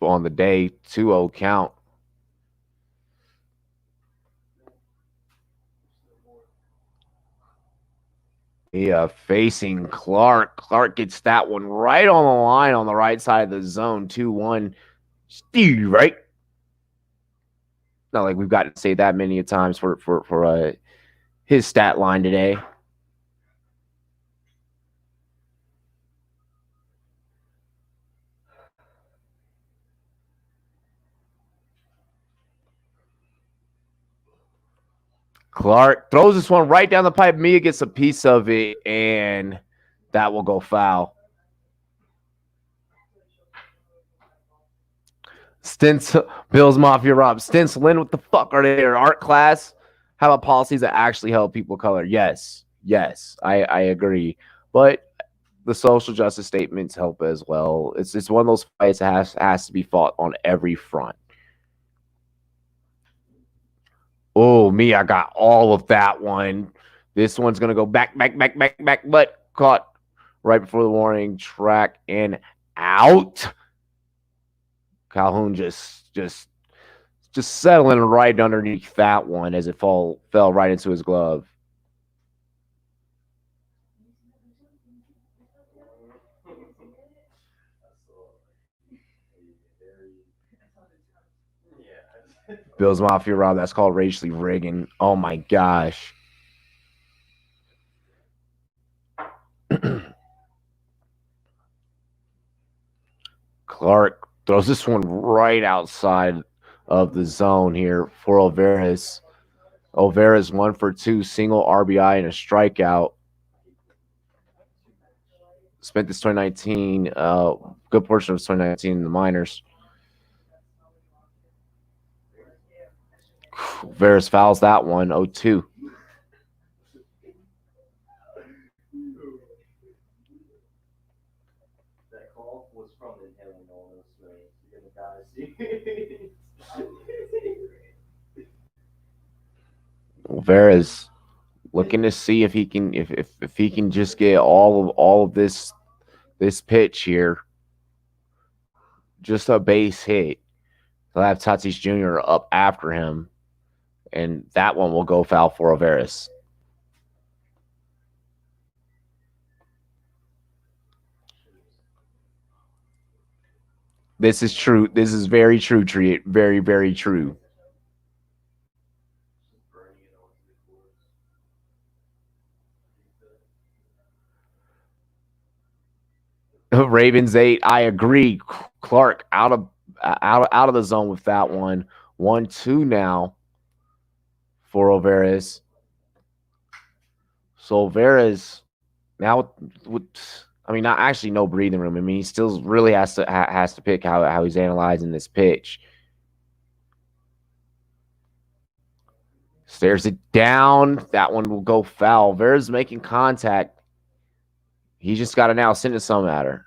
on the day, 2-0 count. Mia facing Clark. Clark gets that one right on the line on the right side of the zone, 2-1. Steve, right? Not like we've got to say that many times for his stat line today. Clark throws this one right down the pipe. Mia gets a piece of it, and that will go foul. Bills Mafia Rob. Lynn, what the fuck are they? Art class? How about policies that actually help people of color? Yes, I agree. But the social justice statements help as well. It's one of those fights that has to be fought on every front. Oh, me, I got all of that one. This one's gonna go back, but caught right before the warning track and out. Calhoun just settling right underneath that one as it fell right into his glove. Bills Mafia Rob, that's called racially rigging. Oh my gosh. Clark throws this one right outside of the zone here for Alvarez. Alvarez 1 for 2, single RBI and a strikeout. Spent this 2019, good portion of 2019 in the minors. Alvarez fouls that one, 0-2. That call was from the inhaling illness, right? You're gonna die. Alvarez looking to see if he can if he can just get all of this pitch here. Just a base hit. He'll have Tatis Jr. up after him, and that one will go foul for Alvarez. This is true. This is very true, Treat. Very, very true. Ravens 8. I agree. Clark out of the zone with that one. 1-2 now for Alvarez. So Alvarez now with I mean, not actually no breathing room. I mean, he still really has to pick how he's analyzing this pitch. Stares it down. That one will go foul. Alvarez making contact. He just got to now send it some matter.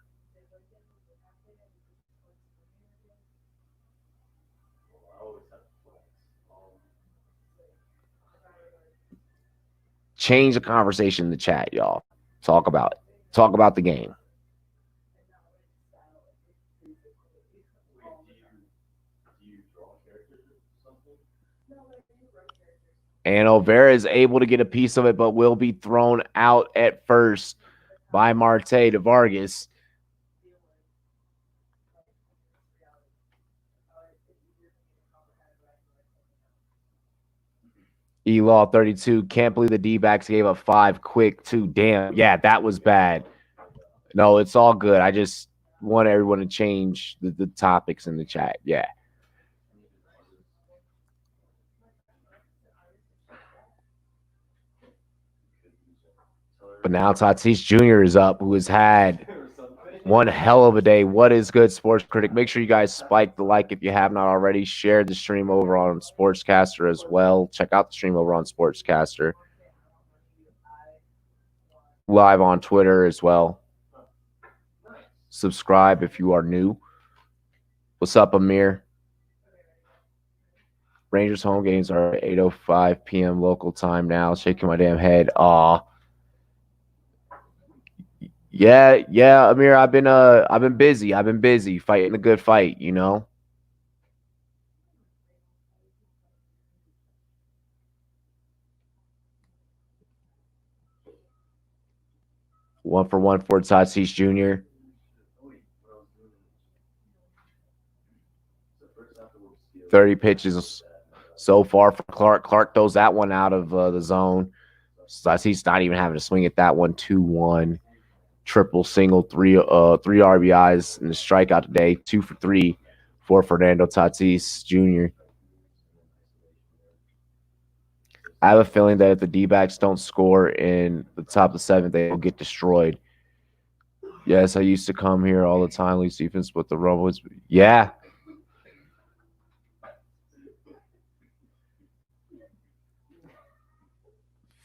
Change the conversation in the chat, y'all. Talk about it. Talk about the game. And Alvarez is able to get a piece of it, but will be thrown out at first by Marte to Vargas. E-Law 32. Can't believe the D-backs gave up 5 quick, too. Damn. Yeah, that was bad. No, it's all good. I just want everyone to change the topics in the chat. Yeah. But now Tatis Jr. is up, who has had one hell of a day. What is good, Sports Critic? Make sure you guys spike the like if you have not already. Share the stream over on Sportscaster as well. Check out the stream over on Sportscaster. Live on Twitter as well. Subscribe if you are new. What's up, Amir? Rangers home games are at 8:05 p.m. local time now. Shaking my damn head. Aw. Yeah, Amir. I've been busy. I've been busy fighting a good fight, you know. One for Tatis Jr. $30 pitches so far for Clark. Clark throws that one out of the zone. Tatis not even having to swing at that one. 2-1. Triple, single, three RBIs in the strikeout today. 2 for 3 for Fernando Tatis Jr. I have a feeling that if the D-backs don't score in the top of the 7th, they will get destroyed. Yes, I used to come here all the time. Least defense, but the run was yeah.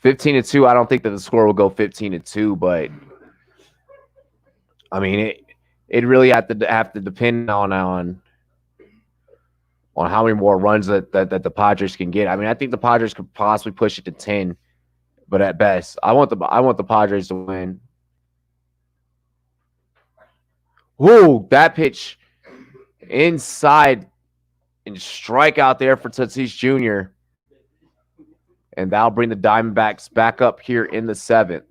$15-2. I don't think that the score will go 15-2, but I mean it really have to depend on how many more runs that the Padres can get. I mean, I think the Padres could possibly push it to 10, but at best, I want the Padres to win. Whoa, that pitch inside and strike out there for Tatis Jr. And that'll bring the Diamondbacks back up here in the 7th.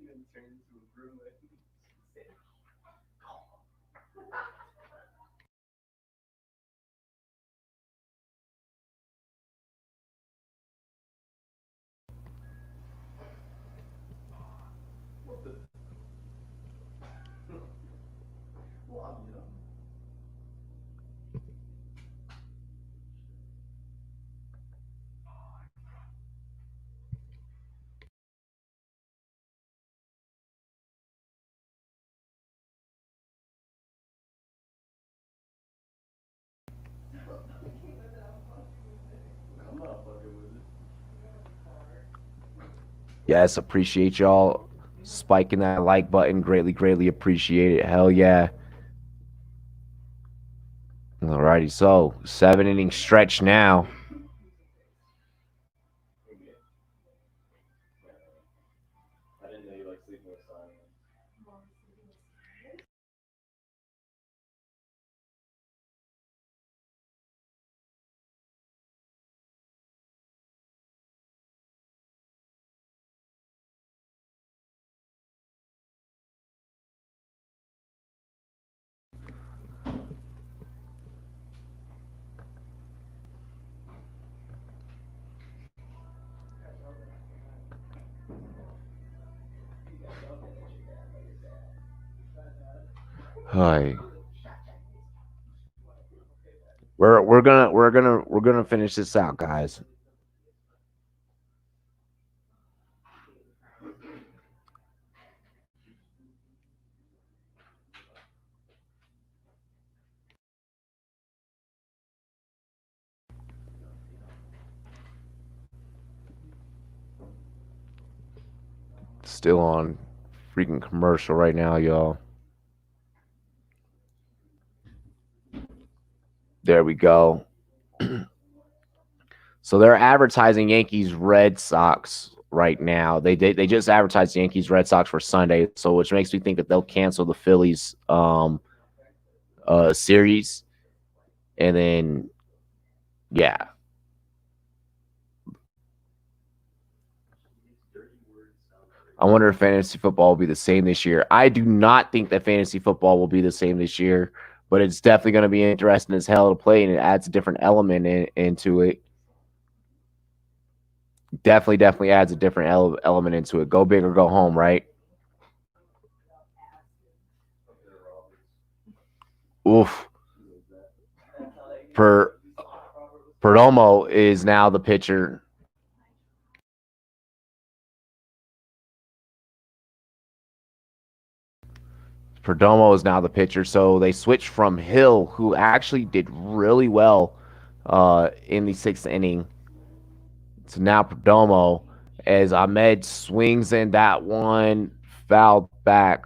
Yes, appreciate y'all spiking that like button. Greatly appreciate it. Hell yeah. Alrighty, so 7-inning stretch now. Hi. We're gonna finish this out, guys. Still on freaking commercial right now, y'all. There we go. So they're advertising Yankees Red Sox right now. They just advertised Yankees Red Sox for Sunday, so which makes me think that they'll cancel the Phillies series, and then yeah. I wonder if fantasy football will be the same this year. I do not think that fantasy football will be the same this year, but it's definitely going to be interesting as hell to play, and it adds a different element into it. Definitely adds a different element into it. Go big or go home, right? Oof. Perdomo is now the pitcher. Perdomo is now the pitcher. So they switched from Hill, who actually did really well in the sixth inning, to now Perdomo, as Ahmed swings in that one, fouled back.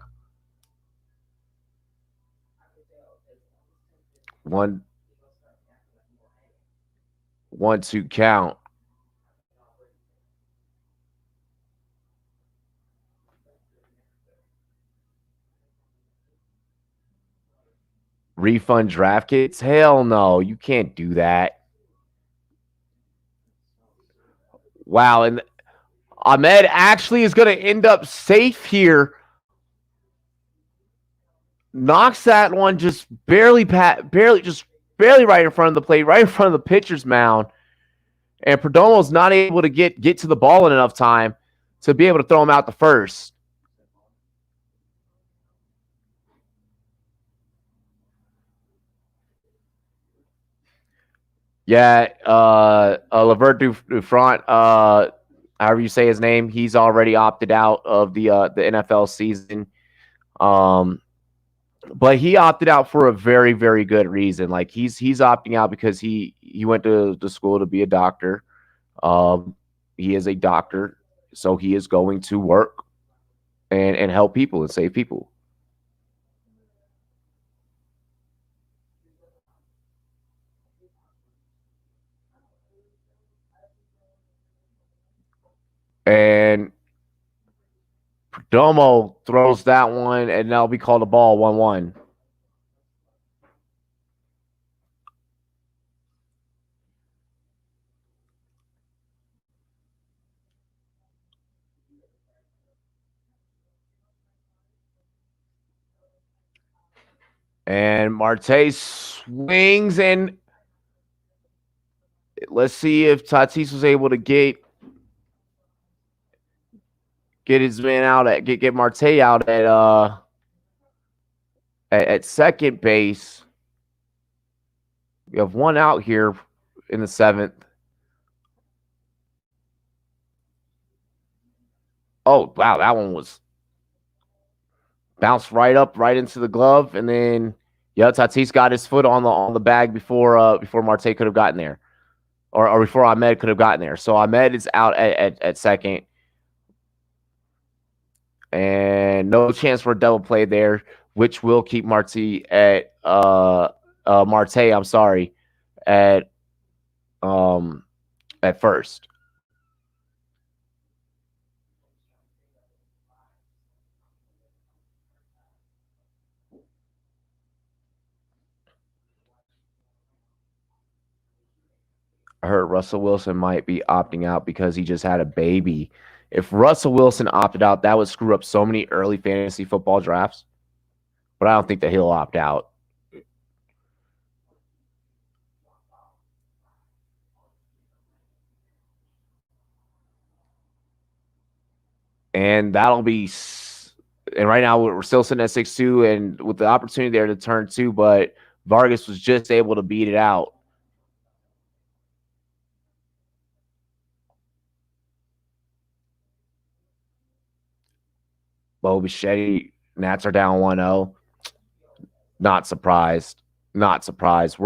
1-2 count. Refund draft kits? Hell no, you can't do that. Wow, and Ahmed actually is going to end up safe here. Knocks that one just barely right in front of the plate, right in front of the pitcher's mound. And Perdomo's not able to get to the ball in enough time to be able to throw him out to first. Yeah, Levert Dufront, however you say his name, he's already opted out of the NFL season. But he opted out for a very, very good reason. Like he's opting out because he went to the school to be a doctor. He is a doctor, so he is going to work and help people and save people. And Perdomo throws that one, and that'll be called a ball 1-1. And Marte swings, and let's see if Tatis was able to get his man out at get Marte out at second base. We have one out here in the seventh. Oh wow, that one was bounced right up, right into the glove, and then Tatis got his foot on the bag before Marte could have gotten there, or before Ahmed could have gotten there. So Ahmed is out at second, and no chance for a double play there, which will keep Marte at Marte. I'm sorry, at first. I heard Russell Wilson might be opting out because he just had a baby. If Russell Wilson opted out, that would screw up so many early fantasy football drafts. But I don't think that he'll opt out. And that'll be And right now we're still sitting at 6-2, and with the opportunity there to turn 2, but Vargas was just able to beat it out. Bo Bichetti, Nats are down 1-0. Not surprised. Not surprised.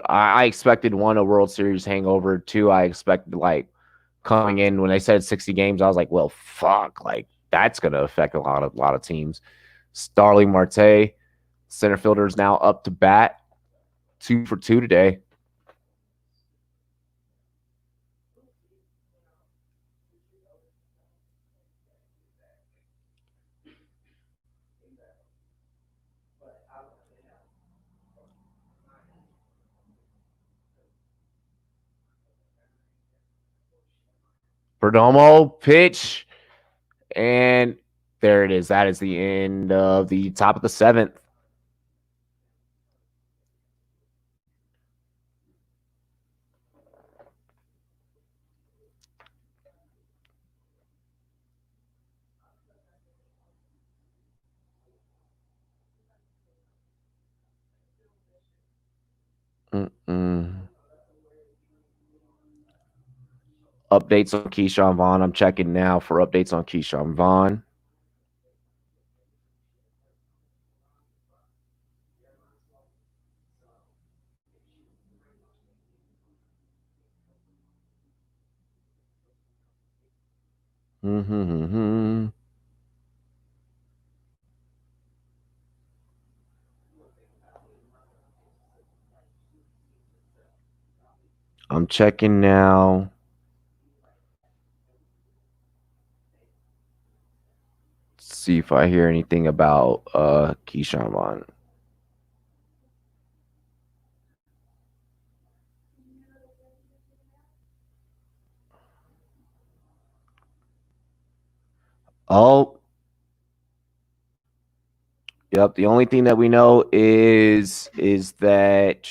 I expected 1, a World Series hangover. 2, I expected like coming in when they said 60 games, I was like, well, fuck, like that's gonna affect a lot of teams. Starling Marte, center fielder, is now up to bat. 2 for 2 today. Perdomo pitch, and there it is. That is the end of the top of the 7th. Updates on Keyshawn Vaughn. I'm checking now for updates on Keyshawn Vaughn. I'm checking now. See if I hear anything about Keyshawn Vaughn. Oh, yep. The only thing that we know is that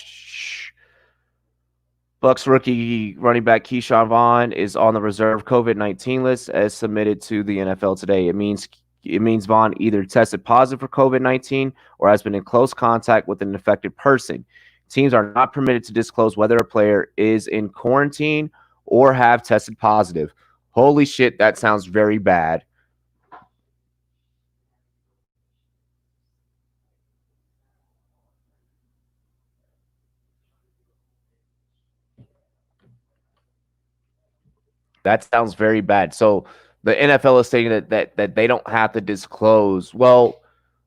Bucks rookie running back Keyshawn Vaughn is on the reserve COVID-19 list as submitted to the NFL today. It means Vaughn either tested positive for COVID-19 or has been in close contact with an infected person. Teams are not permitted to disclose whether a player is in quarantine or have tested positive. Holy shit, that sounds very bad. That sounds very bad. So the NFL is saying that they don't have to disclose. Well,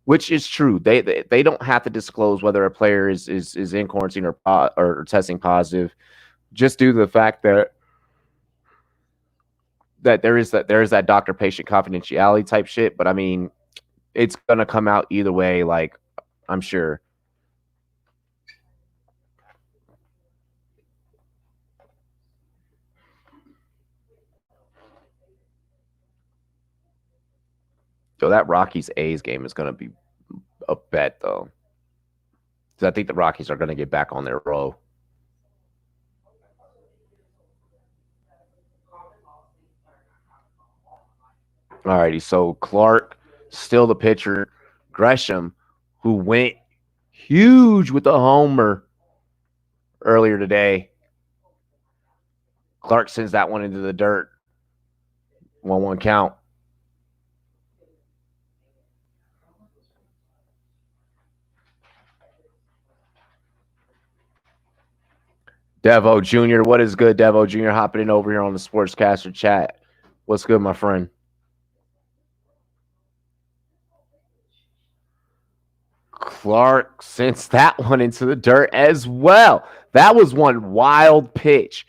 which is true. They don't have to disclose whether a player is in quarantine or testing positive, just due to the fact that there is that doctor patient confidentiality type shit. But I mean, it's gonna come out either way. Like, I'm sure. So that Rockies A's game is gonna be a bet though, because I think the Rockies are gonna get back on their row. Alrighty, so Clark, still the pitcher. Gresham, who went huge with a homer earlier today. Clark sends that one into the dirt. 1-1 count. Devo Jr., what is good, Devo Jr.? Hopping in over here on the Sportscaster chat. What's good, my friend? Clark sends that one into the dirt as well. That was one wild pitch.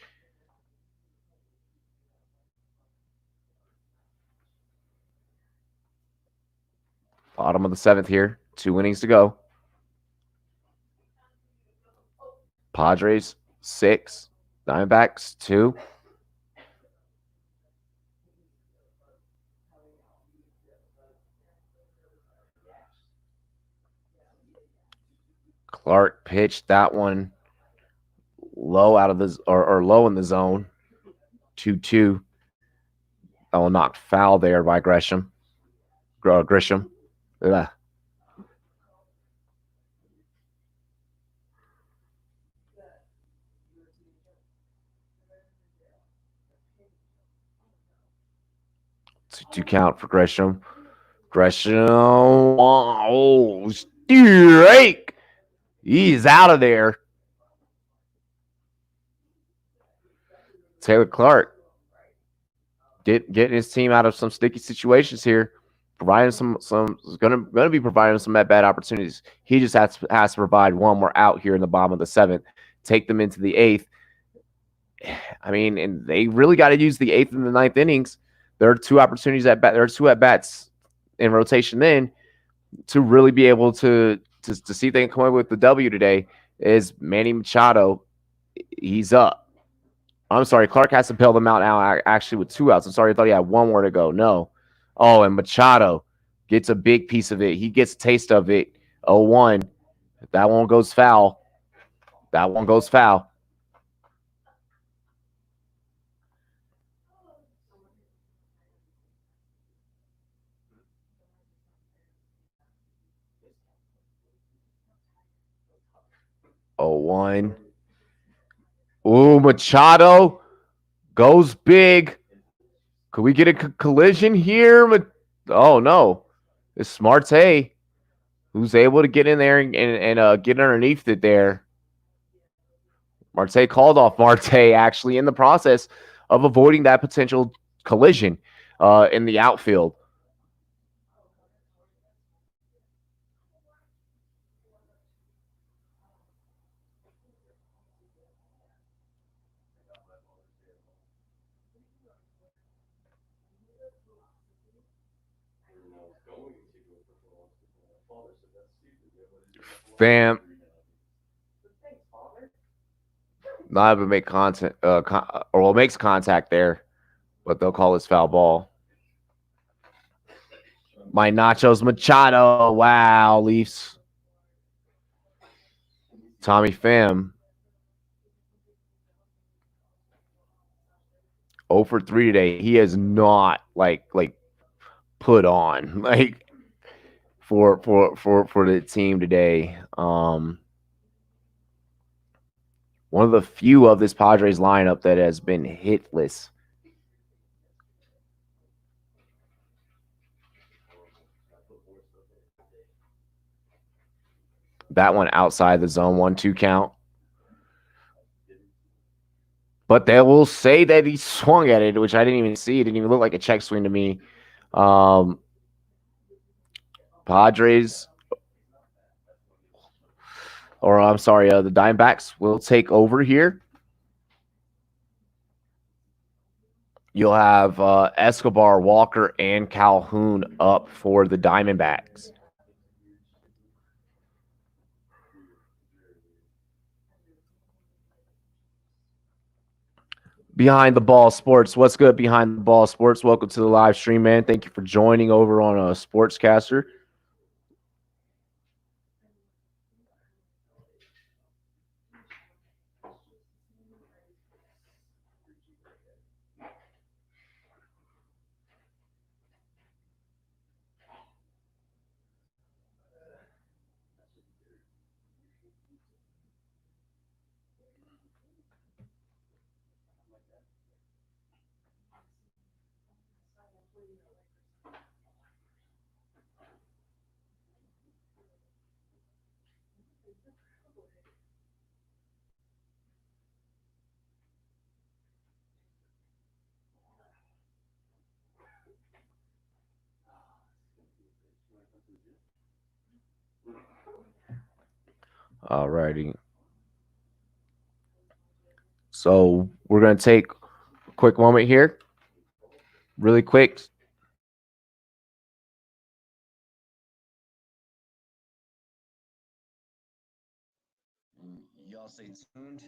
Bottom of the 7th here. 2 innings to go. Padres 6, Diamondbacks 2. Clark pitched that one low out of the or low in the zone. 2-2. That one knocked foul there by Grisham. Ugh. Two count for Gresham. Gresham. Oh, strike. He's out of there. Taylor Clark getting his team out of some sticky situations here, providing some gonna be providing some at bat opportunities. He just has to provide one more out here in the bottom of the seventh, take them into the eighth. I mean, and they really got to use the eighth and the ninth innings. There are two opportunities at bat. There are two at bats in rotation then to really be able to see if they can come up with the W today. Is Manny Machado? He's up. I'm sorry, Clark has to bail them out now actually with two outs. I'm sorry, I thought he had one more to go. No. Oh, and Machado gets a big piece of it. He gets a taste of it. 0-1. That one goes foul. That one goes foul. Oh, 1. Ooh, Machado goes big. Could we get a collision here? Oh, no. It's Marte who's able to get in there and get underneath it there. Marte called off Marte actually in the process of avoiding that potential collision in the outfield. Fam, not able to make contact, or makes contact there, but they'll call this foul ball. My Nachos Machado. Wow, Leafs. Tommy Pham. 0 for 3 today. He is not like put on like for the team today. One of the few of this Padres lineup that has been hitless. That one outside the zone 1-2 count. But they will say that he swung at it, which I didn't even see. It didn't even look like a check swing to me. Padres, or I'm sorry, the Diamondbacks will take over here. You'll have Escobar, Walker, and Calhoun up for the Diamondbacks. Behind the Ball Sports. What's good, Behind the Ball Sports? Welcome to the live stream, man. Thank you for joining over on a Sportscaster. All righty. So we're going to take a quick moment here. Really quick. Y'all stay tuned.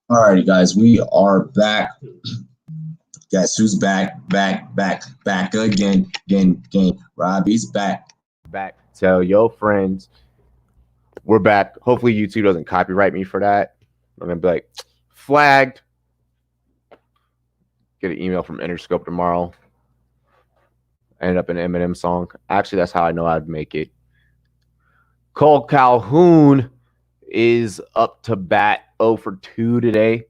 All righty, guys, we are back. Guess who's back again. Robbie's back. Tell your friends we're back. Hopefully YouTube doesn't copyright me for that. I'm gonna be like, flagged. Get an email from Interscope tomorrow. Ended up in an Eminem song. Actually, that's how I know I'd make it. Cole Calhoun is up to bat 0 for 2 today.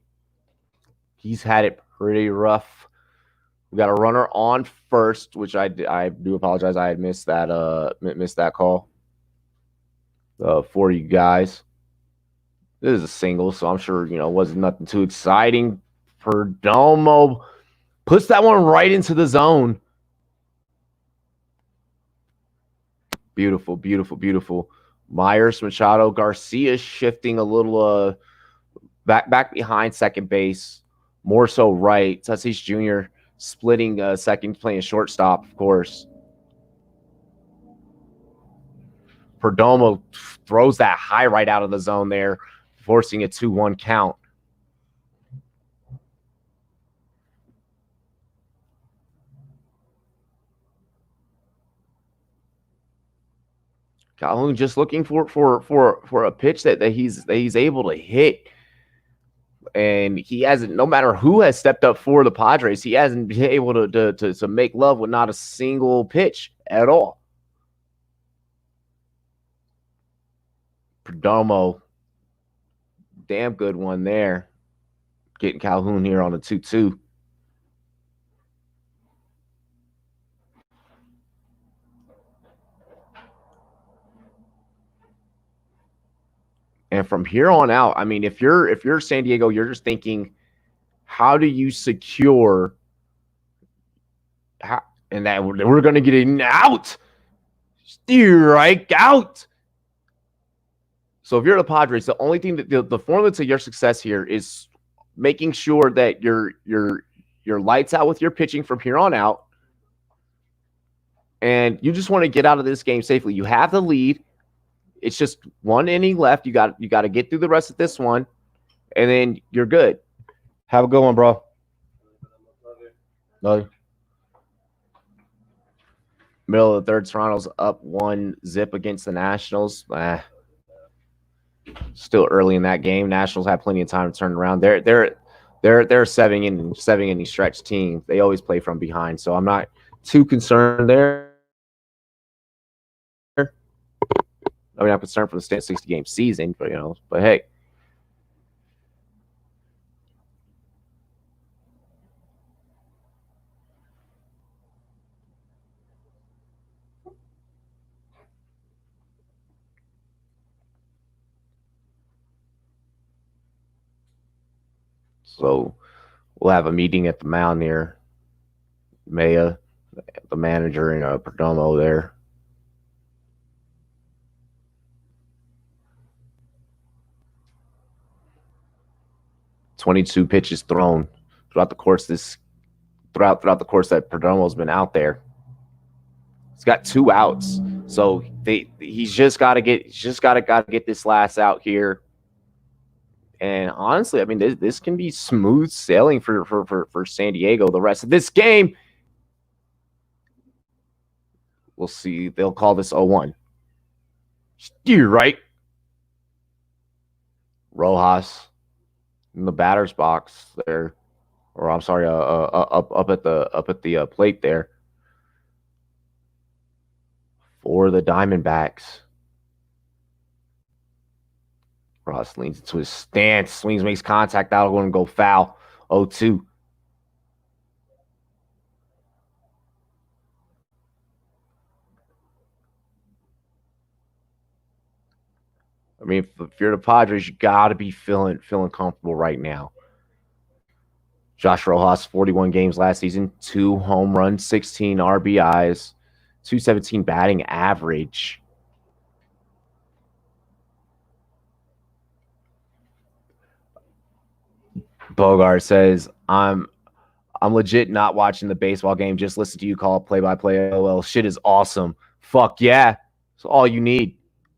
He's had it pretty rough. We got a runner on first, which I do apologize. I had missed that call for you guys. This is a single, so I'm sure wasn't nothing too exciting. Perdomo puts that one right into the zone. Beautiful, beautiful, beautiful. Myers, Machado, Garcia shifting a little back behind second base, more so right. Tatis Jr. splitting second, playing shortstop, of course. Perdomo throws that high right out of the zone there, forcing a 2-1 count. Calhoun just looking for a pitch that he's able to hit. And he hasn't, no matter who has stepped up for the Padres, he hasn't been able to make love with not a single pitch at all. Perdomo, damn good one there. Getting Calhoun here on a 2-2. And from here on out, I mean, if you're San Diego, you're just thinking, how do you secure and that we're going to get an out, strike out. So if you're the Padres, the only thing that the formula to your success here is making sure that you're lights out with your pitching from here on out, and you just want to get out of this game safely. You have the lead. It's just one inning left. You got to get through the rest of this one, and then you're good. Have a good one, bro. No. Middle of the third, Toronto's up 1-0 against the Nationals. Still early in that game. Nationals have plenty of time to turn around. They're a seven inning stretch team. They always play from behind, so I'm not too concerned there. I mean, I'm concerned for the 60-game season, but but hey. So we'll have a meeting at the mound near Maya, the manager, and Perdomo there. "22 pitches thrown throughout the course throughout the course that Perdomo's been out there. He's got 2 outs, so he's just got to get this last out here. And honestly, I mean, this can be smooth sailing for San Diego the rest of this game. We'll see. They'll call this 0-1. You're right. Rojas in the batter's box there, or I'm sorry, up at the plate there for the Diamondbacks. Ross leans into his stance, swings, makes contact. That'll go and go foul. 0-2. I mean, if you're the Padres, you got to be feeling comfortable right now. Josh Rojas, 41 games last season, 2 home runs, 16 RBIs, 217 batting average. Bogart says, I'm legit not watching the baseball game. Just listen to you call play-by-play. LOL. Shit is awesome. Fuck yeah. That's all you need.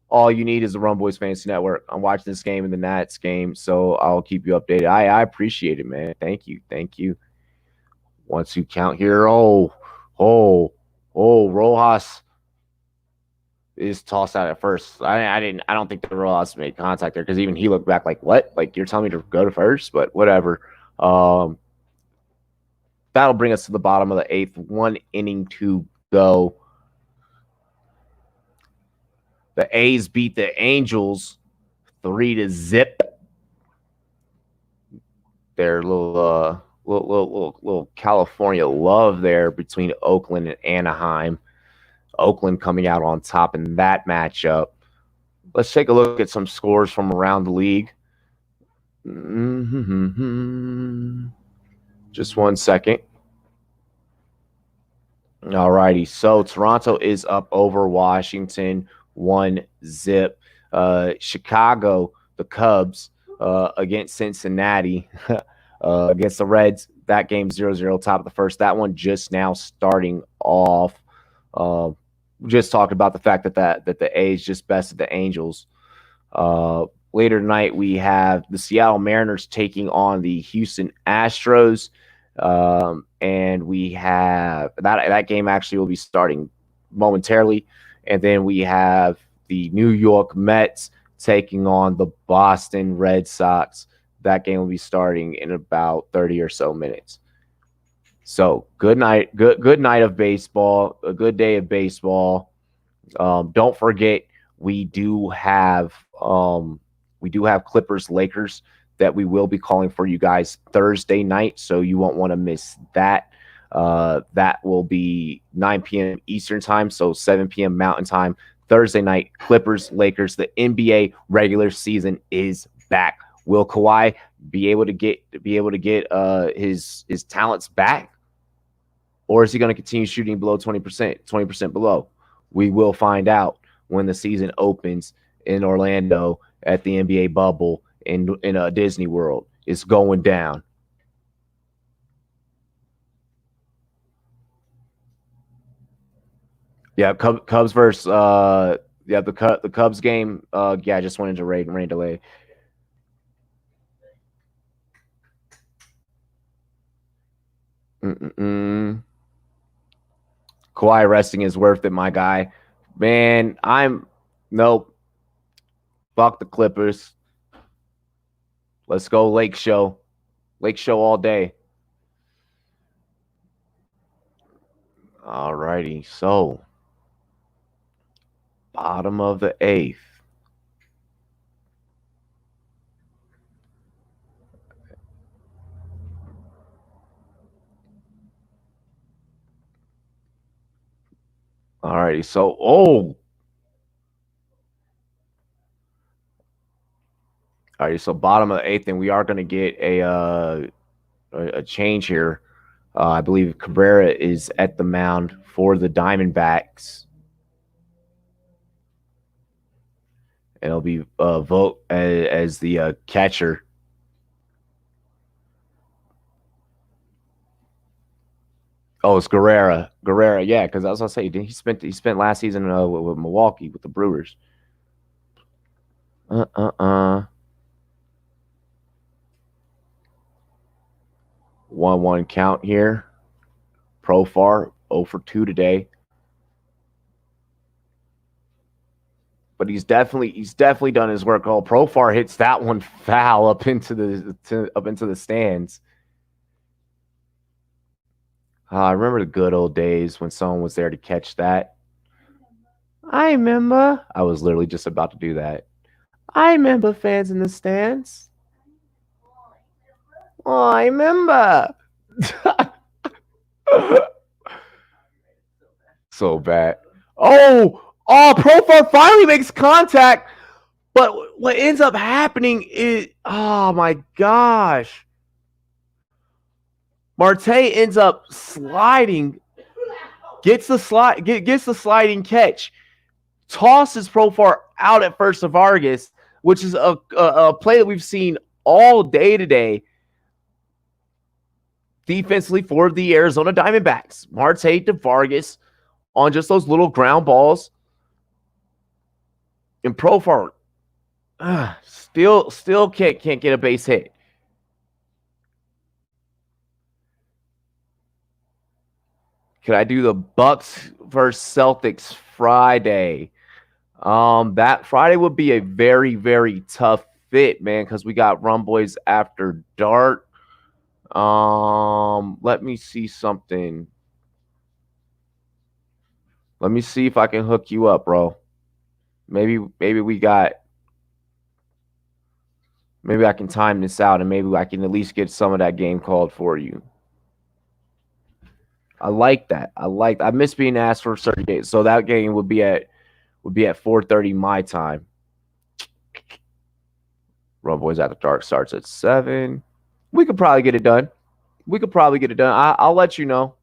All you need is the Run Boys Fantasy Network. I'm watching this game and the Nats game, so I'll keep you updated. I appreciate it, man. Thank you. Once you count here, Rojas is tossed out at first. I don't think the Rojas made contact there because even he looked back like, what? Like, you're telling me to go to first? But whatever. That'll bring us to the bottom of the 8th. 1 inning to go. The A's beat the Angels 3-0. Their little California love there between Oakland and Anaheim. Oakland coming out on top in that matchup. Let's take a look at some scores from around the league. Just 1 second. All righty. So Toronto is up over Washington 1-0. Chicago, the Cubs, against Cincinnati, against the Reds. That game 0-0, top of the first. That one just now starting off. Just talked about the fact that the A's just bested the Angels. Later tonight, we have the Seattle Mariners taking on the Houston Astros. And we have that game actually will be starting momentarily. And then we have the New York Mets taking on the Boston Red Sox. That game will be starting in about 30 or so minutes. So good night of baseball, a good day of baseball. Don't forget, we do have Clippers Lakers that we will be calling for you guys Thursday night, so you won't want to miss that. That will be 9 p.m. Eastern time, so 7 p.m. Mountain time. Thursday night, Clippers, Lakers. The NBA regular season is back. Will Kawhi be able to get his talents back, or is he going to continue shooting below 20% below? We will find out when the season opens in Orlando at the NBA bubble in a Disney World. It's going down. Yeah, Cubs versus the Cubs game. Yeah, just went into rain delay. Kawhi resting is worth it, my guy. Man, nope. Fuck the Clippers. Let's go Lake Show. Lake Show all day. All righty. So Bottom of the 8th. All righty. So, all right. So, bottom of the 8th, and we are going to get a change here. I believe Cabrera is at the mound for the Diamondbacks. And it'll be Vogt as the catcher. Oh, it's Guerrera. Guerrera, yeah, because I was gonna say he spent last season with Milwaukee with the Brewers. 1-1 count here. Profar 0 for 2 today. But he's definitely done his work. Oh, Profar hits that one foul up into the stands. I remember the good old days when someone was there to catch that. I remember. I was literally just about to do that. I remember fans in the stands. Oh, I remember. So bad. Oh, Profar finally makes contact. But what ends up happening is, oh my gosh. Marte ends up sliding, gets the sliding catch, tosses Profar out at first to Vargas, which is a play that we've seen all day today defensively for the Arizona Diamondbacks. Marte to Vargas on just those little ground balls. And Profar still can't get a base hit. Could I do the Bucks versus Celtics Friday? That Friday would be a very, very tough fit, man, because we got Rumboys After Dark. Let me see something. Let me see if I can hook you up, bro. Maybe I can time this out and maybe I can at least get some of that game called for you. I like that. I miss being asked for certain days. So that game would be at 4:30 my time. Rumboys After Dark starts at 7. We could probably get it done. I'll let you know.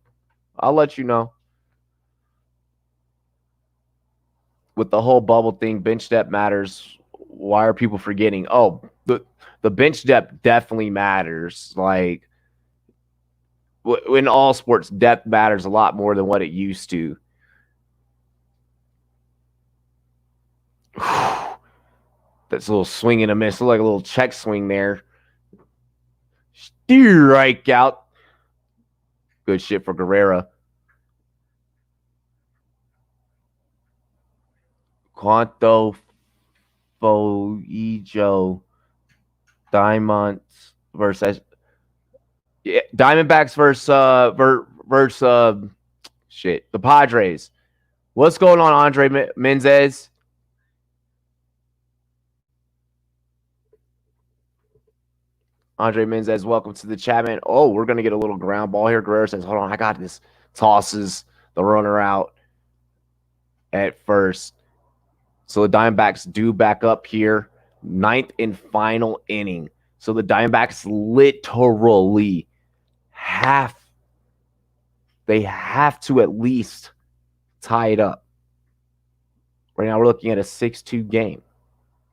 With the whole bubble thing, bench depth matters. Why are people forgetting? Oh, the bench depth definitely matters. Like, in all sports, depth matters a lot more than what it used to. That's a little swing and a miss. Look like a little check swing there. Strike out. Good shit for Guerrera. Quanto Foijo Diamonds versus Diamondbacks versus the Padres. What's going on, Andre Menzez? Andre Menzez, welcome to the chat, man. Oh, we're going to get a little ground ball here. Guerrero says, hold on, I got this. Tosses the runner out at first. So the Diamondbacks do back up here. 9th and final inning. So the Diamondbacks literally have to at least tie it up. Right now we're looking at a 6-2 game.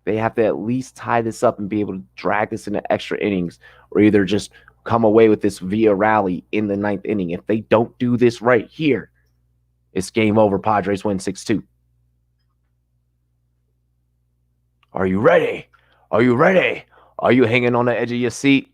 They have to at least tie this up and be able to drag this into extra innings or either just come away with this via rally in the 9th inning. If they don't do this right here, it's game over. Padres win 6-2. Are you ready? Are you ready? Are you hanging on the edge of your seat?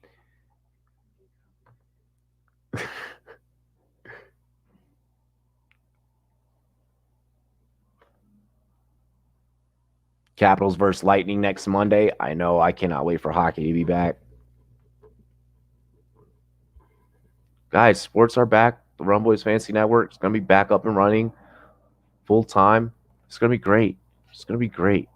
Capitals versus Lightning next Monday. I know. I cannot wait for hockey to be back. Guys, sports are back. The Rumboys Fantasy Network is going to be back up and running full time. It's going to be great. It's going to be great.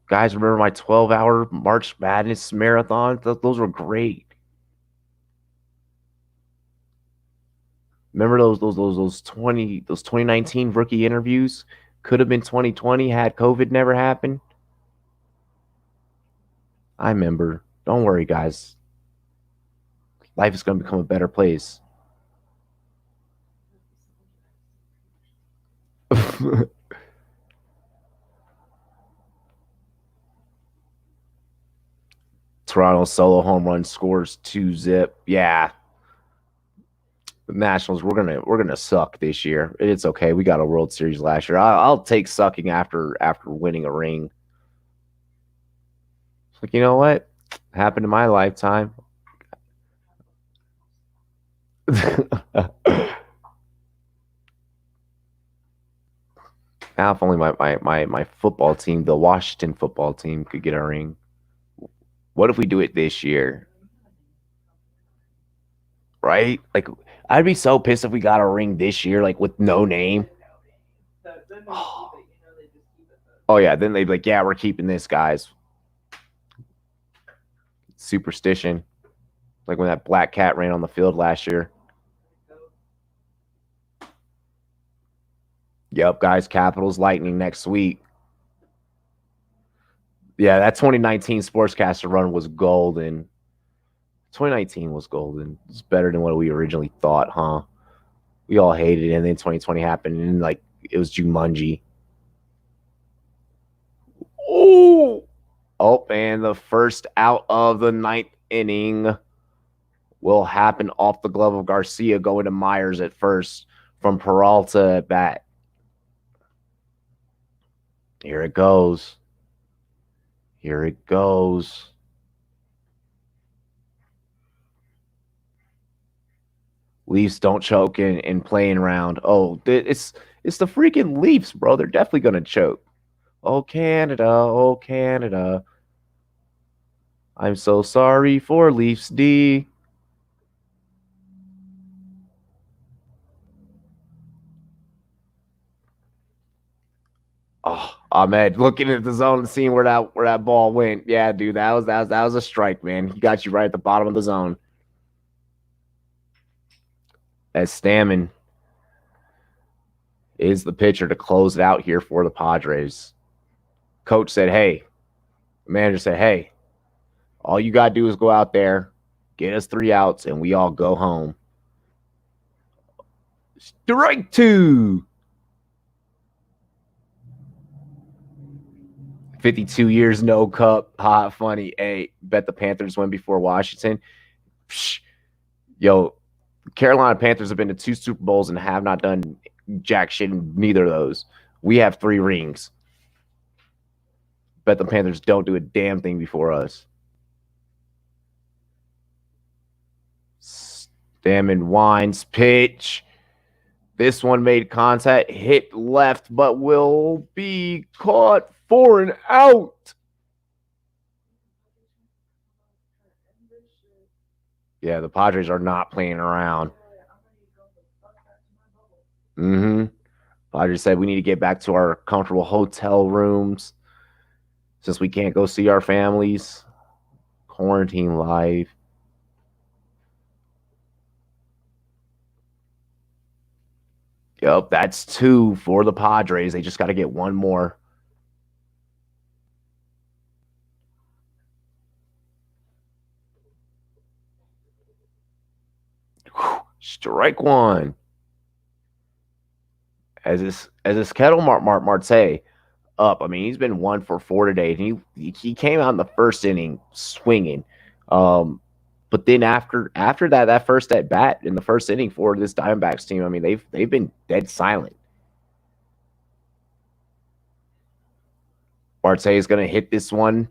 Guys, remember my 12-hour March Madness marathon? Those were great. Remember those 2019 rookie interviews? Could have been 2020 had COVID never happened. I remember. Don't worry, guys. Life is going to become a better place. Toronto solo home run scores 2-0. Yeah. The Nationals, we're gonna suck this year. It's okay. We got a World Series last year. I'll take sucking after winning a ring. It's like, you know what happened in my lifetime? Now, if only my football team, the Washington football team, could get a ring. What if we do it this year? Right? Like, I'd be so pissed if we got a ring this year, like with no name. Oh yeah, then they'd be like, yeah, we're keeping this, guys. Superstition. Like when that black cat ran on the field last year. Yep, guys, Capitals Lightning next week. Yeah, that 2019 Sportscaster run was golden. 2019 was golden. It's better than what we originally thought, huh? We all hated it, and then 2020 happened, and like it was Jumanji. Oh, and the first out of the ninth inning will happen off the glove of Garcia, going to Myers at first from Peralta at bat. Here it goes. Here it goes. Leafs don't choke in playing round. Oh, it's the freaking Leafs, bro. They're definitely going to choke. Oh, Canada. Oh, Canada. I'm so sorry for Leafs D. Oh, Ahmed, looking at the zone and seeing where that ball went. Yeah, dude, that was a strike, man. He got you right at the bottom of the zone. As Stammen is the pitcher to close it out here for the Padres. Coach said, hey, the manager said, hey, all you got to do is go out there, get us 3 outs, and we all go home. Strike 2. 52 years, no cup. Hot, funny. Hey, bet the Panthers win before Washington. Psh. Yo, Carolina Panthers have been to 2 Super Bowls and have not done jack shit in neither of those. We have 3 rings. Bet the Panthers don't do a damn thing before us. Stammen winds, pitch. This one made contact, hit left, but will be caught for an out. Yeah, the Padres are not playing around. Padres said we need to get back to our comfortable hotel rooms since we can't go see our families. Quarantine life. Yep, that's 2 for the Padres. They just got to get 1 more. Strike 1. As this Kettle Marte up. I mean, he's been 1 for 4 today. And he came out in the first inning swinging. But then after that first at bat in the first inning for this Diamondbacks team, I mean, they've been dead silent. Marte is going to hit this one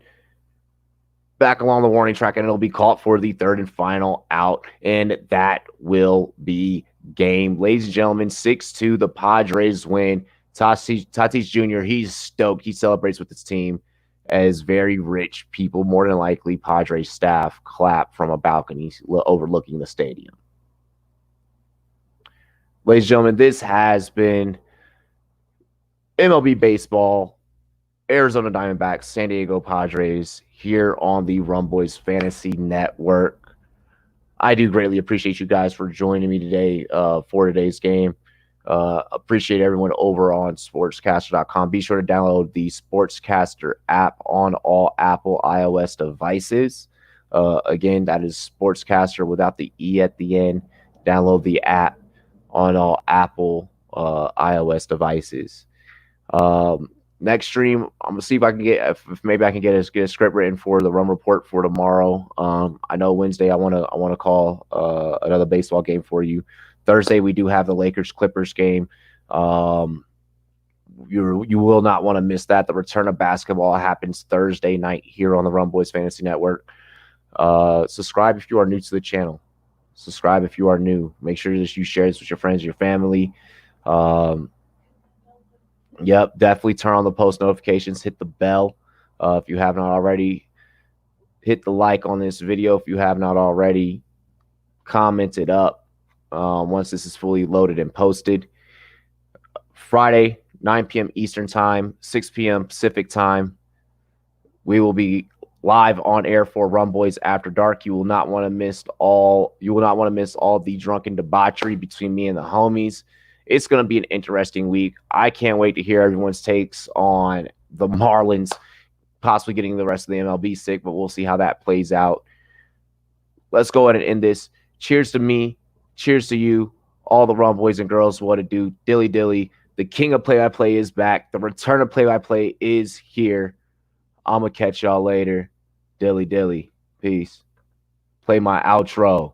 back along the warning track, and it'll be caught for the 3rd and final out, and that will be game. Ladies and gentlemen, 6-2, the Padres win. Tatis Jr., he's stoked. He celebrates with his team as very rich people, more than likely Padres staff, clap from a balcony overlooking the stadium. ladies and gentlemen, this has been MLB Baseball, Arizona Diamondbacks, San Diego Padres here on the Rum Boys Fantasy Network. I do greatly appreciate you guys for joining me today for today's game. Appreciate everyone over on sportscaster.com. Be sure to download the Sportscaster app on all Apple iOS devices. Again, that is Sportscaster without the E at the end. Download the app on all Apple iOS devices. Next stream, I'm gonna see if I can get if maybe I can get a script written for the Rum Report for tomorrow. I know Wednesday I wanna call another baseball game for you. Thursday we do have the Lakers Clippers game. You will not want to miss that. The return of basketball happens Thursday night here on the Rum Boys Fantasy Network. Subscribe if you are new to the channel. Subscribe if you are new. Make sure that you share this with your friends, your family. Yep, definitely turn on the post notifications. Hit the bell if you have not already. Hit the like on this video if you have not already. Comment it up once this is fully loaded and posted. Friday, 9 p.m. Eastern Time, 6 p.m. Pacific Time. We will be live on air for Rum Boys After Dark. You will not want to miss all. You will not want to miss all the drunken debauchery between me and the homies. It's going to be an interesting week. I can't wait to hear everyone's takes on the Marlins possibly getting the rest of the MLB sick, but we'll see how that plays out. Let's go ahead and end this. Cheers to me. Cheers to you. All the Rum Boys and girls. What to do. Dilly dilly. The king of play-by-play is back. The return of play-by-play is here. I'm going to catch y'all later. Dilly dilly. Peace. Play my outro.